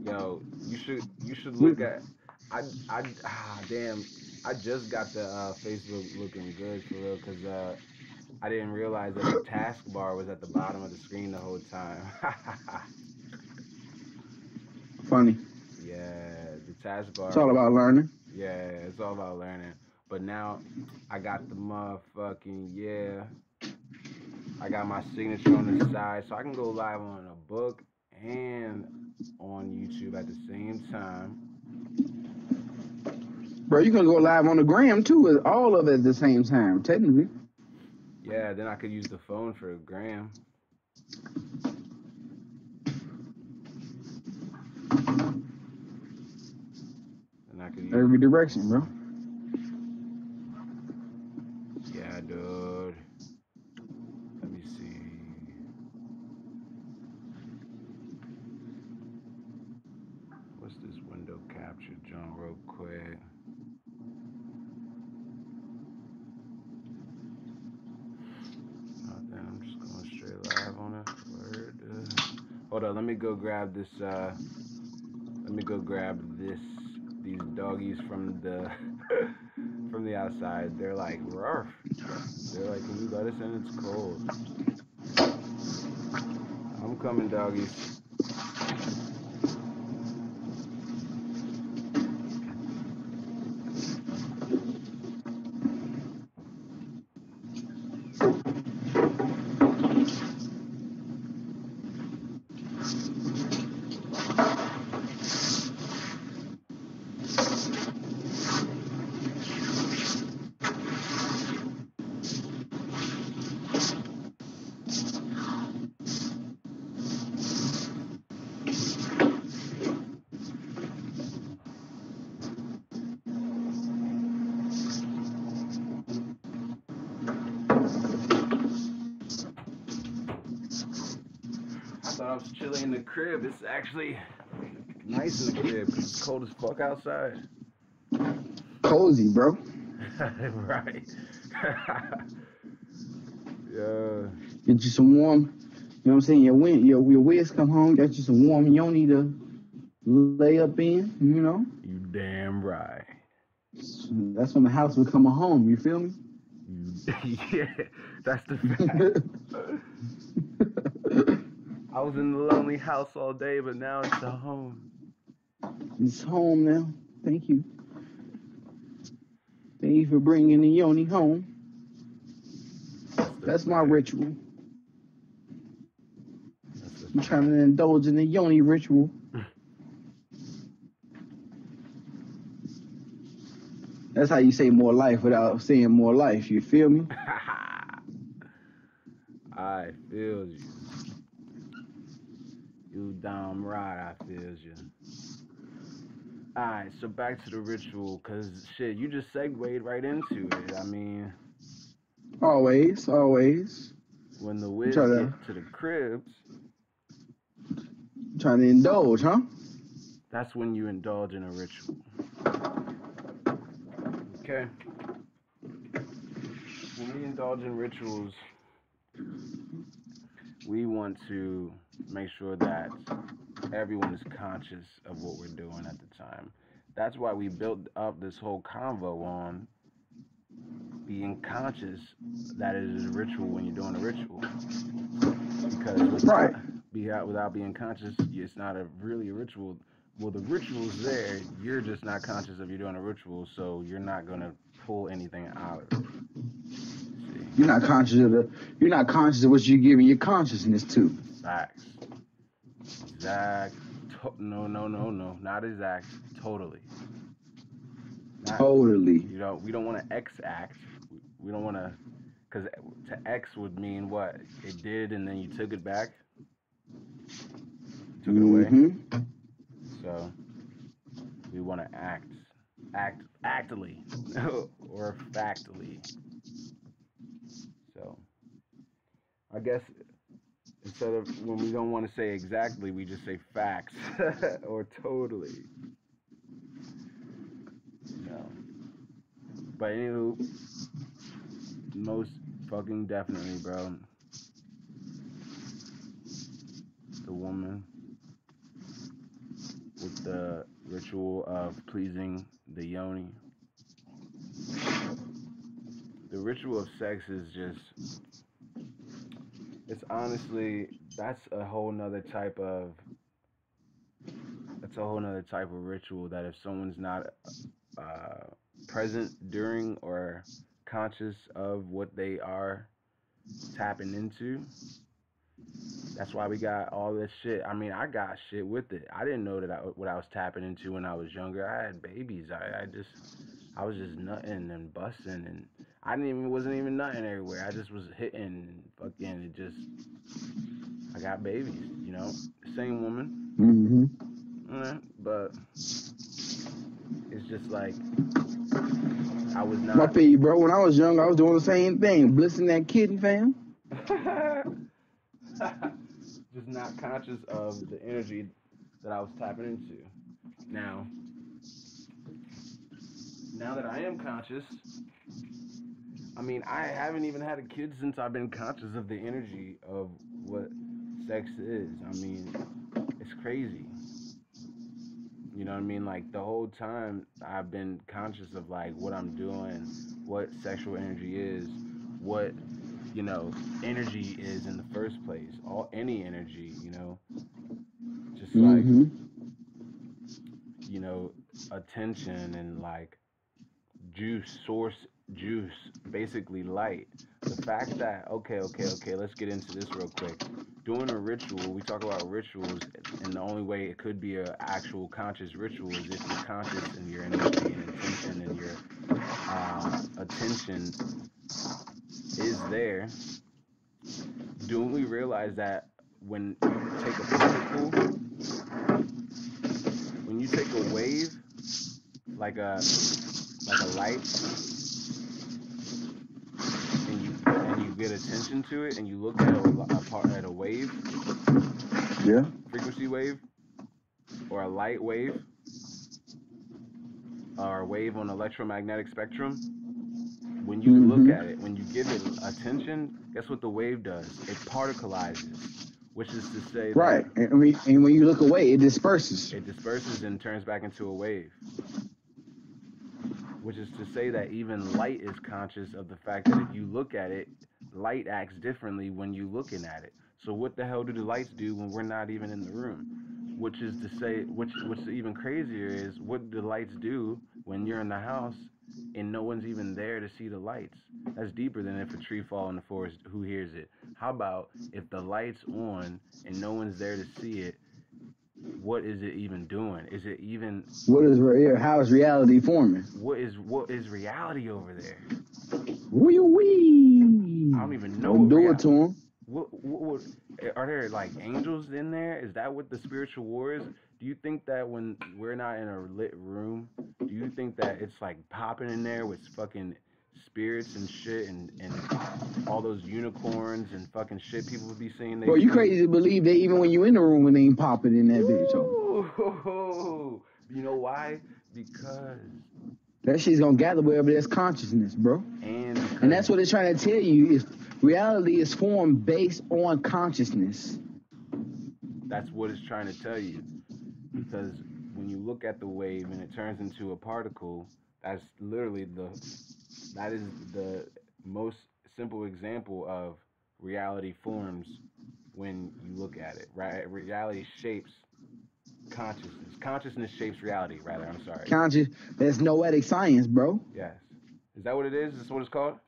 Yo, you should look at. Damn. I just got the Facebook looking good for real, cause I didn't realize that the taskbar was at the bottom of the screen the whole time. Funny. Yeah, the taskbar. It's all about learning. Yeah, it's all about learning. But now I got the motherfucking I got my signature on the side, so I can go live on a book and on YouTube at the same time. Bro, you can go live on the gram too, with all of it at the same time, technically. Yeah, then I could use the phone for a gram. And I could use every direction, bro. Yeah, dude. Let me see. What's this window capture joint real quick? Nothing. I'm just going straight live on it. Word. Hold on. Let me go grab this. These doggies from the from the outside. They're like, "Ruff." They're like, "Can you let us in? It's cold." I'm coming, doggies. I thought I was chilling in the crib. It's actually nice in the crib because it's cold as fuck outside. Cozy, bro. Right. Yeah. Get you some warm. You know what I'm saying? Your wigs come home. Got you some warm yoni to lay up in. You know. You damn right. That's when the house become a home. You feel me? Yeah, that's the fact. I was in the lonely house all day, but now it's a home. It's home now. Thank you. Thank you for bringing the yoni home. That's my ritual. I'm trying to indulge in the yoni ritual. That's how you say more life without saying more life. You feel me? I feel you. You damn right, I feel you. Alright, so back to the ritual, because shit, you just segued right into it. I mean... Always. When the whiz get to the cribs... Trying to indulge, huh? That's when you indulge in a ritual. Okay? When we indulge in rituals, we want to make sure that everyone is conscious of what we're doing at the time. That's why we built up this whole convo on being conscious that it is a ritual when you're doing a ritual. Because Right. without being conscious, it's not really a ritual. Well, the ritual's there. You're just not conscious of you're doing a ritual, so you're not gonna pull anything out of it. See, You're not conscious of what you're giving your consciousness to. facts. Exact. No, no, no, no. Not exact. Totally. Not. Totally. We don't want to X-act. We don't want to, because to X would mean what? It did, and then you took it back. Took it away. So we want to actly, or factly. So I guess instead of when we don't want to say exactly, we just say facts or totally. No. But anywho, most fucking definitely, bro. The woman with the ritual of pleasing the yoni. The ritual of sex is just, it's honestly, that's a whole nother type of ritual that if someone's not present during or conscious of what they are tapping into, that's why we got all this shit. I mean, I got shit with it. I didn't know what I was tapping into when I was younger. I had babies. I was just nutting and busting, and wasn't even nutting everywhere. I just was hitting and fucking. I got babies, same woman. But it's just like I was not. I feel you, bro. When I was young, I was doing the same thing, blissing that kitten, fam. Just not conscious of the energy that I was tapping into. Now that I am conscious, I mean, I haven't even had a kid since I've been conscious of the energy of what sex is. I mean, it's crazy. You know what I mean? Like, the whole time I've been conscious of, like, what I'm doing, what sexual energy is, what, energy is in the first place. Any energy, just like, attention and, like, source juice, basically light. The fact that, okay, let's get into this real quick. Doing a ritual, we talk about rituals, and the only way it could be an actual conscious ritual is if you're conscious and your energy and intention and your attention is there. Don't we realize that when you take a particle, when you take a wave, like a light, and you get attention to it, and you look at a wave, frequency wave, or a light wave, or a wave on electromagnetic spectrum, when you look at it, when you give it attention, guess what the wave does? It particleizes, which is to say that... Right, and when you look away, it disperses. It disperses and turns back into a wave. Which is to say that even light is conscious of the fact that if you look at it, light acts differently when you're looking at it. So what the hell do the lights do when we're not even in the room? Which is to say, what's even crazier is, what do the lights do when you're in the house and no one's even there to see the lights? That's deeper than if a tree falls in the forest, who hears it? How about if the light's on and no one's there to see it? What is it even doing? Is it even... How is reality forming? What is reality over there? Wee. I don't even know. Don't do it to him. What are there, like, angels in there? Is that what the spiritual war is? Do you think that when we're not in a lit room, do you think that it's like popping in there with fucking spirits and shit and all those unicorns and fucking shit people would be seeing? Bro, you crazy to believe that even when you in the room, when they ain't popping in that bitch. You know why? Because that shit's gonna gather wherever there's consciousness, bro. And that's what they're trying to tell you, is reality is formed based on consciousness. That's what it's trying to tell you. Because when you look at the wave and it turns into a particle, that's literally that is the most simple example of reality forms when you look at it. Right? Reality shapes consciousness. Consciousness shapes reality, rather. I'm sorry. Conscious. That's noetic science, bro. Yes. Is that what it is? Is this what it's called?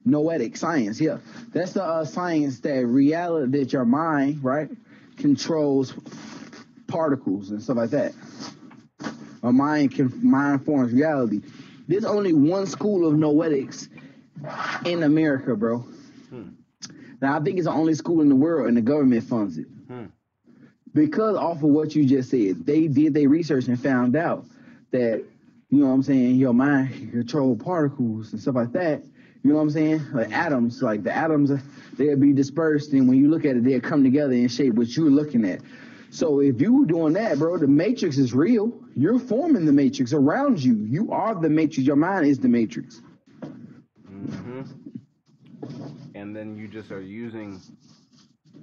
Noetic science, yeah. That's the science that reality, that your mind, right, controls particles and stuff like that. A mind forms reality. There's only one school of noetics in America, bro. Now I think it's the only school in the world, and the government funds it. Because off of what you just said, they did their research and found out that, you know what I'm saying, your mind can control particles and stuff like that. You know what I'm saying? Like atoms, like the atoms, they'll be dispersed, and when you look at it, they'll come together and shape what you're looking at. So if you were doing that, bro, the matrix is real. You're forming the matrix around you. You are the matrix. Your mind is the matrix. And then you just are using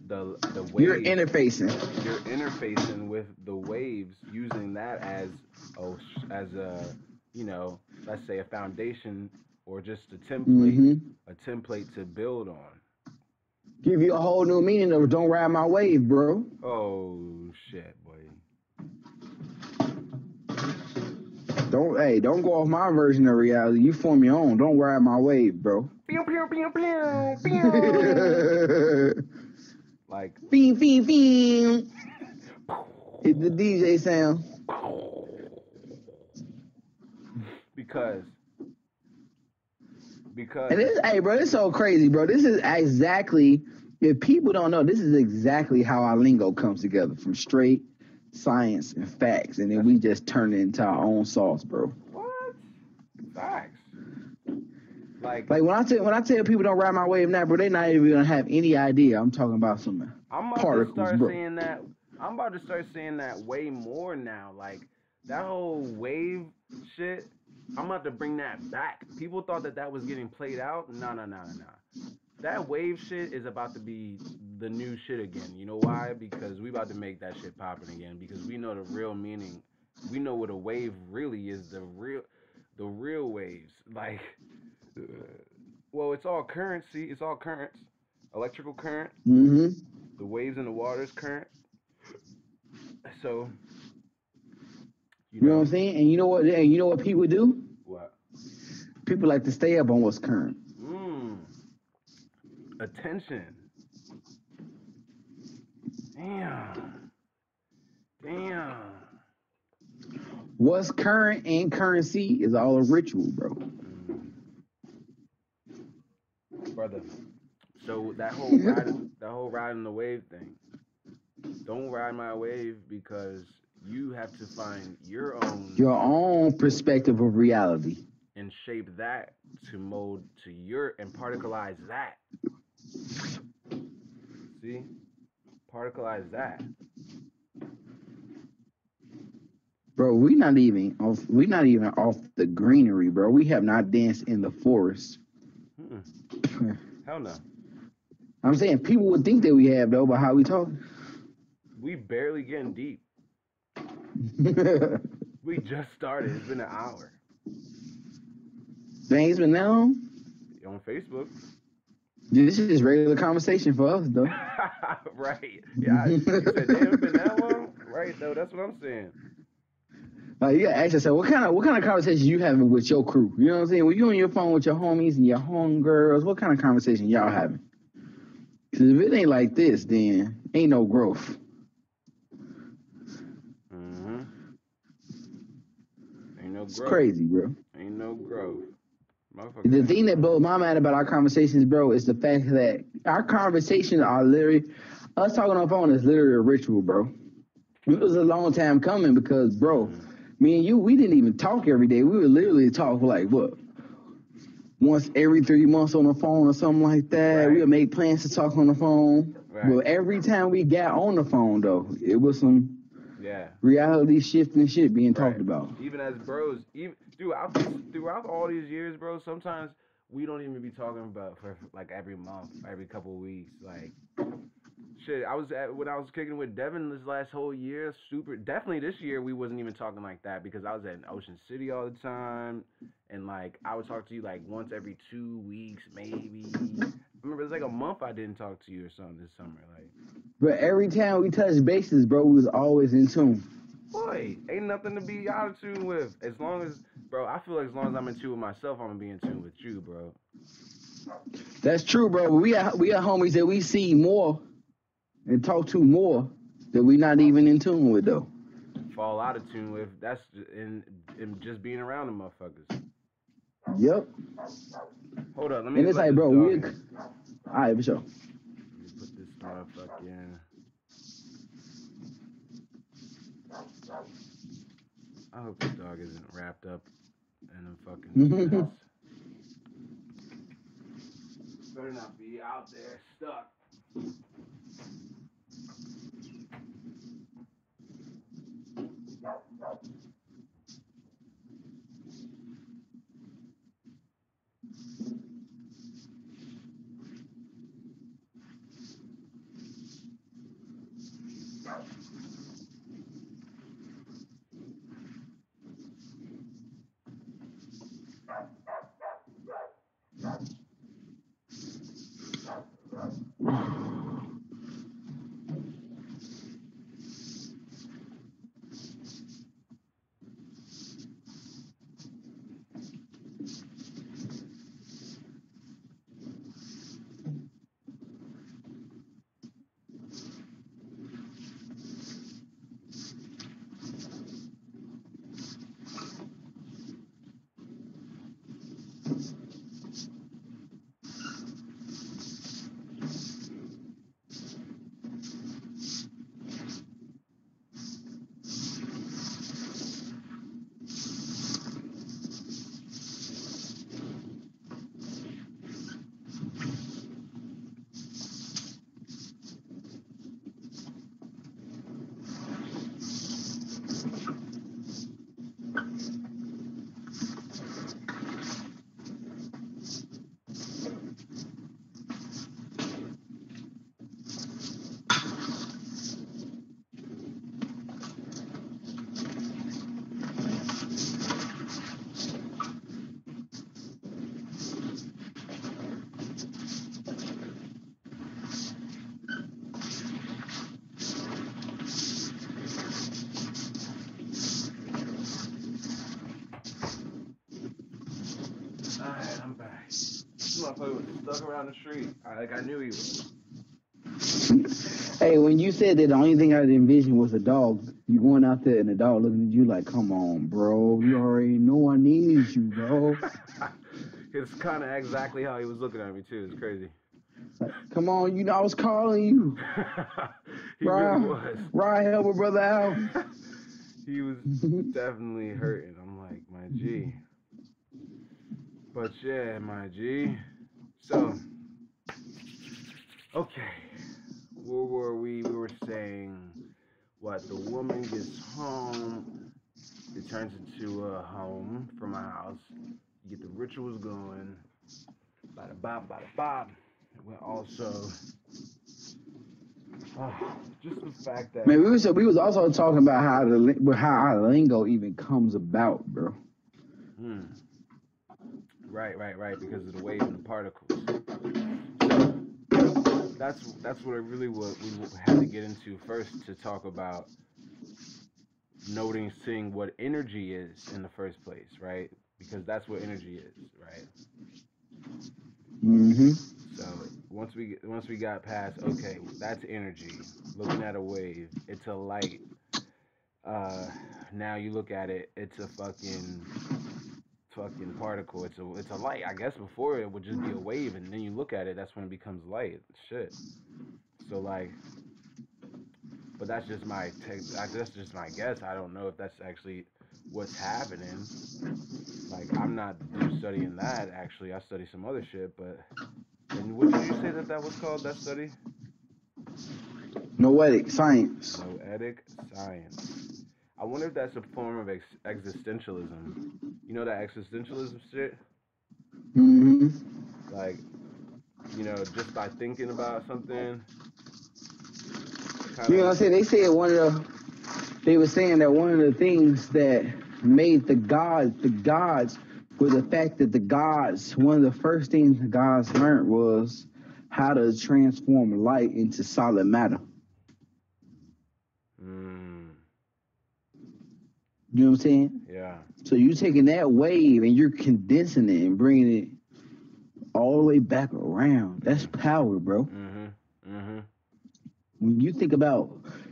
the waves. You're interfacing. You're interfacing with the waves, using that as a you know, let's say a foundation or just a template to build on. Give you a whole new meaning of "Don't ride my wave," bro. Oh shit, boy. Don't go off my version of reality. You form your own. Don't ride my wave, bro. Pew, pew, pew, pew, pew. Like beam, beam, beam. Hit the DJ sound. Because and hey, bro, it's so crazy, bro. This is exactly, if people don't know, this is exactly how our lingo comes together, from straight science and facts, and then we just turn it into our own sauce, bro. What? Facts. Like when I tell people don't ride my wave now, bro, they not even gonna have any idea. I'm talking about some particles, bro. I'm about to start saying that way more now. Like that whole wave shit, I'm about to bring that back. People thought that was getting played out. No. That wave shit is about to be the new shit again. You know why? Because we about to make that shit popping again. Because we know the real meaning. We know what a wave really is. The real waves. Like, well, it's all currency. It's all currents. Electrical current. The waves in the water is current. So. You know what I'm saying? And you know what people do? What? People like to stay up on what's current. Attention. Damn. What's current and currency is all a ritual, bro. Brother. So that whole riding the wave thing. Don't ride my wave because you have to find your own perspective of reality and shape that to mold to your and particleize that. See? Particleize that. Bro, we're not even off the greenery, bro. We have not danced in the forest. Hell no. I'm saying people would think that we have, though, by how we talk. We barely getting deep. We just started. It's been an hour. Dang, it's been that long? On Facebook. This is regular conversation for us, though. Right. Yeah. You said, damn, it's been that long? Right, though. That's what I'm saying. You gotta ask yourself, what kind of conversation you having with your crew? You know what I'm saying? When you on your phone with your homies and your homegirls, what kind of conversation y'all having? Because if it ain't like this, then ain't no growth. Ain't no growth. It's crazy, bro. Ain't no growth. The thing that blows my mind about our conversations, bro, is the fact that our conversations are literally, us talking on the phone is literally a ritual, bro. It was a long time coming because, bro, me and you, we didn't even talk every day. We would literally talk like, what, once every 3 months on the phone or something like that. Right. We would make plans to talk on the phone. Right. But every time we got on the phone, though, it was some reality shifting shit being talked about. Even as bros, even throughout all these years, bro, sometimes we don't even be talking about for like every month, every couple of weeks. Like, Shit, when I was kicking with Devin this last whole year. Super, definitely this year we wasn't even talking like that because I was at Ocean City all the time, and like I would talk to you like once every 2 weeks, maybe. I remember it was like a month I didn't talk to you or something this summer. Like, But every time we touched bases, bro, we was always in tune. boy, ain't nothing to be out of tune with. As long as, bro, I feel like as long as I'm in tune with myself, I'm gonna be in tune with you, bro. That's true, bro. We are homies that we see more and talk to more that we not even in tune with though. Fall out of tune with. That's in just being around the motherfuckers. Yep. Hold up, let me And it's let like, this bro, dog we in. all right for sure. Let me put this motherfucker in. I hope this dog isn't wrapped up in a fucking fence. Better not be out there stuck. Alright, I'm back. This motherfucker was stuck around the street. Like I knew he was. Hey, when you said that the only thing I envisioned was a dog, you going out there and the dog looking at you like, come on, bro. You already know I need you, bro. It's kind of exactly how he was looking at me too. It's crazy. Like, come on, you know I was calling you. He really was. Ryan, help a brother out. He was definitely hurting. I'm like, my G. But yeah, my G. So, okay. Where were we? We were saying what? The woman gets home. It turns into a home from a house. You get the rituals going. Bada bop, bada bop. We're also just the fact that Man, we was also talking about how our lingo even comes about, bro. Right, because of the wave and the particles. So that's what we had to get into first to talk about noticing what energy is in the first place, right? Because that's what energy is, right? Mm-hmm. So once we got past, okay, that's energy. Looking at a wave, it's a light. Now you look at it, it's a fucking particle. It's a light. I guess before it would just be a wave, and then you look at it, that's when it becomes light. Shit. So like, but that's just that's just my guess. I don't know if that's actually what's happening. Like I'm not studying that actually. I study some other shit, but and what did you say that was called? That study? Noetic science. Noetic science. I wonder if that's a form of existentialism. You know that existentialism shit? Mm-hmm. Like, just by thinking about something, kind You know what I'm saying? They said they were saying that one of the things that made the gods were the fact that one of the first things the gods learned was how to transform light into solid matter. You know what I'm saying? Yeah. So you're taking that wave and you're condensing it and bringing it all the way back around. That's power, bro. When you think about,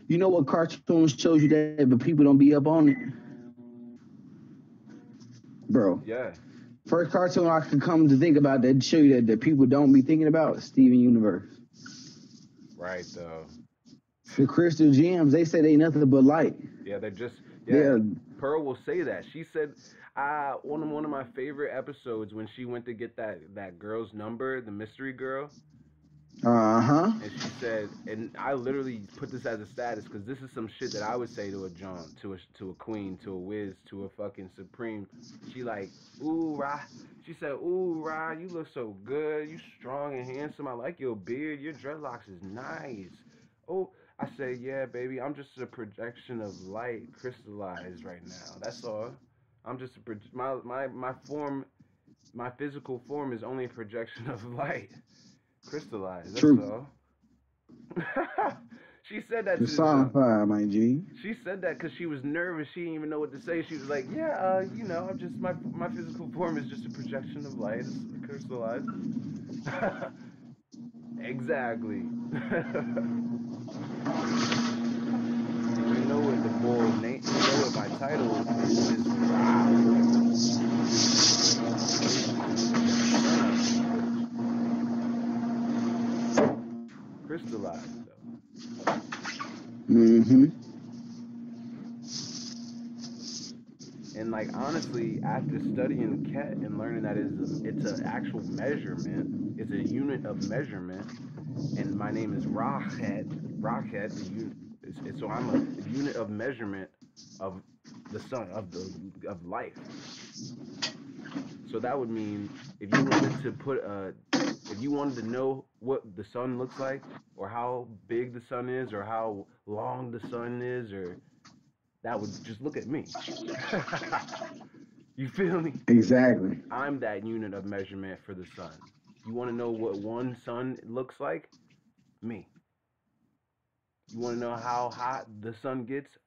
you know what cartoon shows you that, but people don't be up on it? Bro. Yeah. First cartoon I can come to think about that show you that people don't be thinking about, Steven Universe. Right, though. The crystal gems, they say they nothing but light. Yeah, they're just, Yeah. Pearl will say that. She said, one of my favorite episodes when she went to get that girl's number, the mystery girl. And she said, and I literally put this as a status because this is some shit that I would say to a John, to a queen, to a whiz, to a fucking supreme. She like, ooh, Ra. She said, ooh, Ra, you look so good. You strong and handsome. I like your beard. Your dreadlocks is nice. Oh, I say, yeah, baby. I'm just a projection of light crystallized right now. That's all. I'm just my form, my physical form is only a projection of light crystallized. That's True. all. She said that to the personified, my G. She said that because she was nervous. She didn't even know what to say. She was like, "Yeah, I'm just my physical form is just a projection of light. It's crystallized." Exactly. You know what the bull name? You know what my title is Ra. Crystallized though. And like honestly, after studying Ket and learning that it's an actual measurement, it's a unit of measurement, and my name is Rachet, the unit. So I'm a unit of measurement of the sun, of life. So that would mean if you wanted to know what the sun looks like, or how big the sun is, or how long the sun is, or that would just look at me. You feel me? Exactly. I'm that unit of measurement for the sun. You want to know what one sun looks like? Me. You want to know how hot the sun gets?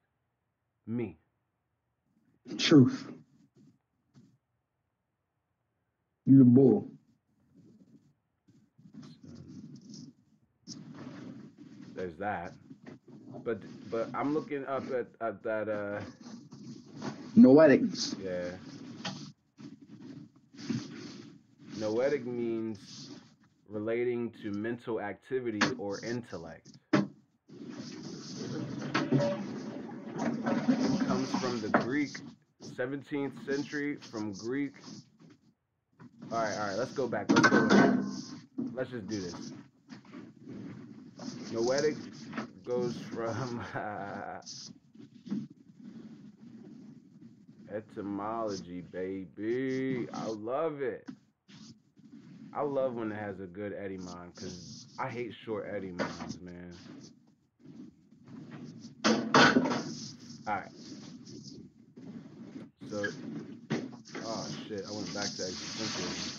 Me. Truth. You the bull. There's that. But I'm looking up at that Noetics. yeah. Noetic means relating to mental activity or intellect. It comes from the Greek 17th century from Greek. All right, let's go back. Let's just do this. Noetic goes from etymology, baby. I love it. I love when it has a good etymon because I hate short etymons, man. Alright. So, oh shit, I went back to existentialism.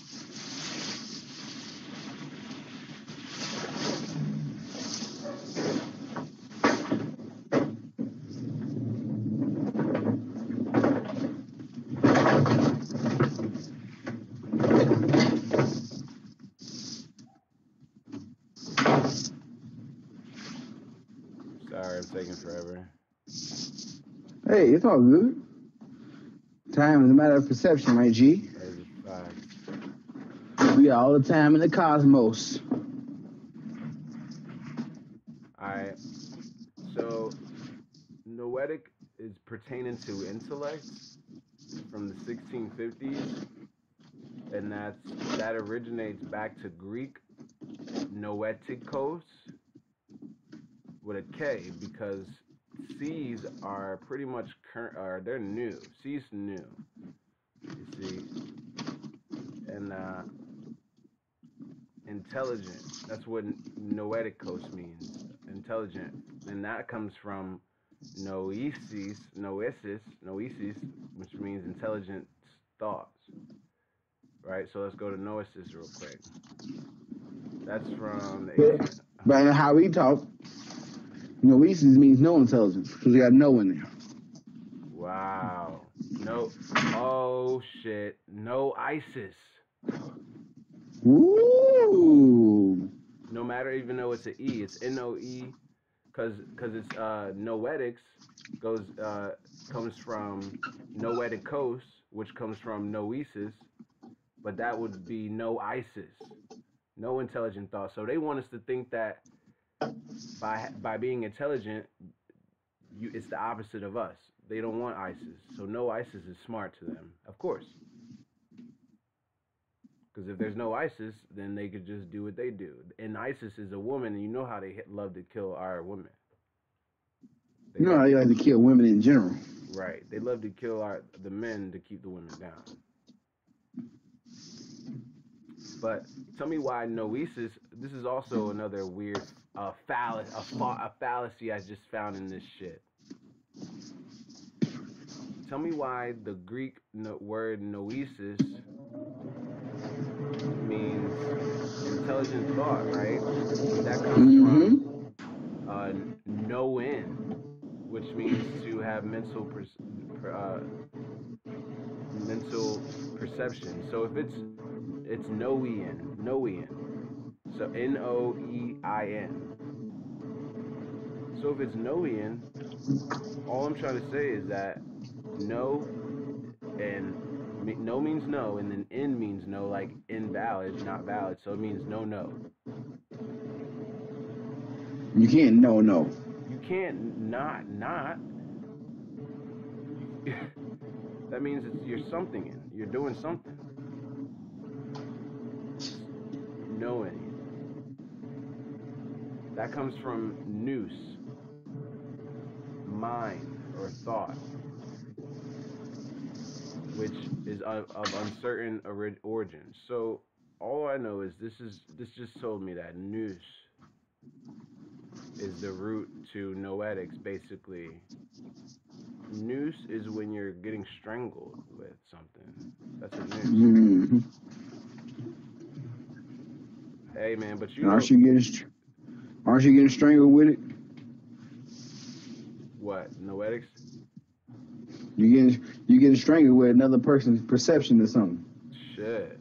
Sorry, I'm taking forever. Hey, it's all good. Time is a matter of perception, right, G? That is a fact. We got all the time in the cosmos. Alright. So, noetic is pertaining to intellect from the 1650s, and that originates back to Greek noetikos with a K, because C's are pretty much current, they're new. C's new. You see, and intelligent. That's what noetikos means. Intelligent. and that comes from noesis, which means intelligent thoughts, right? So let's go to noesis real quick. That's from the But, 18. but how we talk, noesis means no intelligence because we got no in there. Wow. No. Oh shit. No ISIS. Ooh. No matter, even though it's an E, it's NOE, because it's noetics goes comes from noeticos, which comes from noesis, but that would be no ISIS, no intelligent thought. So they want us to think that by being intelligent, it's the opposite of us. They don't want ISIS, so no ISIS is smart to them, of course. Because if there's no ISIS, then they could just do what they do. And ISIS is a woman, and you know how they love to kill our women. They You know love how they like to kill women in general. right. They love to kill the men to keep the women down. But tell me why noesis. This is also another weird fallacy I just found in this shit. Tell me why the Greek word noesis means intelligent thought, right? But that comes from uh, know-in, which means to have mental perception. So if it's Noein. So Noein. So if it's Noein, all I'm trying to say is that no and no means no, and then in means no, like invalid, not valid. So it means no, no. You can't no. You can't not. That means you're something in. You're doing something. Knowing. That comes from nous, mind or thought, which is of uncertain origin. So all I know is this just told me that nous is the root to noetics. Basically, noose is when you're getting strangled with something. That's a noose. Mm-hmm. Hey man, but you And know aren't you getting strangled with it? what? Noetics? You getting strangled with another person's perception or something. Shit.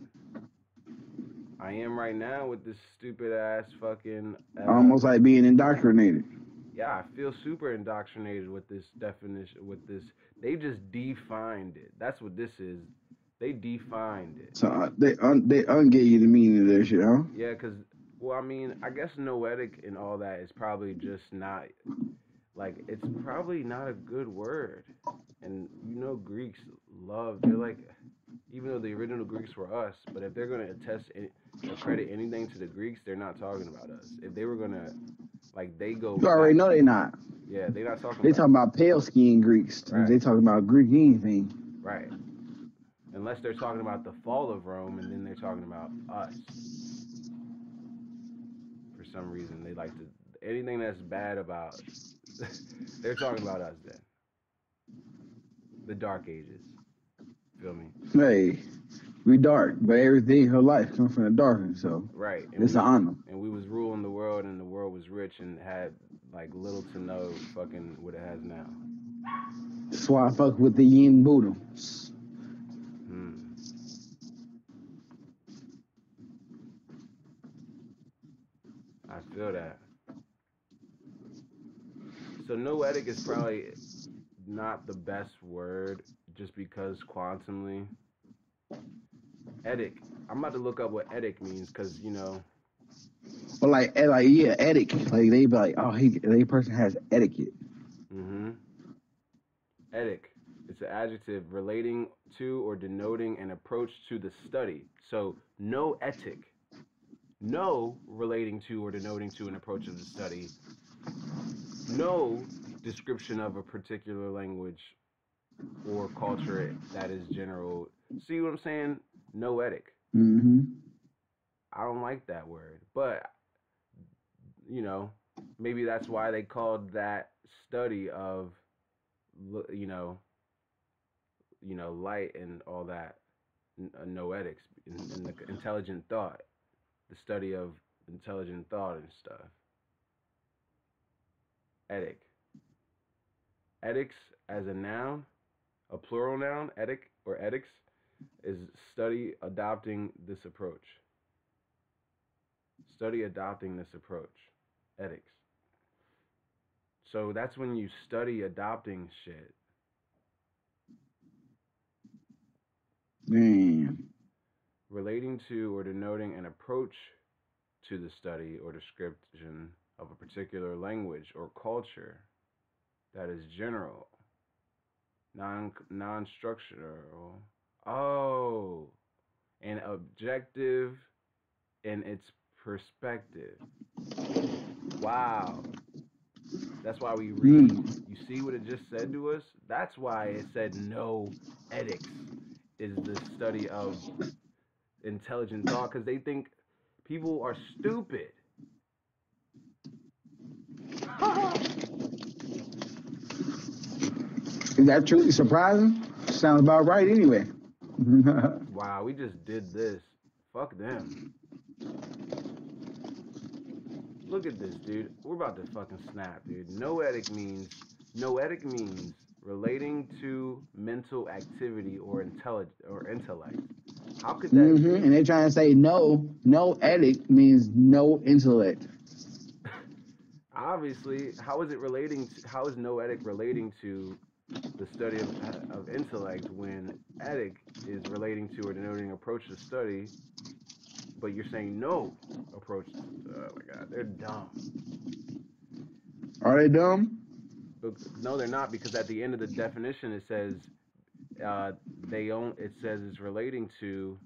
I am right now with this stupid ass fucking. Almost like being indoctrinated. Yeah, I feel super indoctrinated with this definition. With this, they just defined it. That's what this is. They defined it. So they ungave you the meaning of that shit, huh? Yeah, cause well, I mean, I guess noetic and all that is probably just not like it's probably not a good word. And you know, Greeks they're like, even though the original Greeks were us, but if they're gonna accredit anything to the Greeks, they're not talking about us. If they were gonna like they go You already back, know they not. yeah, they're not talking They about talking about pale skinned Greeks. right, They talking about Greek anything. right. Unless they're talking about the fall of Rome, and then they're talking about us. For some reason, they like to anything that's bad about. They're talking about us then. The Dark Ages. Feel me? Hey, we dark, but everything in her life comes from the darkness, so Right. it's an honor. And we was ruling the world, and the world was rich and had like little to no fucking what it has now. That's why I fuck with the yin Buddha. I feel that. So noetic is probably not the best word just because quantumly. Etic. I'm about to look up what etic means because you know. But like yeah, etiquette. Like they be like, oh, they person has etiquette. Mm-hmm. Etic. It's an adjective relating to or denoting an approach to the study. So no etic. No relating to or denoting to an approach of the study. No description of a particular language or culture that is general. See what I'm saying? Noetic. Mm-hmm. I don't like that word, but you know, Maybe that's why they called that study of, you know, light and all that, noetics, and the intelligent thought, the study of intelligent thought and stuff. Etic. Ethics as a noun, a plural noun, etic or ethics, is study adopting this approach. Study adopting this approach. Ethics. So that's when you study adopting shit. Man. Relating to or denoting an approach to the study or description of a particular language or culture that is general, non structural. Oh, and objective in its perspective. Wow. That's why we read. You see what it just said to us? That's why it said no ethics is the study of intelligent thought, because they think people are stupid. Is that truly surprising? Sounds about right anyway. Wow, we just did this. Fuck them. Look at this, dude. We're about to fucking snap, dude. Noetic means relating to mental activity or intellect. How could that be? And they're trying to say no ethic means no intellect. Obviously, how is it relating to, how is noetic relating to the study of intellect when etic is relating to or denoting approach to study, but you're saying no approach to, oh my god, they're dumb. Are they dumb? But no, they're not, because at the end of the definition it says it says it's relating to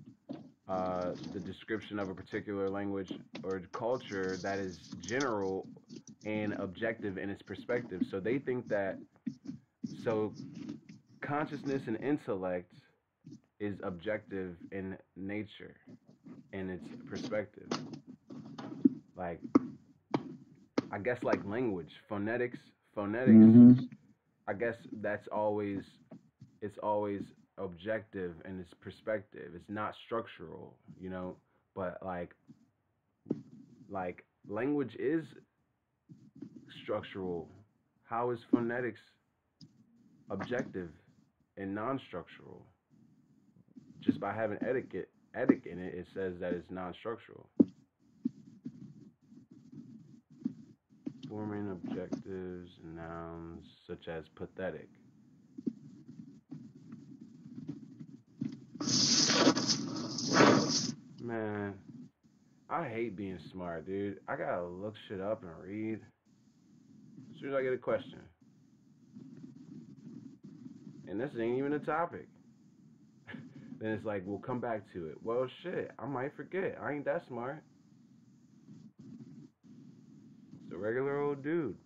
the description of a particular language or culture that is general and objective in its perspective. So they think that, so consciousness and intellect is objective in nature and its perspective. Like, I guess like language, phonetics. I guess that's always, it's always objective in its perspective. It's not structural, but like language is structural. How is phonetics objective and non-structural? Just by having etic in it, it says that it's non-structural. Forming objectives, nouns such as pathetic. Man, I hate being smart, dude. I gotta look shit up and read as soon as I get a question. And this ain't even a topic. Then it's like, we'll come back to it. Well, shit, I might forget. I ain't that smart. It's a regular old dude.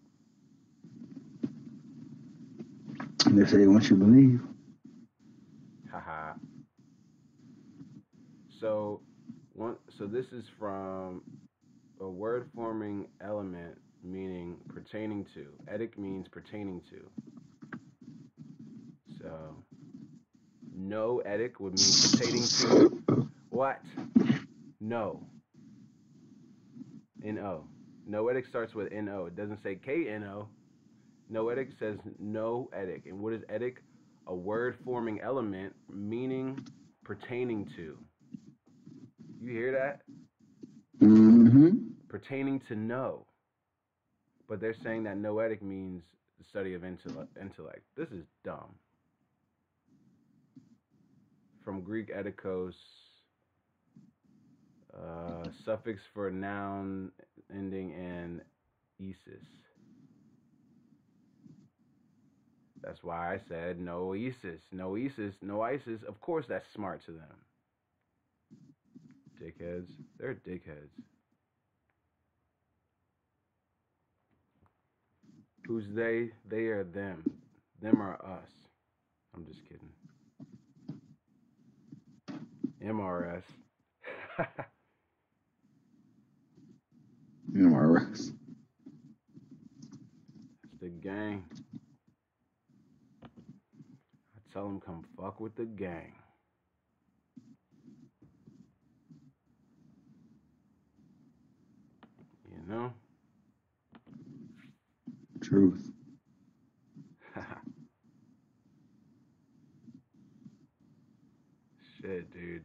They say once you believe. Haha. So this is from a word forming element meaning pertaining to. Etic means pertaining to. So no etic would mean pertaining to what? No. N-O. Noetic starts with N-O. It doesn't say K-N-O. Noetic says no etic. And what is etic? A word forming element meaning pertaining to. You hear that? Pertaining to know. But they're saying that noetic means the study of intellect. This is dumb. From Greek etikos, suffix for noun ending in isis. That's why I said no isis. No isis, no ISIS. Of course that's smart to them. Dickheads. They're dickheads. Who's they? They are them. Them are us. I'm just kidding. MRS. MRS. fuck with the gang. You know? Truth. Shit, dude.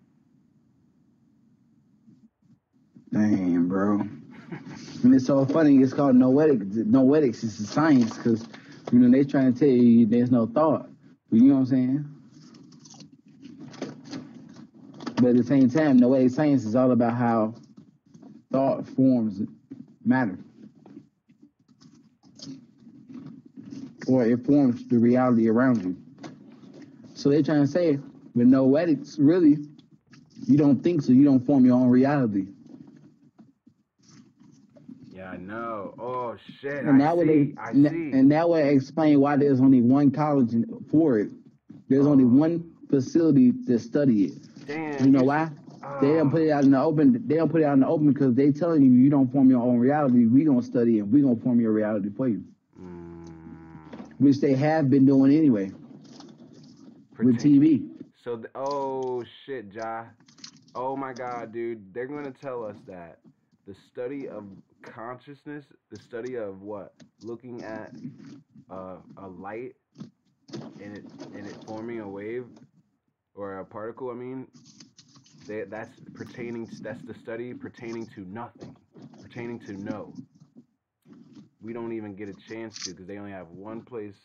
Damn, bro. And it's so funny. It's called noetics. Noetics is a science because, they trying to tell you there's no thought. You know what I'm saying? But at the same time, noetic science is all about how thought forms matter. Or it forms the reality around you. So they're trying to say, with noetics, really, you don't think, so you don't form your own reality. Yeah, I know. Oh shit! And I that would see. I see. and that would explain why there's only one college for it. There's only one facility to study it. Damn. You know why? They don't put it out in the open. They don't put it out in the open because they telling you you don't form your own reality. We gonna study and we gonna form your reality for you, which they have been doing anyway with TV. So, oh shit, Ja. Oh my god, dude. They're gonna tell us that the study of consciousness, the study of what, looking at a light and it forming a wave or a particle. I mean, that's the study pertaining to nothing, pertaining to no. We don't even get a chance to because they only have one place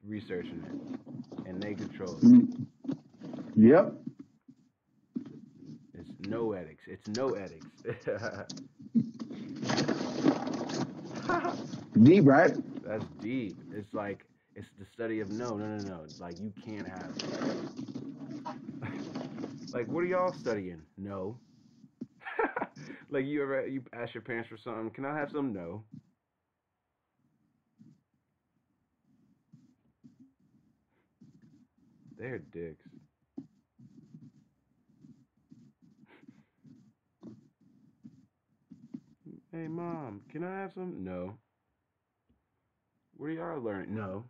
researching it, and they control it. Yep. It's noetics. It's noetics. Deep, right? That's deep. It's like it's the study of no. It's like you can't have it. Like, what are y'all studying? No. Like, you ask your parents for something? Can I have some? No. They're dicks. Hey, mom, can I have some? No. What are y'all learning? No.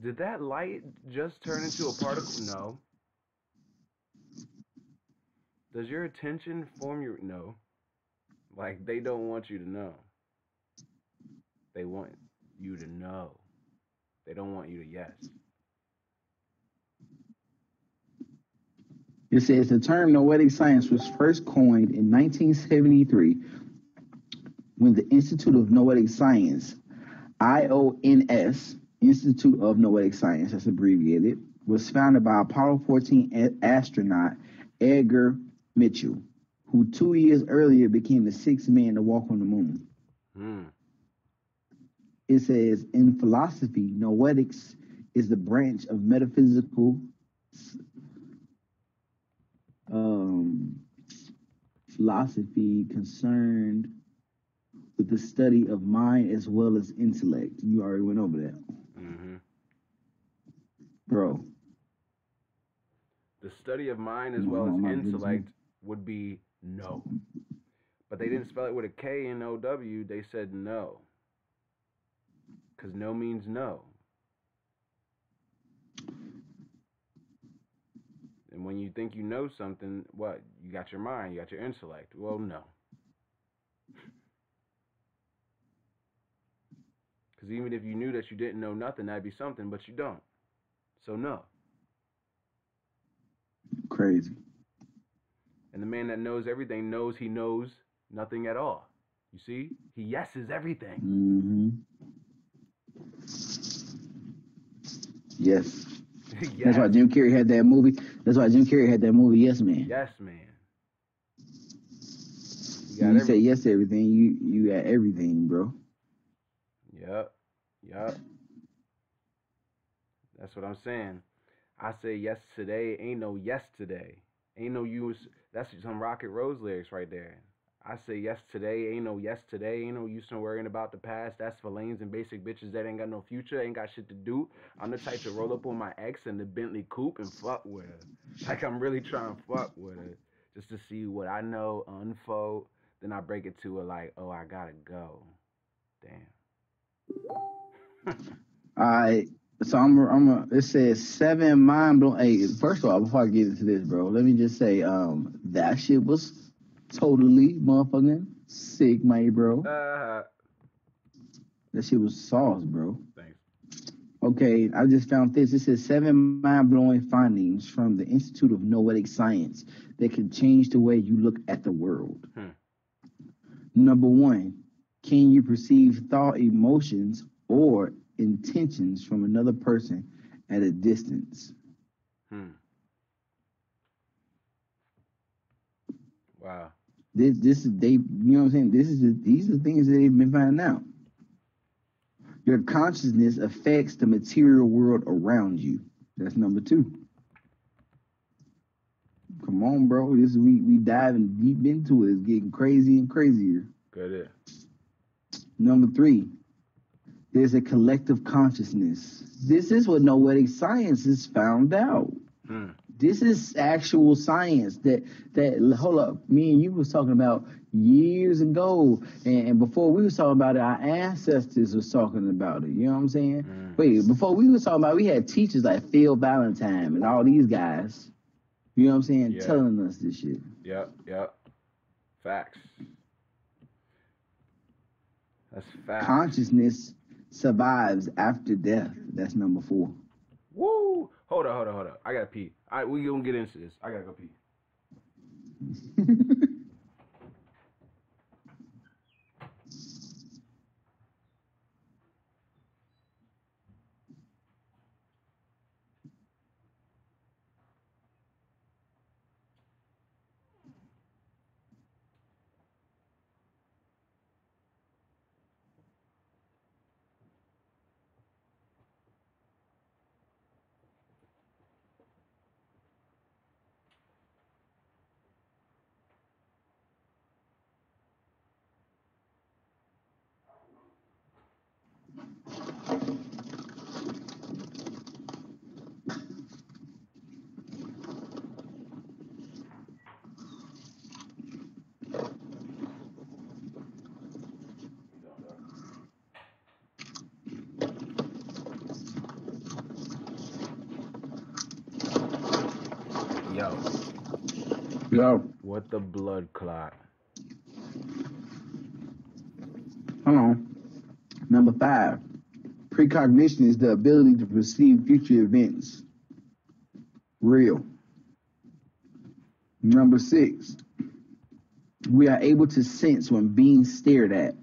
Did that light just turn into a particle? No. Does your attention form your. No. Like, they don't want you to know. They want you to know. They don't want you to yes. It says the term noetic science was first coined in 1973 when the Institute of Noetic Science, IONS, Institute of Noetic Science, that's abbreviated, was founded by Apollo 14 astronaut Edgar Mitchell, who 2 years earlier became the sixth man to walk on the moon. It says, in philosophy, noetics is the branch of metaphysical philosophy concerned with the study of mind as well as intellect. You already went over that. Bro. The study of mind as well as intellect would be no. But they didn't spell it with a K and O-W. They said no. Because no means no. And when you think you know something, what? You got your mind, you got your intellect. Well, no. Because even if you knew that you didn't know nothing, that'd be something, but you don't. So, no. Crazy. And the man that knows everything knows he knows nothing at all. You see? He yeses everything. Yes. Yes. That's why Jim Carrey had that movie. Yes Man. Yes Man. When you say yes to everything, you got everything, bro. Yep. That's what I'm saying. I say yes today, ain't no yes today. Ain't no use. That's some Rocket Rose lyrics right there. I say yes today, ain't no yes today, ain't no use in worrying about the past. That's for lanes and basic bitches that ain't got no future, ain't got shit to do. I'm the type to roll up on my ex in the Bentley coupe and fuck with her. Like, I'm really trying to fuck with her just to see what I know unfold. Then I break it to her like, oh, I gotta go. Damn. I so it says 7 mind blowing. Hey, first of all, before I get into this, bro, let me just say, that shit was totally motherfucking sick, my bro. Uh, That shit was sauce, bro. thanks. Okay, I just found this. It says 7 mind blowing findings from the Institute of Noetic Science that can change the way you look at the world. Number one, can you perceive thought, emotions, or intentions from another person at a distance? Wow. This is they, you know what I'm saying? These are the things that they've been finding out. Your consciousness affects the material world around you. That's number two. Come on, bro. We diving deep into it. It's getting crazy and crazier. Good. Number three, there's a collective consciousness. This is what noetic science has found out. This is actual science that hold up, me and you was talking about years ago, and before we was talking about it, our ancestors was talking about it. You know what I'm saying? Wait, before we was talking about it, we had teachers like Phil Valentine and all these guys. You know what I'm saying? Telling us this shit. Yep. Facts. That's facts. Consciousness survives after death. That's number 4. Woo! Hold up. I gotta pee. All right, we gonna get into this. I gotta go pee. Yo. What the blood clot? Hold on. Number 5. Precognition is the ability to perceive future events. Real. Number 6. We are able to sense when being stared at.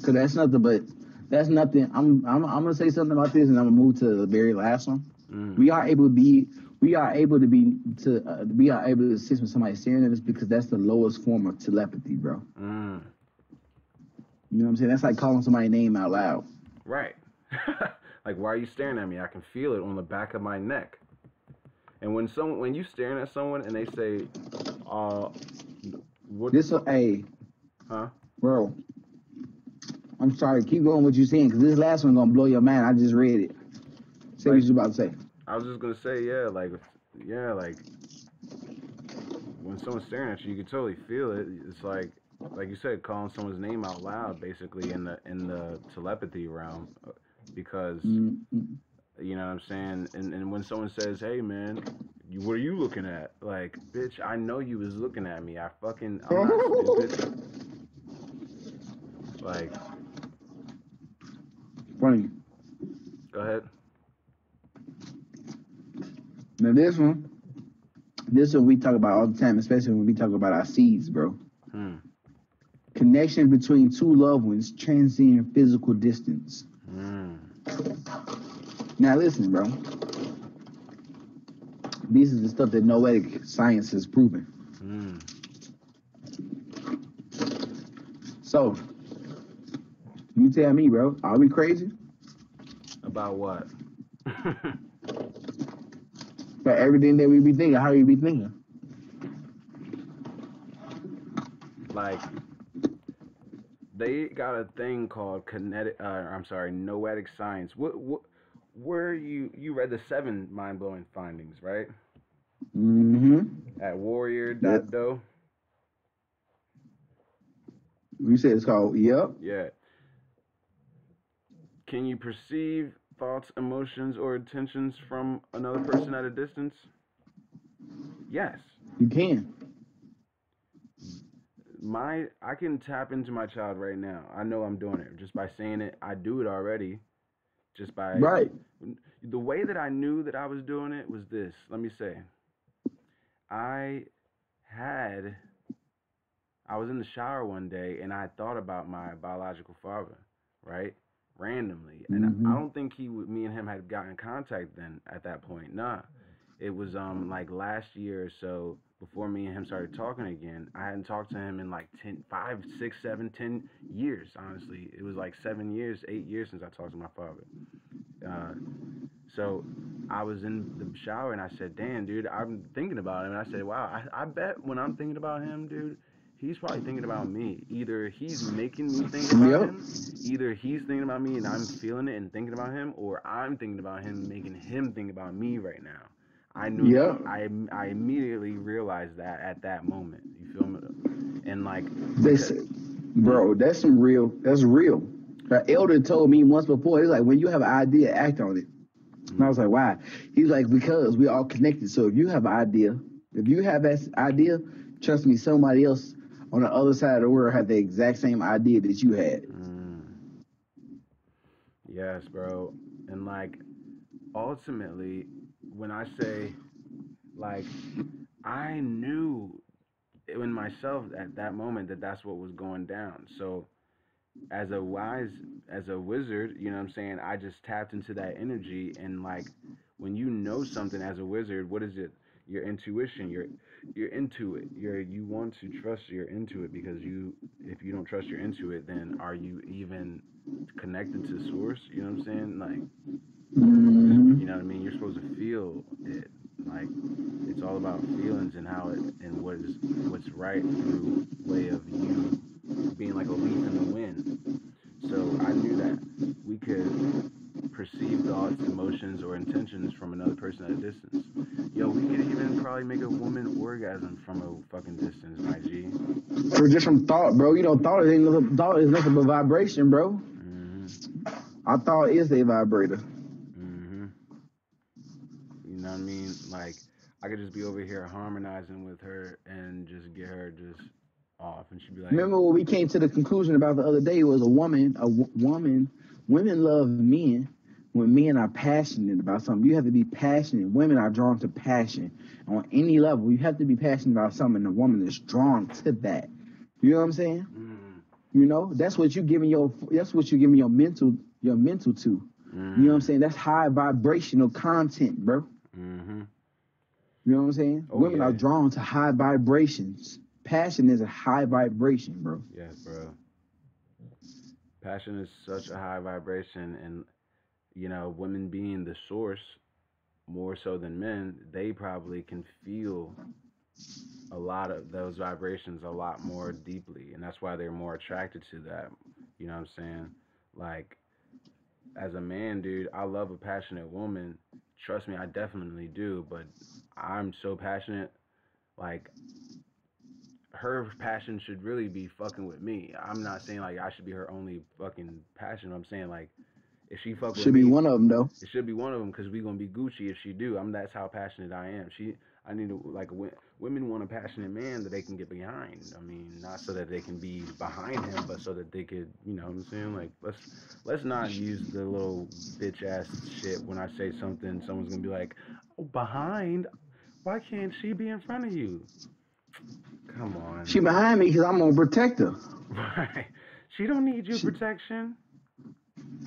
Cause that's nothing. I'm gonna say something about this, and I'm gonna move to the very last one. We are able to sense when somebody's staring at us because that's the lowest form of telepathy, bro. You know what I'm saying? That's like calling somebody's name out loud. Right. Like, why are you staring at me? I can feel it on the back of my neck. And when you staring at someone and they say, what? Huh? Bro. I'm sorry. Keep going what you're saying, because this last one gonna blow your mind. I just read it. Say what you're about to say. I was just gonna say, like when someone's staring at you, you can totally feel it. It's like you said, calling someone's name out loud, basically in the telepathy realm, because you know what I'm saying. And when someone says, "Hey, man, what are you looking at?" Like, bitch, I know you was looking at me. I'm not stupid. Like, funny. Go ahead. Now this one we talk about all the time, especially when we talk about our seeds, bro. Connection between two loved ones transcend physical distance. Now listen, bro. This is the stuff that noetic science has proven. So, you tell me, bro, are we crazy? About what? For everything that we be thinking, how you be thinking? Like, they got a thing called noetic science. Where you read the 7 mind-blowing findings, right? At warrior.do. You said it's called, yep. Yeah. Can you perceive thoughts, emotions, or intentions from another person at a distance? Yes. You can. I can tap into my child right now. I know I'm doing it just by saying it. I do it already. Just by Right. the way that I knew that I was doing it was this. Let me say, I had I was in the shower one day and I thought about my biological father, right? Randomly, and I Mm-hmm. don't think me and him had gotten contact then at that point. Nah, it was like last year or so before me and him started talking again. I hadn't talked to him in like 10, 5, 6, 7, 10 years. Honestly, it was like 7 years, 8 years since I talked to my father. Uh, so I was in the shower and I said, "Damn, dude, I'm thinking about him." And I said, "Wow, I bet when I'm thinking about him, dude, he's probably thinking about me. Either he's making me think about Yep. him, either he's thinking about me and I'm feeling it and thinking about him, or I'm thinking about him, making him think about me right now." I knew that. Yep. I immediately realized that at that moment. You feel me? And like This, because, hmm, bro, that's real. An elder told me once before, he's like, when you have an idea, act on it. And I hmm, was like, why? He's like, because we all connected. So if you have an idea, if you have that idea, trust me, somebody else on the other side of the world had the exact same idea that you had. yes, bro. And like ultimately, when I say like I knew in myself at that moment that that's what was going down. So as a wise as a wizard, you know what I'm saying, I just tapped into that energy and like when you know something as a wizard, what is it? Your intuition, you're into it. You want to trust your into it because you if you don't trust your into it, then are you even connected to source? You know what I'm saying? Like you know what I Mm-hmm. mean? You're supposed to feel it. Like it's all about feelings and how it and what's right through way of you being like a leaf in the wind. So I knew that we could perceive thoughts, emotions, or intentions from another person at a distance. Yo, we could even probably make a woman orgasm from a fucking distance, my G. For just from thought, bro. You know, thought is nothing but vibration, bro. Mhm. Our thought is a vibrator. Mhm. You know what I mean? Like I could just be over here harmonizing with her and just get her just off, and she'd be like, Remember what we came to the conclusion about the other day was woman, women love men when men are passionate about something. You have to be passionate. Women are drawn to passion on any level. You have to be passionate about something. And a woman is drawn to that. You know what I'm saying? mm, You know, that's what you're giving your mental to. You know what I'm mm, saying? That's high vibrational content, bro. mhm. You know what I'm saying? Oh Women are yeah, drawn to high vibrations. Passion is a high vibration, bro. yes, bro. Passion is such a high vibration, and women being the source more so than men, they probably can feel a lot of those vibrations a lot more deeply, and that's why they're more attracted to that. You know what I'm saying? Like as a man, dude, I love a passionate woman. Trust me, I definitely do, but I'm so passionate. Like her passion should really be fucking with me. I'm not saying like I should be her only fucking passion. I'm saying like if she fuck with Should be me, one of them, though. it should be one of them because we gonna be Gucci if she do. That's how passionate I am. I need to like women want a passionate man that they can get behind. I mean, not so that they can be behind him, but so that they could, you know what I'm saying? Like let's not use the little bitch ass shit when I say something. Someone's gonna be like, oh, behind. Why can't she be in front of you? Come on, She behind me because I'm gonna protect her. right? She don't need your She, protection.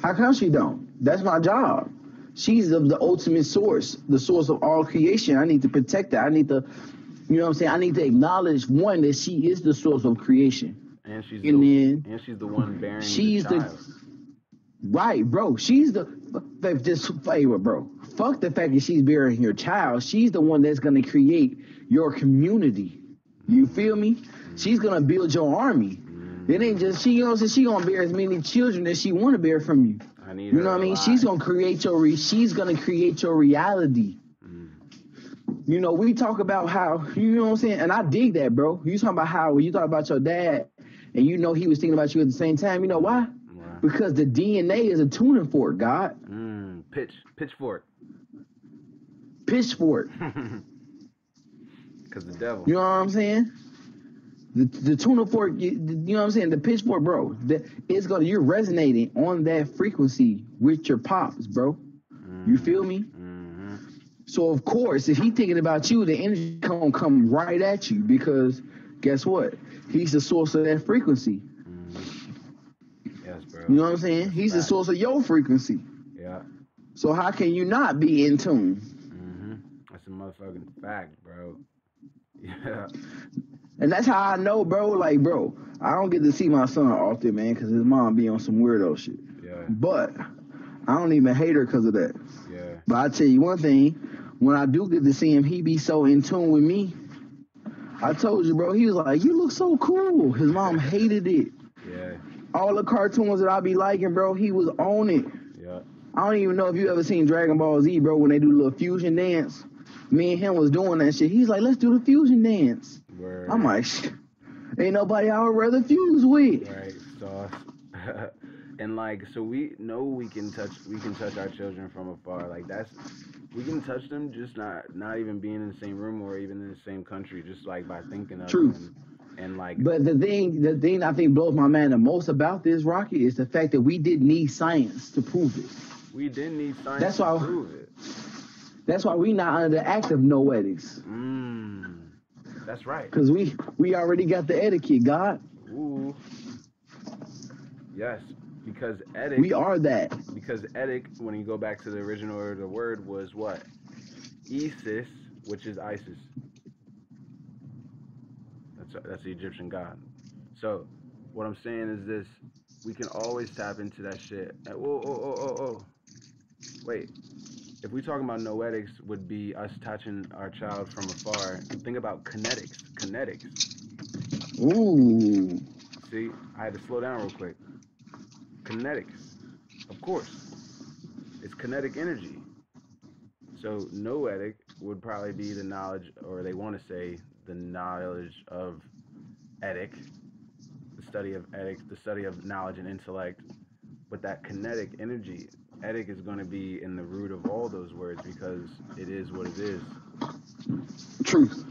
how come she don't? That's my job. She's the ultimate source, the source of all creation. I need to protect her. I need to, you know what I'm saying? I need to acknowledge one that she is the source of creation, And she's and the then and she's the one bearing the she's the child. right, bro. She's the just favor, bro. Fuck the fact that she's bearing your child. She's the one that's gonna create your community. You Mm, feel me? She's mm, gonna build your army. It ain't mm. just she. You know what I'm saying? She gonna bear as many children as she want to bear from you. I need You know her what I mean? She's alive. gonna create she's gonna create your reality. Mm, You know, we talk about how, you know what I'm saying? And I dig that, bro. You talking about how when you talk about your dad and you know he was thinking about you at the same time. You know why? Wow. Because the DNA is a tuning fork, God. Pitchfork. Pitchfork. Because the devil. You know what I'm saying? The tuning fork, you know what I'm saying? The pitchfork, bro. You're resonating on that frequency with your pops, bro. You feel me? Mm-hmm. So of course, if he's thinking about you, the energy gonna come right at you because guess what? He's the source of that frequency. Yes, bro. You know what I'm saying? That's He's the fact. source of your frequency. Yeah. So how can you not be in tune? That's a motherfucking fact, bro. Yeah. And that's how I know, bro. Like, bro, I don't get to see my son often, man, because his mom be on some weirdo shit. Yeah. But I don't even hate her because of that. Yeah. But I tell you one thing, when I do get to see him, he be so in tune with me. I told you, bro, he was like, you look so cool. His mom hated it. Yeah. All the cartoons that I be liking, bro, he was on it. Yeah. I don't even know if you ever seen Dragon Ball Z, bro, when they do the little fusion dance. Me and him was doing that shit. He's like, let's do the fusion dance. Word. I'm like, ain't nobody I would rather fuse with. Right, sauce. And like, so we know we can touch our children from afar. Like we can touch them, just not even being in the same room or even in the same country, just like by thinking of True. them. And like, but the thing I think blows my mind the most about this, Rocky, is the fact that we didn't need science to prove it. We didn't need science to prove it. That's why we not under the act of noetics. That's right. Because we already got the etiquette, God. Ooh. Yes, because etic. We are that. Because etic, when you go back to the original of the word, was what? Isis, which is Isis. That's the Egyptian god. So, what I'm saying is this: we can always tap into that shit. Whoa. Wait. If we talking about noetics, would be us touching our child from afar. Think about kinetics. Ooh. See, I had to slow down real quick. Kinetics, of course, it's kinetic energy. So noetic would probably be the knowledge, or they want to say the knowledge of etic, the study of etic, the study of knowledge and intellect. But that kinetic energy, etic is going to be in the root of all those words because it is what it is. Truth.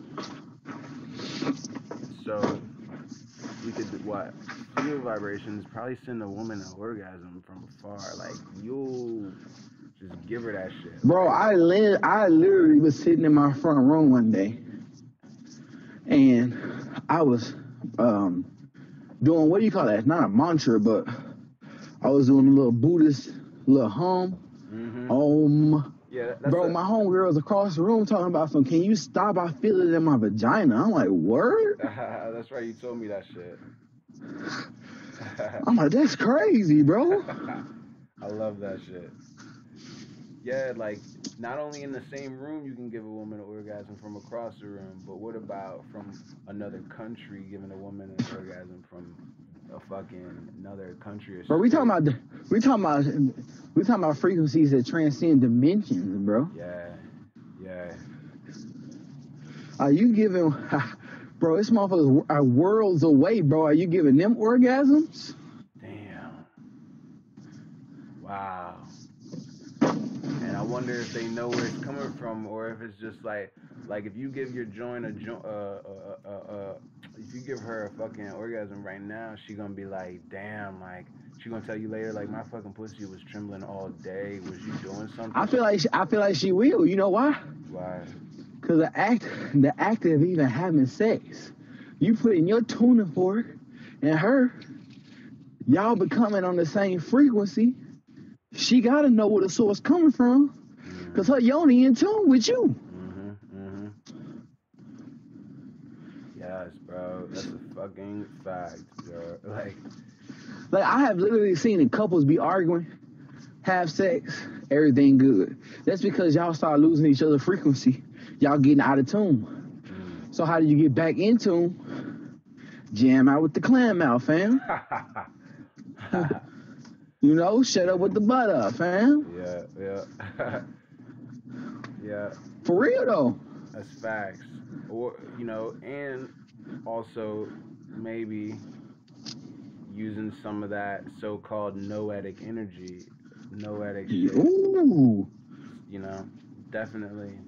So we could field vibrations probably send a woman an orgasm from afar. Like you'll just give her that shit. Bro, I literally was sitting in my front room one day, and I was doing, what do you call that? Not a mantra, but I was doing a little Buddhist little hum. Yeah, bro, my homegirl was across the room talking about some, can you stop? I feel it in my vagina. I'm like, word? That's right, you told me that shit. I'm like, that's crazy, bro. I love that shit. Yeah, like, not only in the same room you can give a woman an orgasm from across the room, but what about from another country giving a woman an orgasm from a fucking another country or Bro, we talking about frequencies that transcend dimensions, bro. Yeah. Are you giving, bro, this motherfuckers are worlds away, bro. Are you giving them orgasms? Damn. Wow. And I wonder if they know where it's coming from, or if it's just like if you give your joint if you give her a fucking orgasm right now, she gonna be like, damn, like she gonna tell you later, like my fucking pussy was trembling all day. Was you doing something? I feel like she will. You know why? Why? Because the act of even having sex, you putting your tuning fork and her, y'all becoming on the same frequency. She gotta know where the source coming from, cause her yoni in tune with you. Yes, bro, that's a fucking fact, bro. Like I have literally seen couples be arguing, have sex, everything good. That's because y'all start losing each other's frequency. Y'all getting out of tune. So how do you get back in tune? Jam out with the clam out, fam. You know, shut up with the butt up, fam. Yeah. For real though. That's facts. Or and also maybe using some of that so-called noetic energy, noetic shit. Ooh. You know, definitely.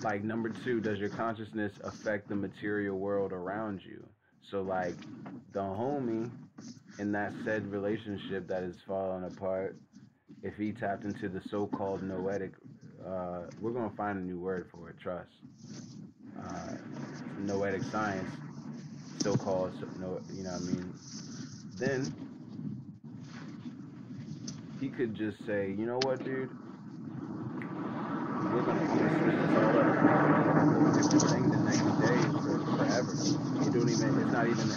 Like number two, does your consciousness affect the material world around you? So like the homie in that said relationship that is falling apart, if he tapped into the so-called noetic, we're gonna find a new word for it. Trust. Uh, Noetic science, so-called, no, you know what I mean. Then he could just say, you know what, dude, I'm gonna switch this all up. We could be in a whole different thing the next day for forever. It don't even. It's not even.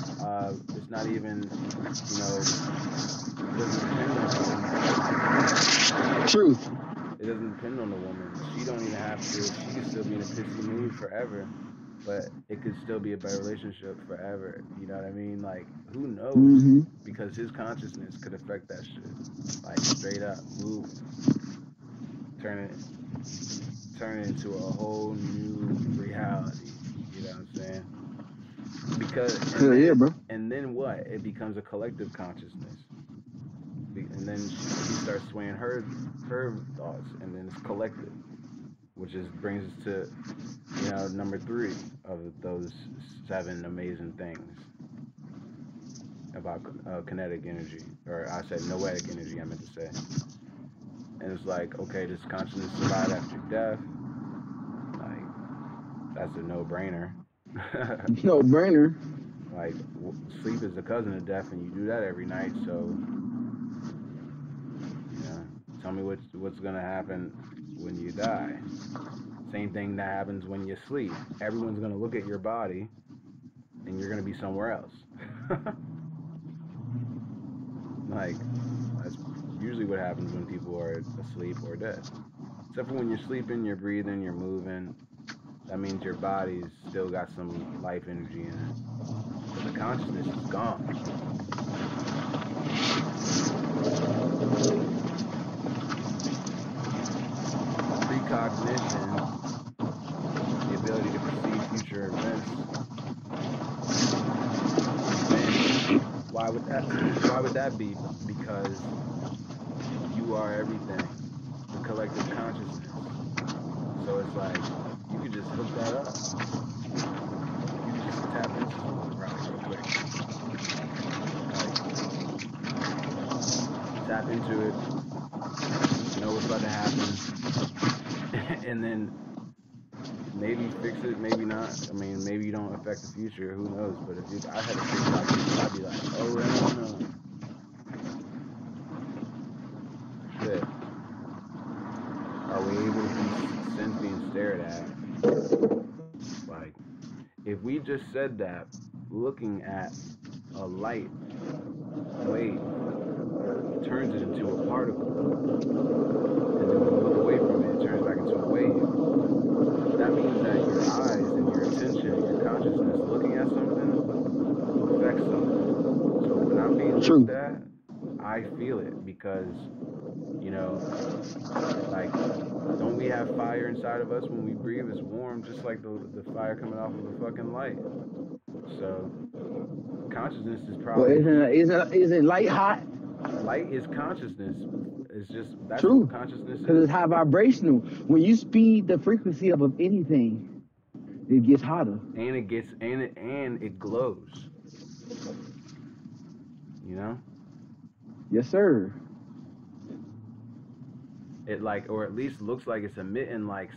It's not even. You know. It doesn't depend on the woman. Truth. It doesn't depend on the woman. She don't even have to. She could still be in a pissy mood forever, but it could still be a better relationship forever. You know what I mean? Like who knows? Mm-hmm. Because his consciousness could affect that shit. Like straight up, move, turn it, turn it into a whole new reality. You know what I'm saying? Because Hell yeah, bro. and then what? It becomes a collective consciousness. And then he starts swaying her thoughts, and then it's collective, which is brings us to number three of those seven amazing things about kinetic energy, or I said noetic energy. I meant to say, and it's like, okay, does consciousness survive after death? Like that's a no-brainer. No brainer. Like sleep is the cousin of death, and you do that every night. So, tell me what's gonna happen when you die. Same thing that happens when you sleep. Everyone's gonna look at your body, and you're gonna be somewhere else. Like that's usually what happens when people are asleep or dead. Except for when you're sleeping, you're breathing, you're moving. That means your body's still got some life energy in it, but the consciousness is gone. Precognition, the ability to perceive future events. And why would that be? Because you are everything, the collective consciousness. So it's like you could just hook that up. You could just tap into something probably real quick. Like tap into it, know what's about to happen, and then maybe fix it, maybe not. I mean, maybe you don't affect the future. Who knows? But if I had a precognition, I'd be like, oh hell no. Shit. Are we able to be sense being stared at? Like, if we just said that, looking at a light wave turns it into a particle, and then when we look away from it, it turns back into a wave. That means that your eyes and your attention and your consciousness looking at something affects something. So when I'm being looked at, I feel it because, like, don't we have fire inside of us when we breathe? It's warm, just like the fire coming off of a fucking light. So consciousness is probably... Well, isn't light hot? Light is consciousness. It's just, that's True. what consciousness is. Because it's high vibrational. When you speed the frequency up of anything, it gets hotter. And it gets, and it glows. You know? Yes, sir. It like, or at least looks like it's emitting, like,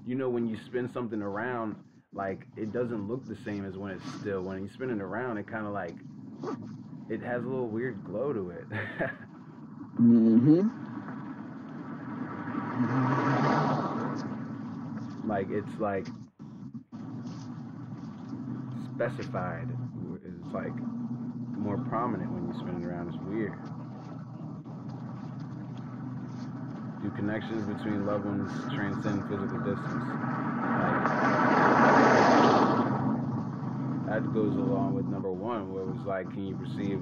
when you spin something around, like, it doesn't look the same as when it's still. When you spin it around, it kind of like, it has a little weird glow to it. Mm-hmm. Like, it's like specified. It's like more prominent when you spin it around. It's weird. Do connections between loved ones transcend physical distance? Like, that goes along with number one, where it was like, can you perceive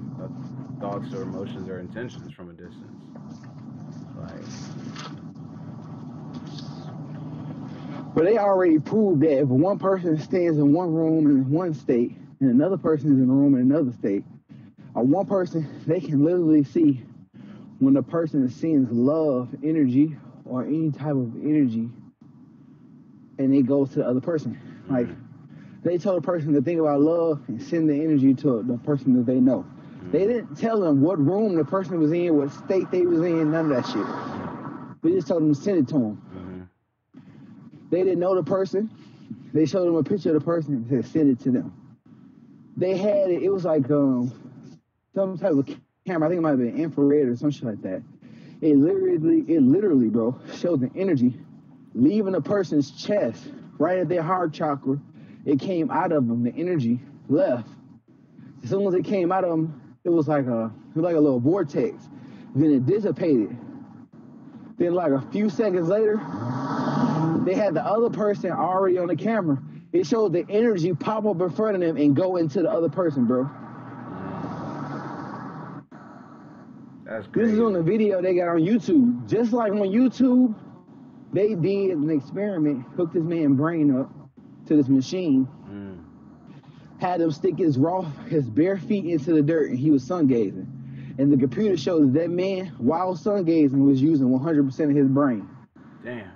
thoughts or emotions or intentions from a distance? Like, but they already proved that if one person stands in one room in one state and another person is in a room in another state, one person, they can literally see when the person sends love, energy, or any type of energy, and it goes to the other person. Like, they told a person to think about love and send the energy to the person that they know. They didn't tell them what room the person was in, what state they was in, none of that shit. They just told them to send it to them. They didn't know the person. They showed them a picture of the person and said, send it to them. They had it, it was like some type of camera. I think it might have been infrared or some shit like that. It literally, bro, showed the energy leaving a person's chest, right at their heart chakra. It came out of them. The energy left. As soon as it came out of them, it was like a little vortex. Then it dissipated. Then like a few seconds later, they had the other person already on the camera. It showed the energy pop up in front of them and go into the other person, bro. That's crazy. This is on the video they got on YouTube. Just like on YouTube, they did an experiment, hooked this man's brain up to this machine, had him stick his bare feet into the dirt, and he was sun gazing. And the computer showed that man, while sun gazing, was using 100% of his brain. Damn.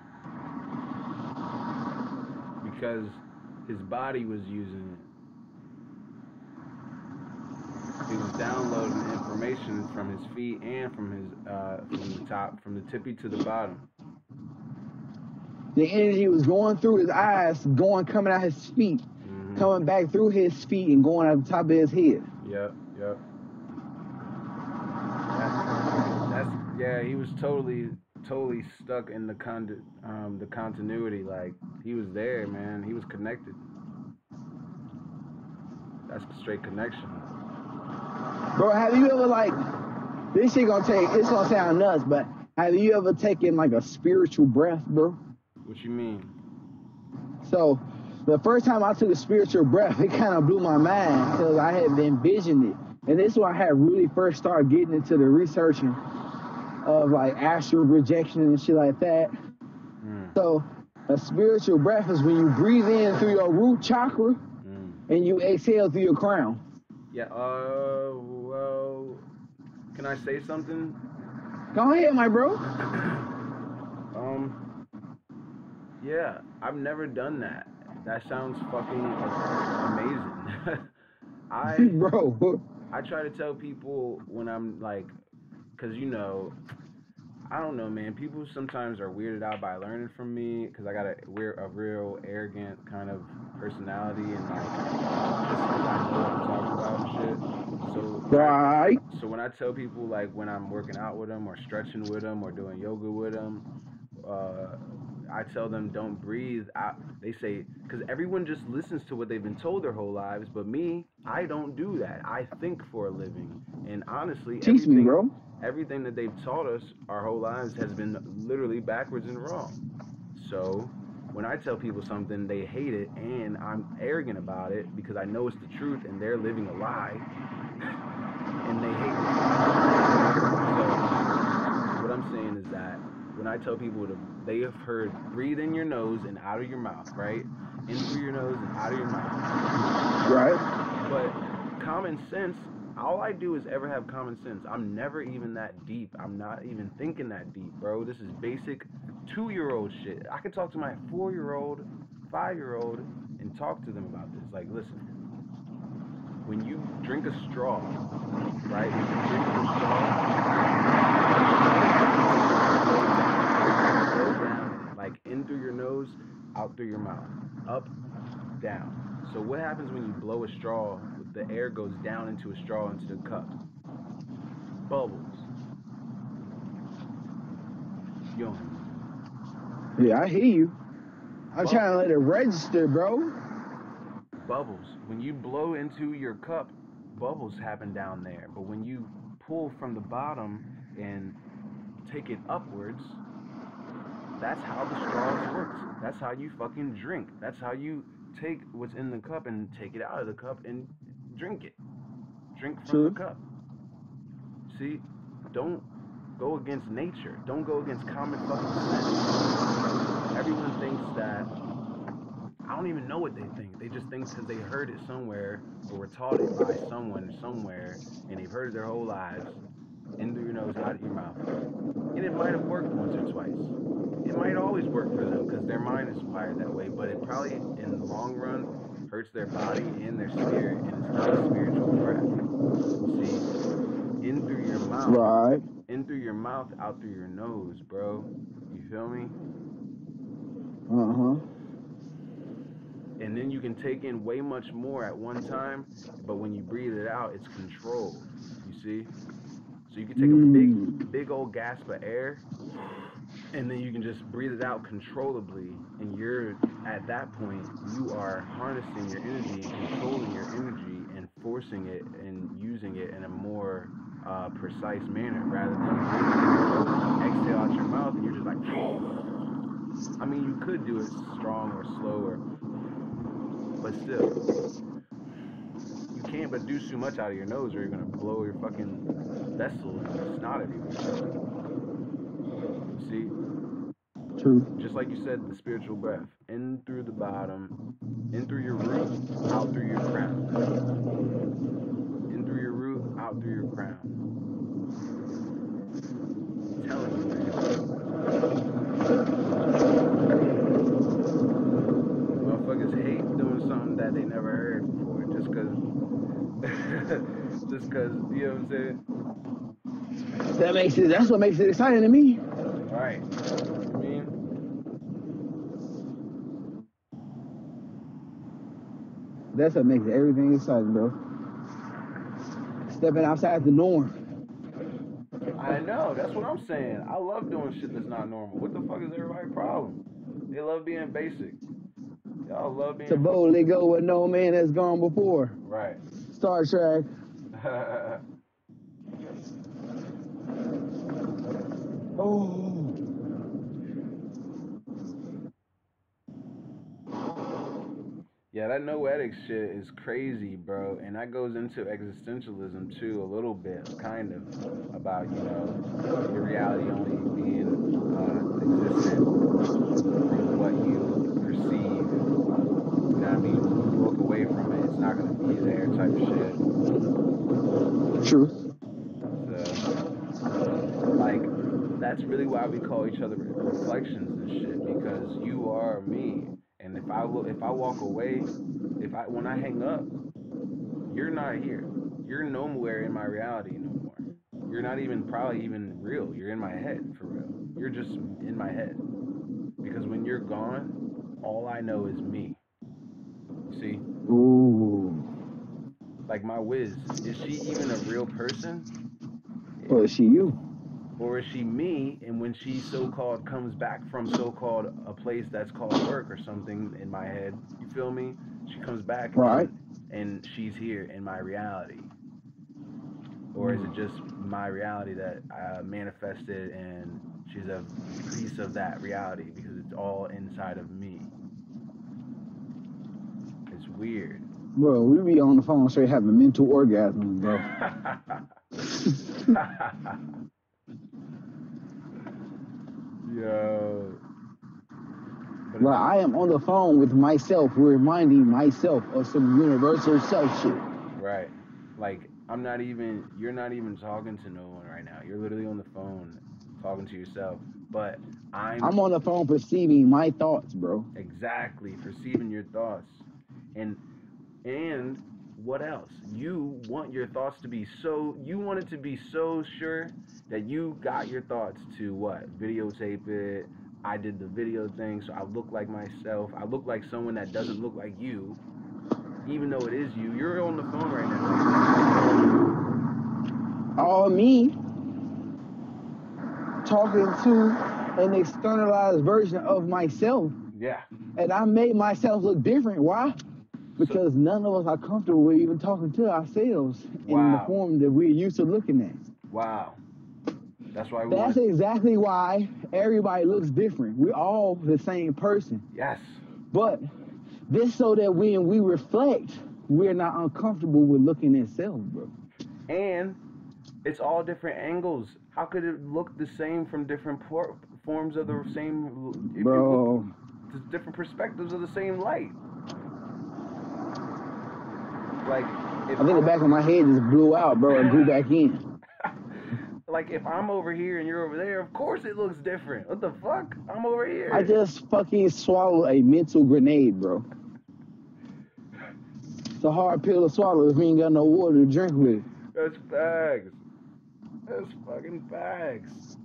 Because his body was using it. He was downloading information from his feet and from the tippy to the bottom. The energy was going through his eyes, coming out his feet, coming back through his feet and going out the top of his head. Yep. Yeah, he was totally stuck in the continuity. Like, he was there, man. He was connected. That's straight connection. Bro, have you ever, like, this shit it's gonna sound nuts, but have you ever taken like a spiritual breath, bro? What you mean? So, the first time I took a spiritual breath, it kind of blew my mind because I had envisioned it. And this is when I had really first started getting into the researching of like astral projection and shit like that. So, a spiritual breath is when you breathe in through your root chakra and you exhale through your crown. Yeah, well, can I say something? Go ahead, my bro. Yeah, I've never done that. That sounds fucking amazing. Bro. I try to tell people when I'm like, cause I don't know, man. People sometimes are weirded out by learning from me because I got a real arrogant kind of personality and like just because I know what I'm talking about and shit. So when I tell people like when I'm working out with them or stretching with them or doing yoga with them, I tell them don't breathe out. They say, because everyone just listens to what they've been told their whole lives, but me, I don't do that. I think for a living. And honestly, teach me, bro. Everything that they've taught us our whole lives has been literally backwards and wrong. So when I tell people something, they hate it, and I'm arrogant about it because I know it's the truth and they're living a lie, and they hate it. So what I'm saying is that when I tell people they have heard breathe in your nose and out of your mouth, right? In through your nose and out of your mouth. Right. But common sense, all I do is ever have common sense. I'm never even that deep. I'm not even thinking that deep, bro. This is basic 2-year-old shit. I could talk to my 4-year-old, 5-year-old, and talk to them about this. Like, listen, when you drink a straw, right? When you drink a straw, like in through your nose, out through your mouth, up, down. So what happens when you blow a straw? The air goes down into a straw into the cup. Bubbles. Yeah, I hear you. I'm trying to let it register, bro. Bubbles. When you blow into your cup, bubbles happen down there. But when you pull from the bottom and take it upwards, that's how the straws works. That's how you fucking drink. That's how you take what's in the cup and take it out of the cup and drink it. Drink from the cup. See? Don't go against nature. Don't go against common fucking sense. Everyone thinks that, I don't even know what they think. They just think because they heard it somewhere or were taught it by someone somewhere, and they've heard it their whole lives, in through your nose, out of your mouth. And it might have worked once or twice. It might always work for them because their mind is wired that way, but it probably, in the long run, hurts their body and their spirit, and it's not a spiritual breath. See, in through your mouth, Right. in through your mouth, out through your nose, bro. You feel me? Uh-huh. And then you can take in way much more at one time, but when you breathe it out, it's controlled. You see? So you can take a big old gasp of air, and then you can just breathe it out controllably, and you're at that point you are harnessing your energy and controlling your energy and forcing it and using it in a more precise manner rather than breathing in your nose and you exhale out your mouth and you're just like I mean, you could do it strong or slower, but still you can't but do too much out of your nose or you're gonna blow your fucking vessel and snot everywhere. You see? True. Just like you said, the spiritual breath. In through the bottom, in through your root, out through your crown. In through your root, out through your crown. I'm telling you, man. Motherfuckers hate doing something that they never heard before just because, you know what I'm saying? That's what makes it exciting to me. Right. You mean? That's what makes everything exciting, bro. Stepping outside the norm. I know. That's what I'm saying. I love doing shit that's not normal. What the fuck is everybody's problem? They love being basic. Y'all love being To boldly go where no man has gone before. Right. Star Trek. Oh. Yeah, that noetic shit is crazy, bro. And that goes into existentialism too, a little bit, kind of, about, you know, your reality only being existent from what you perceive. You know what I mean? When you look away from it, it's not going to be there type shit. Truth. So, like, that's really why we call each other reflections and shit, because you are me. And if I walk away, when I hang up, you're not here. You're nowhere in my reality no more. You're not even probably even real. You're in my head for real. You're just in my head. Because when you're gone, all I know is me. You see? Ooh. Like my Wiz, is she even a real person? Or is she you? Or is she me, and when she so-called comes back from so-called a place that's called work or something in my head, you feel me? She comes back Right. and she's here in my reality. Or is it just my reality that I manifested and she's a piece of that reality because it's all inside of me? It's weird. Bro, we be on the phone straight having mental orgasms, bro. Yo. But I am on the phone with myself, reminding myself of some universal self shit. Right. Like, you're not even talking to no one right now. You're literally on the phone talking to yourself. But I'm on the phone perceiving my thoughts, bro. Exactly, perceiving your thoughts. And what else? You want your thoughts to be you want it to be so sure that you got your thoughts to what? Videotape it. I did the video thing, so I look like myself. I look like someone that doesn't look like you, even though it is you. You're on the phone right now. All me talking to an externalized version of myself. Yeah. And I made myself look different. Why? Because none of us are comfortable with even talking to ourselves in the form that we're used to looking at. Wow. That's why That's exactly why everybody looks different. We're all the same person. Yes. But this so that when we reflect, we're not uncomfortable with looking at self, bro. And it's all different angles. How could it look the same from different forms of the same? Bro. Different perspectives of the same light. Like, I think the back of my head just blew out, bro, and grew back in. like if I'm over here and you're over there, of course it looks different. What the fuck? I'm over here. I just fucking swallowed a mental grenade, bro. It's a hard pill to swallow if you ain't got no water to drink with it. That's facts. That's fucking facts.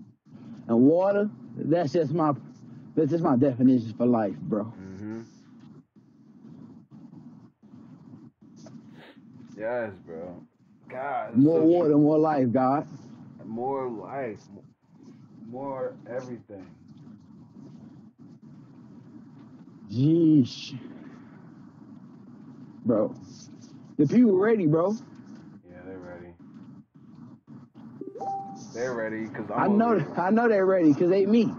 And water, that's just my definition for life, bro. Mm-hmm. Yes, bro. God. More so water, more life, God. More life. More everything. Jeez. Bro. The people ready, bro. Yeah, they're ready. They're ready because I know they're ready because they me.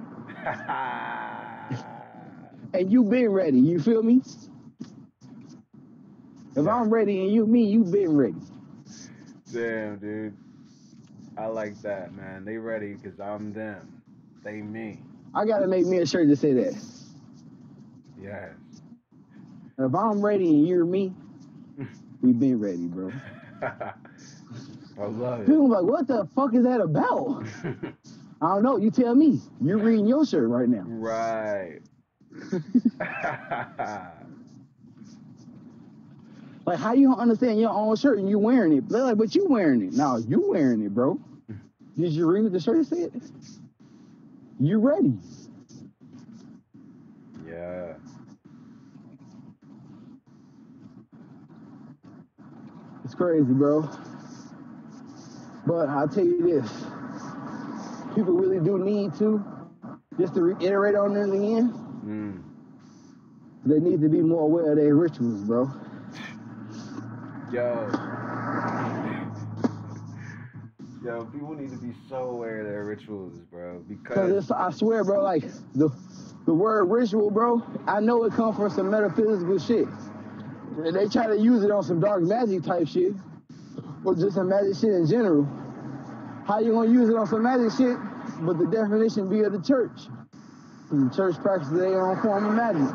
And you been ready, you feel me? If I'm ready and you me, you been ready. Damn, dude. I like that, man. They ready because I'm them. They me. I gotta make me a shirt to say that. Yes. If I'm ready and you're me, we been ready, bro. I love it. People like, what the fuck is that about? I don't know. You tell me. You're reading your shirt right now. Right. Like, how you don't understand your own shirt and you wearing it? They're like, but you wearing it. No, you wearing it, bro. Did you read what the shirt said? You ready. Yeah. It's crazy, bro. But I'll tell you this. People really do need to, just to reiterate on it again, they need to be more aware of their rituals, bro. Yo, people need to be so aware of their rituals, bro. Because I swear, bro, like the word ritual, bro, I know it comes from some metaphysical shit. They try to use it on some dark magic type shit, or just some magic shit in general. How you gonna use it on some magic shit, but the definition be of the church? The church practices their own form of magic.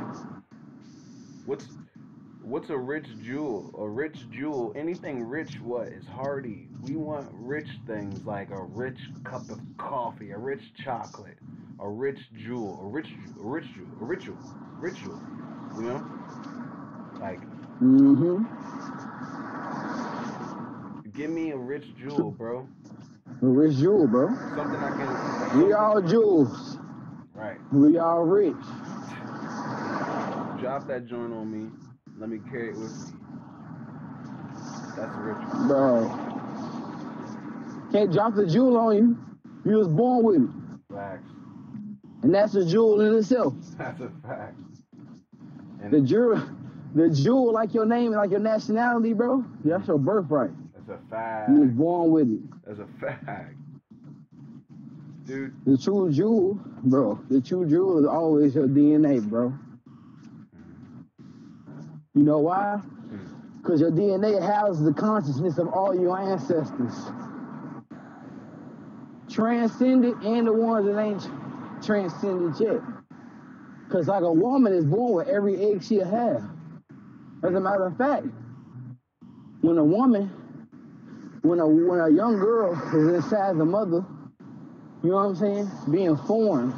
What's a rich jewel? A rich jewel, anything rich, what is hardy? We want rich things like a rich cup of coffee, a rich chocolate, a rich jewel, a ritual. You know, like. Give me a rich jewel, bro. A rich jewel, bro. Something I can. We all jewels. Right. We all rich. Drop that joint on me. Let me carry it with me. That's a ritual. Bro. Can't drop the jewel on you. You was born with it. Facts. And that's a jewel in itself. That's a fact. And the jewel, like your name and like your nationality, bro, that's your birthright. That's a fact. You was born with it. That's a fact. Dude. The true jewel, bro, is always your DNA, bro. You know why? Because your DNA houses the consciousness of all your ancestors. Transcended and the ones that ain't transcended yet. Because like a woman is born with every egg she'll have. As a matter of fact, when a young girl is inside the mother, you know what I'm saying, being formed,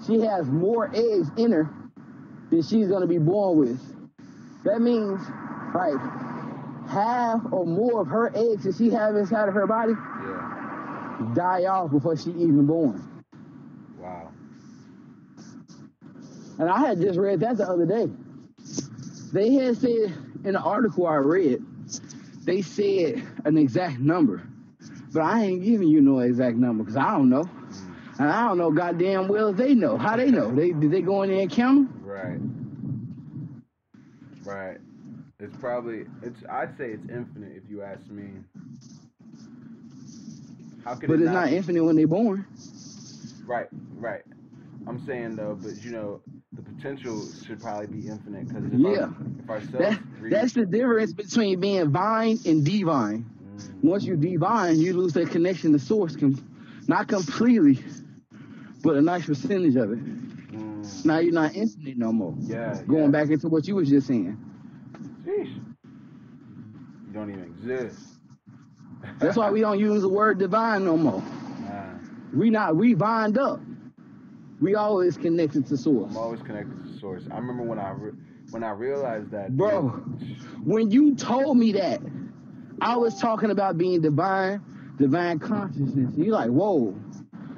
she has more eggs in her than she's going to be born with. That means, like, half or more of her eggs that she has inside of her body die off before she even born. Wow. And I had just read that the other day. They had said in the article I read, they said an exact number. But I ain't giving you no exact number because I don't know. And I don't know goddamn well if they know. How they know? Did they go in there and count them? Right. I'd say it's infinite if you ask me. But it's not infinite when they're born. Right. I'm saying though, but you know, the potential should probably be infinite because that's the difference between being vine and divine. Once you divine, you lose that connection to source, not completely, but a nice percentage of it. Now you're not infinite no more. Going back into what you was just saying. Sheesh. don't even exist. That's why we don't use the word divine no more. We vined up. We always connected to source. I'm always connected to source. I remember when I realized that, bro. When you told me that, I was talking about being divine consciousness. You're like, whoa.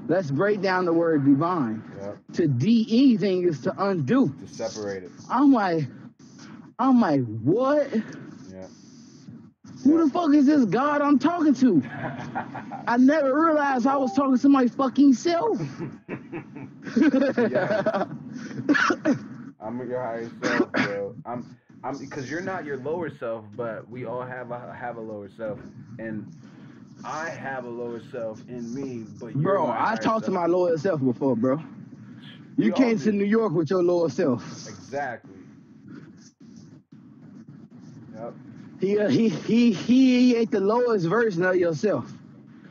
Let's break down the word divine. Yep. To anything is to undo. To separate it. I'm like, what? Yeah. Who the fuck is this God I'm talking to? I never realized I was talking to my fucking self. Yeah. I'm your higher self, bro. I'm because you're not your lower self, but we all have a lower self, and I have a lower self in me, but you're bro, my I talked to my lower self before, bro. You came to New York with your lower self. Exactly. Yep. He ain't the lowest version of yourself.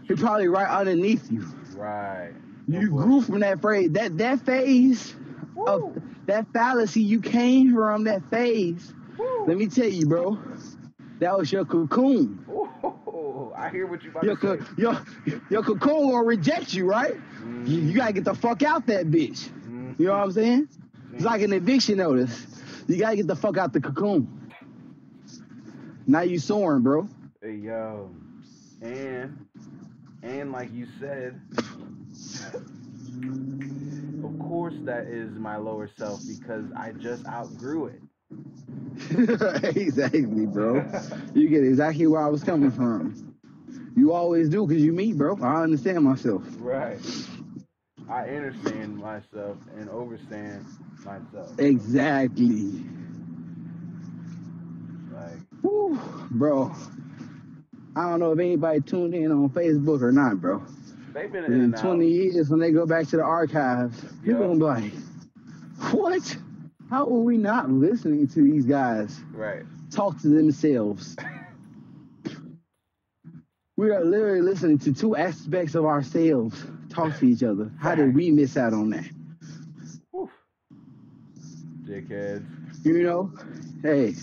He probably right underneath you. Right. You grew from that phase. That phase of that fallacy you came from, that phase. Let me tell you, bro. That was your cocoon. Ooh, I hear what you about to say. Your cocoon will reject you, right? You gotta get the fuck out that bitch. You know what I'm saying? It's like an eviction notice. You gotta get the fuck out the cocoon. Now you soaring, bro. Hey, yo. And like you said, of course that is my lower self because I just outgrew it. Exactly, bro. You get exactly where I was coming from. You always do because you me, bro. I understand myself. Right. I understand myself and overstand myself. Exactly. Like, whew, bro. I don't know if anybody tuned in on Facebook or not, bro. They've been in 20 years when they go back to the archives, people gonna be like, what? How are we not listening to these guys talk to themselves? We are literally listening to two aspects of ourselves talk to each other. How did we miss out on that? Whew. Dickheads. You know, hey,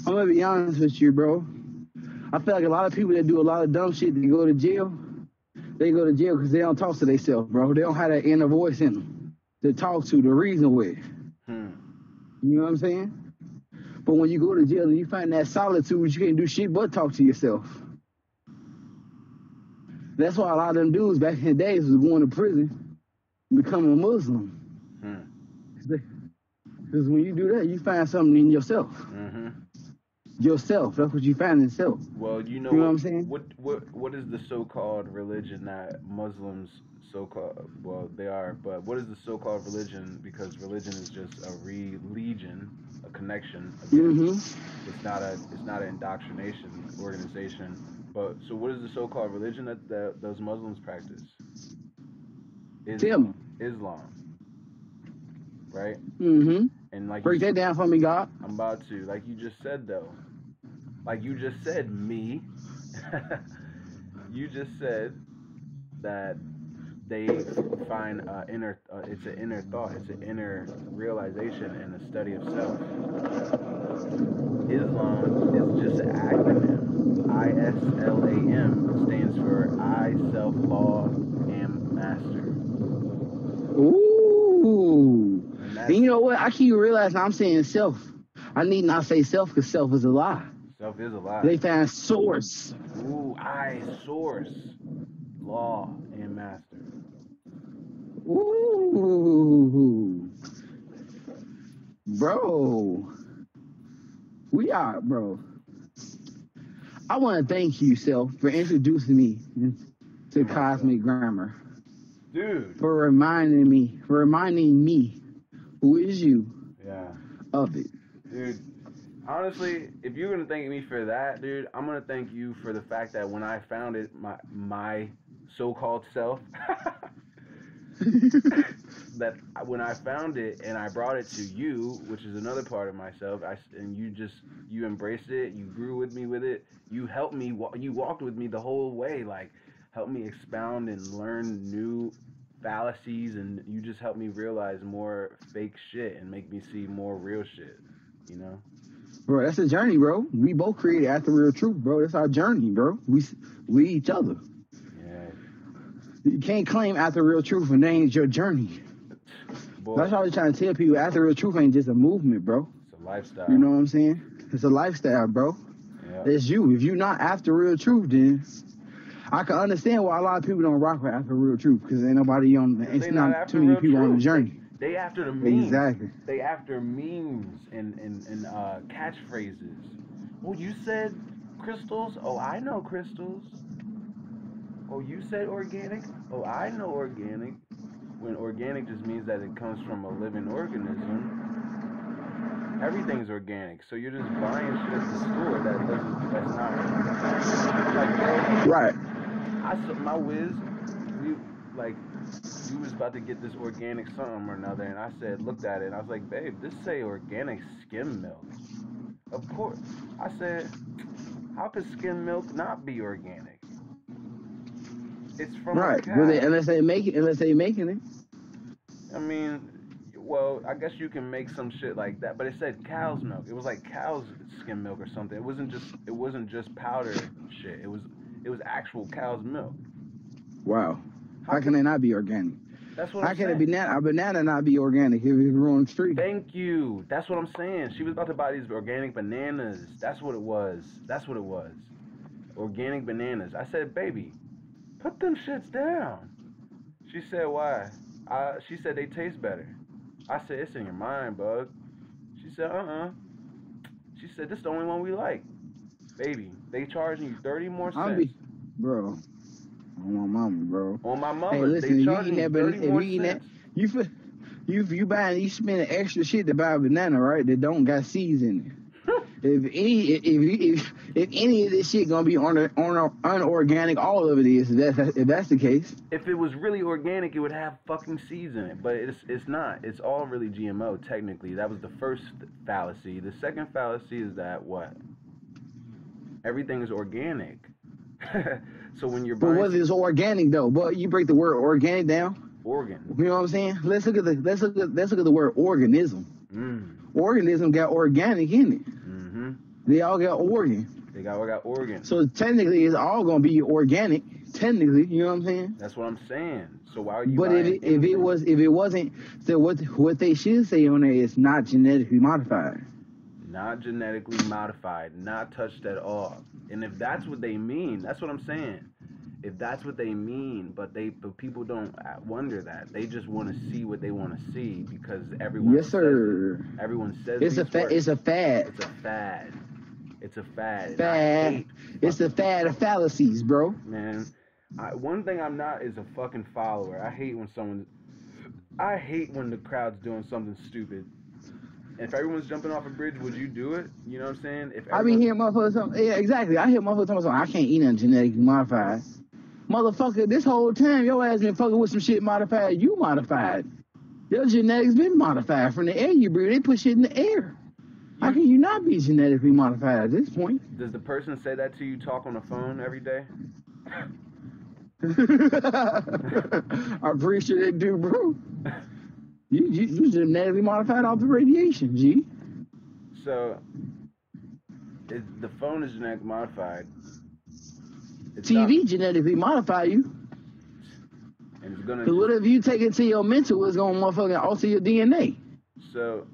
I'm gonna be honest with you, bro. I feel like a lot of people that do a lot of dumb shit, they go to jail. They go to jail because they don't talk to themselves, bro. They don't have that inner voice in them to talk to, to reason with. You know what I'm saying? But when you go to jail and you find that solitude, you can't do shit but talk to yourself. That's why a lot of them dudes back in the days was going to prison, becoming a Muslim. Because when you do that, you find something in yourself. Yourself. That's what you find in yourself. Well, you know what I'm saying? What is the so-called religion that Muslims so-called, well, they are, but what is the so-called religion? Because religion is just a religion, a connection. Again, it's not an indoctrination organization. But so, what is the so-called religion that those Muslims practice? Islam. Right? And like break that down for me, God. I'm about to. Like you just said, though. Like you just said, me. You just said that they find it's an inner thought, it's an inner realization and a study of self. Islam is just an acronym. ISLAM stands for I, self, law, am master. Ooh. And you know what? I keep realizing I'm saying self. I need not say self because self is a lie. Self is a lie. They found source. Ooh, I, source, law, and master. Ooh. Bro. We are, bro. I want to thank you, Self, for introducing me to cosmic grammar. Dude. For reminding me who is you of it. Dude, honestly, if you're going to thank me for that, dude, I'm going to thank you for the fact that when I found it, my so-called self, that when I found it and I brought it to you, which is another part of myself, and you embraced it, you grew with me with it, you helped me, you walked with me the whole way, like, helped me expound and learn new fallacies, and you just helped me realize more fake shit and make me see more real shit, you know? Bro, that's a journey, bro. We both created Afterrealtruth, bro. That's our journey, bro. We each other. Yeah. You can't claim Afterrealtruth and that ain't your journey. Boy, That's why I was trying to tell people Afterrealtruth ain't just a movement, bro. it's a lifestyle. You know what I'm saying? It's a lifestyle, bro. Yeah. It's you. If you're not Afterrealtruth, then I can understand why a lot of people don't rock with Afterrealtruth because ain't nobody on. It's not too many people on the journey. They after the memes. Exactly. They after memes and catchphrases. Oh, you said crystals? Oh, I know crystals. Oh, you said organic? Oh, I know organic. When organic just means that it comes from a living organism. Everything's organic, so you're just buying shit at the store that's not like, bro. Right. My whiz, we was about to get this organic something or another, and I looked at it, and I was like, babe, this say organic skim milk. Of course, I said, how could skim milk not be organic? It's from a cow. Unless they making it. I mean, well, I guess you can make some shit like that, but it said cow's milk. It was like cow's skim milk or something. It wasn't just powder shit. It was actual cow's milk. Wow. How can they not be organic? That's what I'm saying. How can a banana not be organic if it's grown on the street? Thank you. That's what I'm saying. She was about to buy these organic bananas. That's what it was. Organic bananas. I said, baby, put them shits down. She said, why? She said they taste better. I said, it's in your mind, bug. She said, She said, this is the only one we like. Baby, they charging you 30 more cents. Bro. On my mama, bro. On my mama. Hey, listen, they charging you 30 more cents. You buying, you spending extra shit to buy a banana, right? That don't got seeds in it. If any of this shit gonna be unorganic, all of it is. If that's the case. If it was really organic, it would have fucking seeds in it. But it's not. It's all really GMO. Technically, that was the first fallacy. The second fallacy is that what? Everything is organic. So when you're buying, but what is organic though? But you break the word organic down. Organ. You know what I'm saying? Let's look at the word organism. Organism got organic in it. Mm-hmm. They all got organ. They all got organ. So technically, it's all gonna be organic. Technically, you know what I'm saying? That's what I'm saying. So why are you? But if it wasn't, so what they should say on there is not genetically modified. Not genetically modified, not touched at all. And if that's what they mean, that's what I'm saying. If that's what they mean, but people don't wonder that. They just want to see what they want to see because everyone yes, sir. Says it. Everyone says it's a fad. It's a fad. It's a fad. It's a fad. Fad. It's a fad of fallacies, bro. Man, one thing I'm not is a fucking follower. I hate when the crowd's doing something stupid. If everyone's jumping off a bridge, would you do it? You know what I'm saying? I be hearing motherfuckers. Yeah, exactly. I hear motherfuckers talking about I can't eat nothing genetically modified. Motherfucker, this whole time your ass been fucking with some shit modified. You modified. Your genetics been modified from the air you breathe. They put shit in the air. How can you not be genetically modified at this point? Does the person say that to you? Talk on the phone every day? I'm pretty sure they do, bro. You genetically modified off the radiation, G. So, the phone is genetically modified. TV genetically modify you. And it's gonna. Because whatever you take into your mental is gonna motherfucking alter your DNA. So,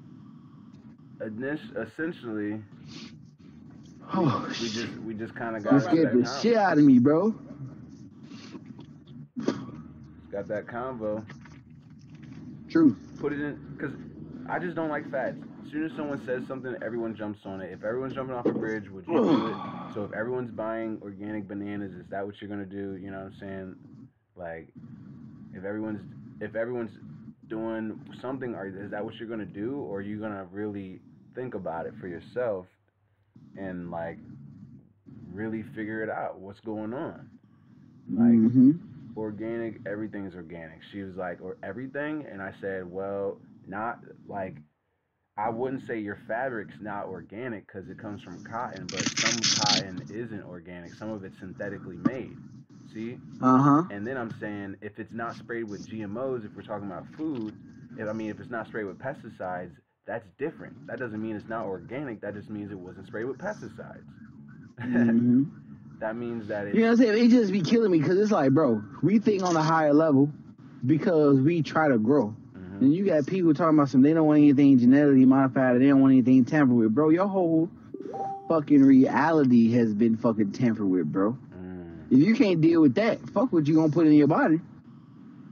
essentially, we just kind of got. You scared the shit out of me, bro. Got that combo. True. Put it in, because I just don't like fads. As soon as someone says something, everyone jumps on it. If everyone's jumping off a bridge, would you do it? So if everyone's buying organic bananas, is that what you're gonna do? You know what I'm saying? Like, if everyone's doing something, is that what you're gonna do, or are you gonna really think about it for yourself and like really figure it out? What's going on? Like. Organic, everything's organic. She was like, or everything? And I said, well, not like, I wouldn't say your fabric's not organic because it comes from cotton, but some cotton isn't organic. Some of it's synthetically made. See? And then I'm saying, if it's not sprayed with GMOs, if we're talking about food, if it's not sprayed with pesticides, That's different. That doesn't mean it's not organic. That just means it wasn't sprayed with pesticides. Mm-hmm. That means that You know it's what I'm saying? It just be killing me because it's like, bro, we think on a higher level because we try to grow. mm-hmm. And you got people talking about they don't want anything genetically modified, or they don't want anything tampered with, bro. Your whole fucking reality has been fucking tampered with, bro. If you can't deal with that, fuck what you gonna put in your body.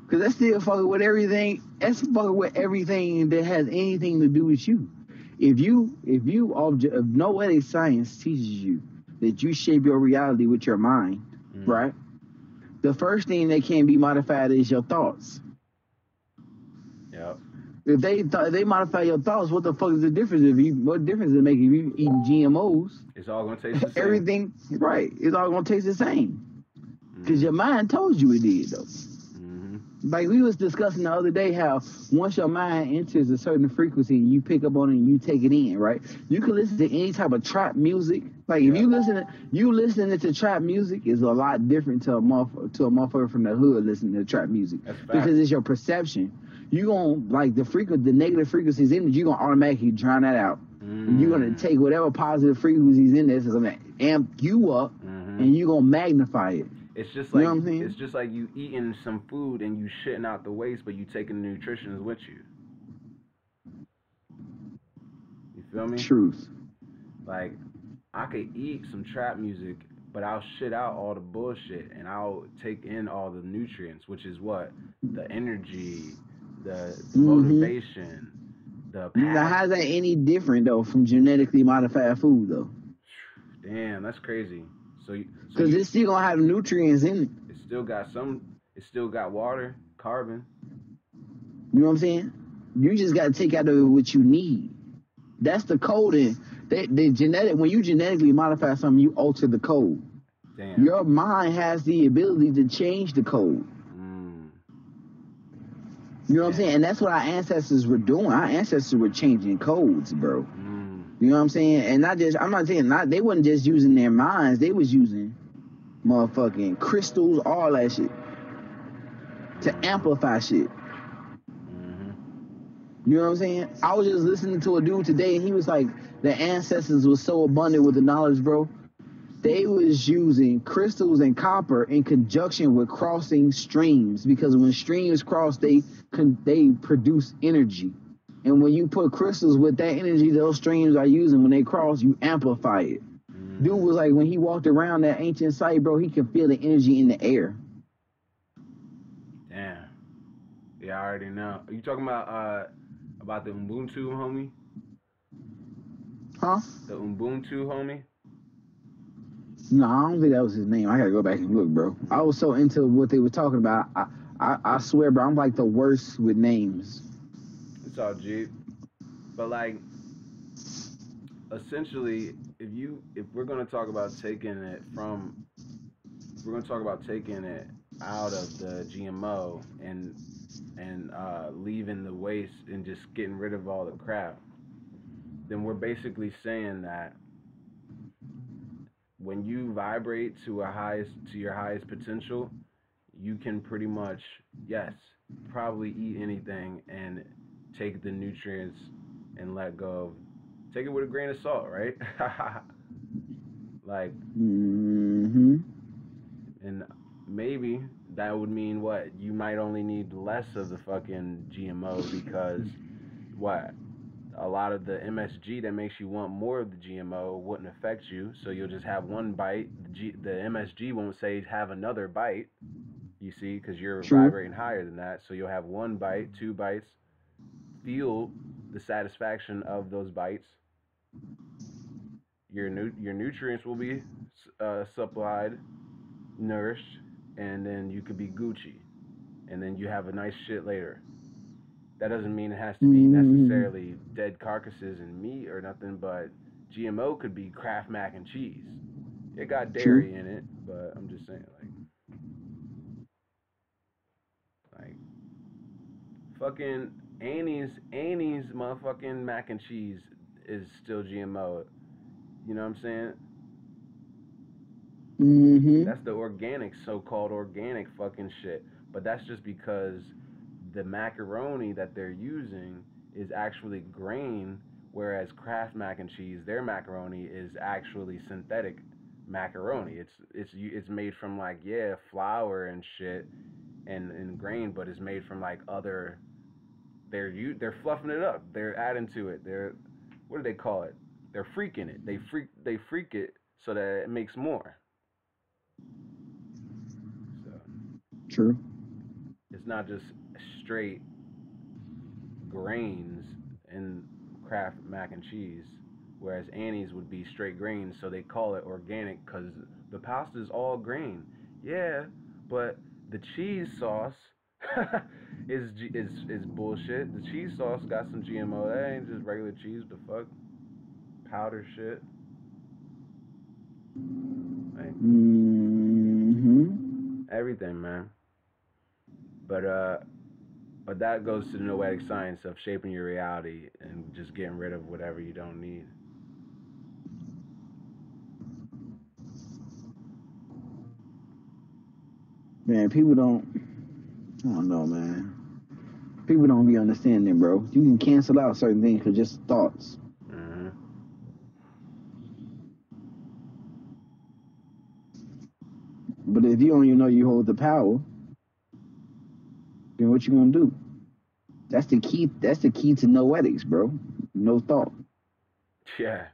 Cause that's still fucking with everything. That's fucking with everything that has anything to do with you. If no other science teaches you that you shape your reality with your mind, right? The first thing that can be modified is your thoughts. Yep. If they modify your thoughts, what the fuck is the difference? What difference does it make if you eating GMOs? It's all gonna taste the same. Everything, right? It's all gonna taste the same. Cause your mind told you it did, though. Like we was discussing the other day how once your mind enters a certain frequency, you pick up on it and you take it in, right? You can listen to any type of trap music. Like if you listening to trap music is a lot different to a motherfucker from the hood listening to trap music. Because it's your perception. You gonna like the negative frequencies in it, you gonna automatically drown that out. You're gonna take whatever positive frequencies in there, so gonna amp you up, and you gonna magnify it. It's just like it's just like you eating some food and you shitting out the waste, but you taking the nutrition with you. You feel me? Truth. Like I could eat some trap music, but I'll shit out all the bullshit and I'll take in all the nutrients, which is what the energy, the motivation, the passion. Now, how's that any different though from genetically modified food though? Damn, that's crazy. Because it's still gonna have nutrients in it. It still got water, carbon. You know what I'm saying? You just gotta take out what you need. That's the coding. When you genetically modify something, you alter the code. Damn. Your mind has the ability to change the code. You know what I'm saying? And that's what our ancestors were doing. Our ancestors were changing codes, bro. You know what I'm saying? And they wasn't just using their minds, they was using motherfucking crystals, all that shit. To amplify shit. You know what I'm saying? I was just listening to a dude today and he was like, the ancestors was so abundant with the knowledge, bro. They was using crystals and copper in conjunction with crossing streams, because when streams cross, they produce energy. And when you put crystals with that energy those streams are using, when they cross, you amplify it. Dude was like, when he walked around that ancient site, bro, he could feel the energy in the air. Damn. Yeah, I already know. Are you talking about the Ubuntu homie? Huh? The Ubuntu homie? No, I don't think that was his name. I gotta go back and look, bro. I was so into what they were talking about. I swear, bro, I'm like the worst with names. It's all Jeep. But like, essentially, if we're gonna talk about taking it out of the GMO and leaving the waste and just getting rid of all the crap, then we're basically saying that when you vibrate to your highest potential, you can pretty much, yes, probably eat anything and take the nutrients and let go. Take it with a grain of salt, right? Like, and maybe that would mean what? You might only need less of the fucking GMO because what? A lot of the MSG that makes you want more of the GMO wouldn't affect you, so you'll just have one bite. The MSG won't say have another bite, you see, because you're vibrating higher than that. So you'll have one bite, 2 bites, feel the satisfaction of those bites. Your nutrients will be supplied, nourished, and then you could be Gucci, and then you have a nice shit later. That doesn't mean it has to be necessarily dead carcasses and meat or nothing, but GMO could be Kraft mac and cheese. It got dairy in it, but I'm just saying, like fucking Annie's motherfucking mac and cheese is still GMO. You know what I'm saying? That's the organic, so-called fucking shit. But that's just because the macaroni that they're using is actually grain, whereas Kraft mac and cheese, their macaroni is actually synthetic macaroni. It's made from like flour and shit and grain, but it's made from like other. They're fluffing it up. They're adding to it. They're what do they call it? They're freaking it. They freak it so that it makes more. So True. it's not just straight grains in Kraft mac and cheese, whereas Annie's would be straight grains, so they call it organic because the pasta's all grain. Yeah, but the cheese sauce is bullshit. The cheese sauce got some GMO. That ain't just regular cheese. The fuck, powder shit. Like everything, man. But but that goes to the noetic science of shaping your reality and just getting rid of whatever you don't need. Man, people don't. I don't know, man. People don't be understanding, bro. You can cancel out certain things for just thoughts. Mm-hmm. But if you don't even know you hold the power, then what you gonna do? That's the key. That's the key to noetics, bro. No thought. Yeah.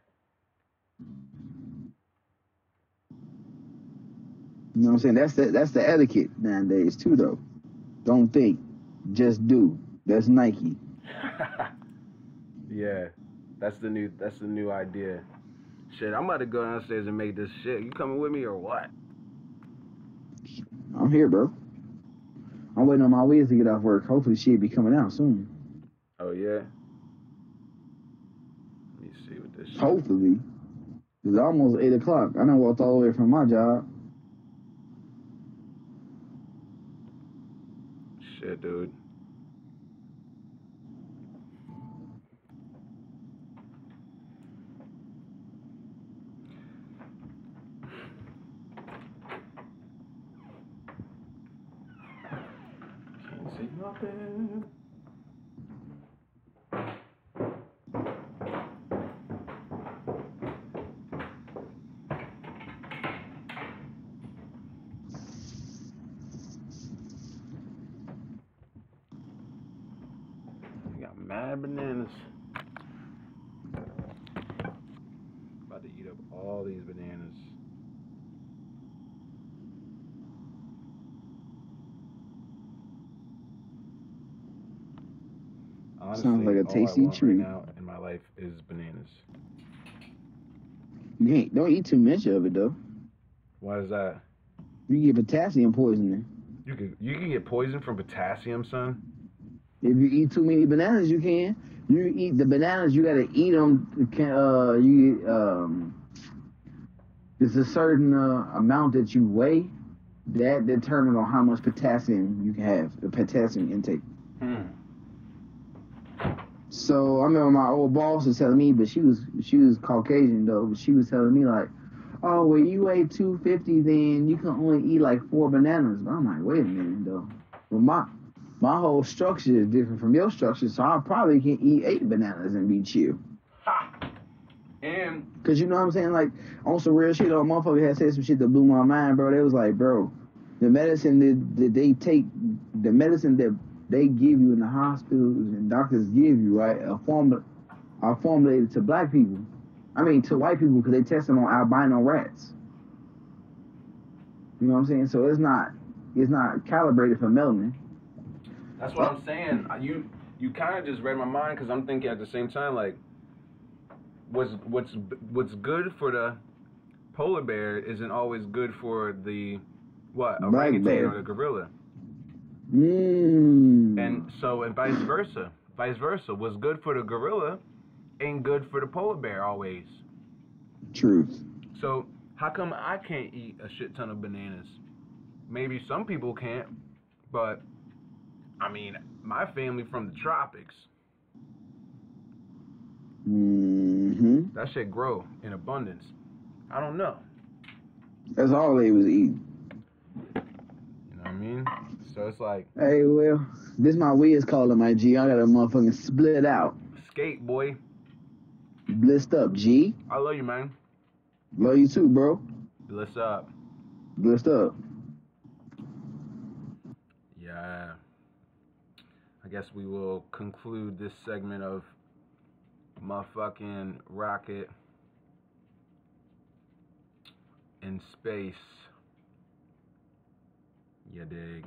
You know what I'm saying? That's the etiquette nowadays too, though. Don't think, just do. That's Nike. Yeah. That's the new idea. Shit, I'm about to go downstairs and make this shit. You coming with me or what? I'm here, bro. I'm waiting on my Wiz to get off work. Hopefully she'll be coming out soon. Oh yeah. Let me see what this shit. Hopefully. It's almost 8 o'clock. I done walked all the way from my job. Shit, dude. Can't see nothing. We got mad bananas. About to eat up all these bananas. Honestly, Sounds like a all tasty I want treat. right now in my life is bananas. Don't eat too much of it though. Why is that? You get potassium poisoning. You can get poisoned from potassium, son. If you eat too many bananas, you can. You eat the bananas, you gotta eat them. There's a certain amount that you weigh that determines on how much potassium you can have, the potassium intake. So I remember my old boss was telling me, but she was Caucasian though, but she was telling me like, oh, well you weigh 250, then you can only eat like 4 bananas. But I'm like, wait a minute though. Well my whole structure is different from your structure, so I probably can eat 8 bananas and be chill. And Cause you know what I'm saying, like on some real shit, old motherfucker had said some shit that blew my mind, bro. They was like, bro, the medicine that they take, the medicine that they give you in the hospitals and doctors give you, right, are formulated to black people. I mean, to white people, because they test them on albino rats. You know what I'm saying? So it's not calibrated for melanin. that's what I'm saying. You kind of just read my mind because I'm thinking at the same time like, what's good for the polar bear isn't always good for the Black orangutan bear. or the gorilla. Mmm. And so and vice versa. What's good for the gorilla ain't good for the polar bear always. Truth. So how come I can't eat a shit ton of bananas? Maybe some people can't, but I mean, my family from the tropics, Mm-hmm. that shit grow in abundance. I don't know. That's all they was eating. You know what I mean? So it's like, Hey, well, this my Wiz calling my G. I got a motherfucking split out. skate, boy. Blissed up, G. I love you, man. Love you too, bro. Bless up. Blessed up. Yeah. I guess we will conclude this segment of motherfucking rocket in space. You dig?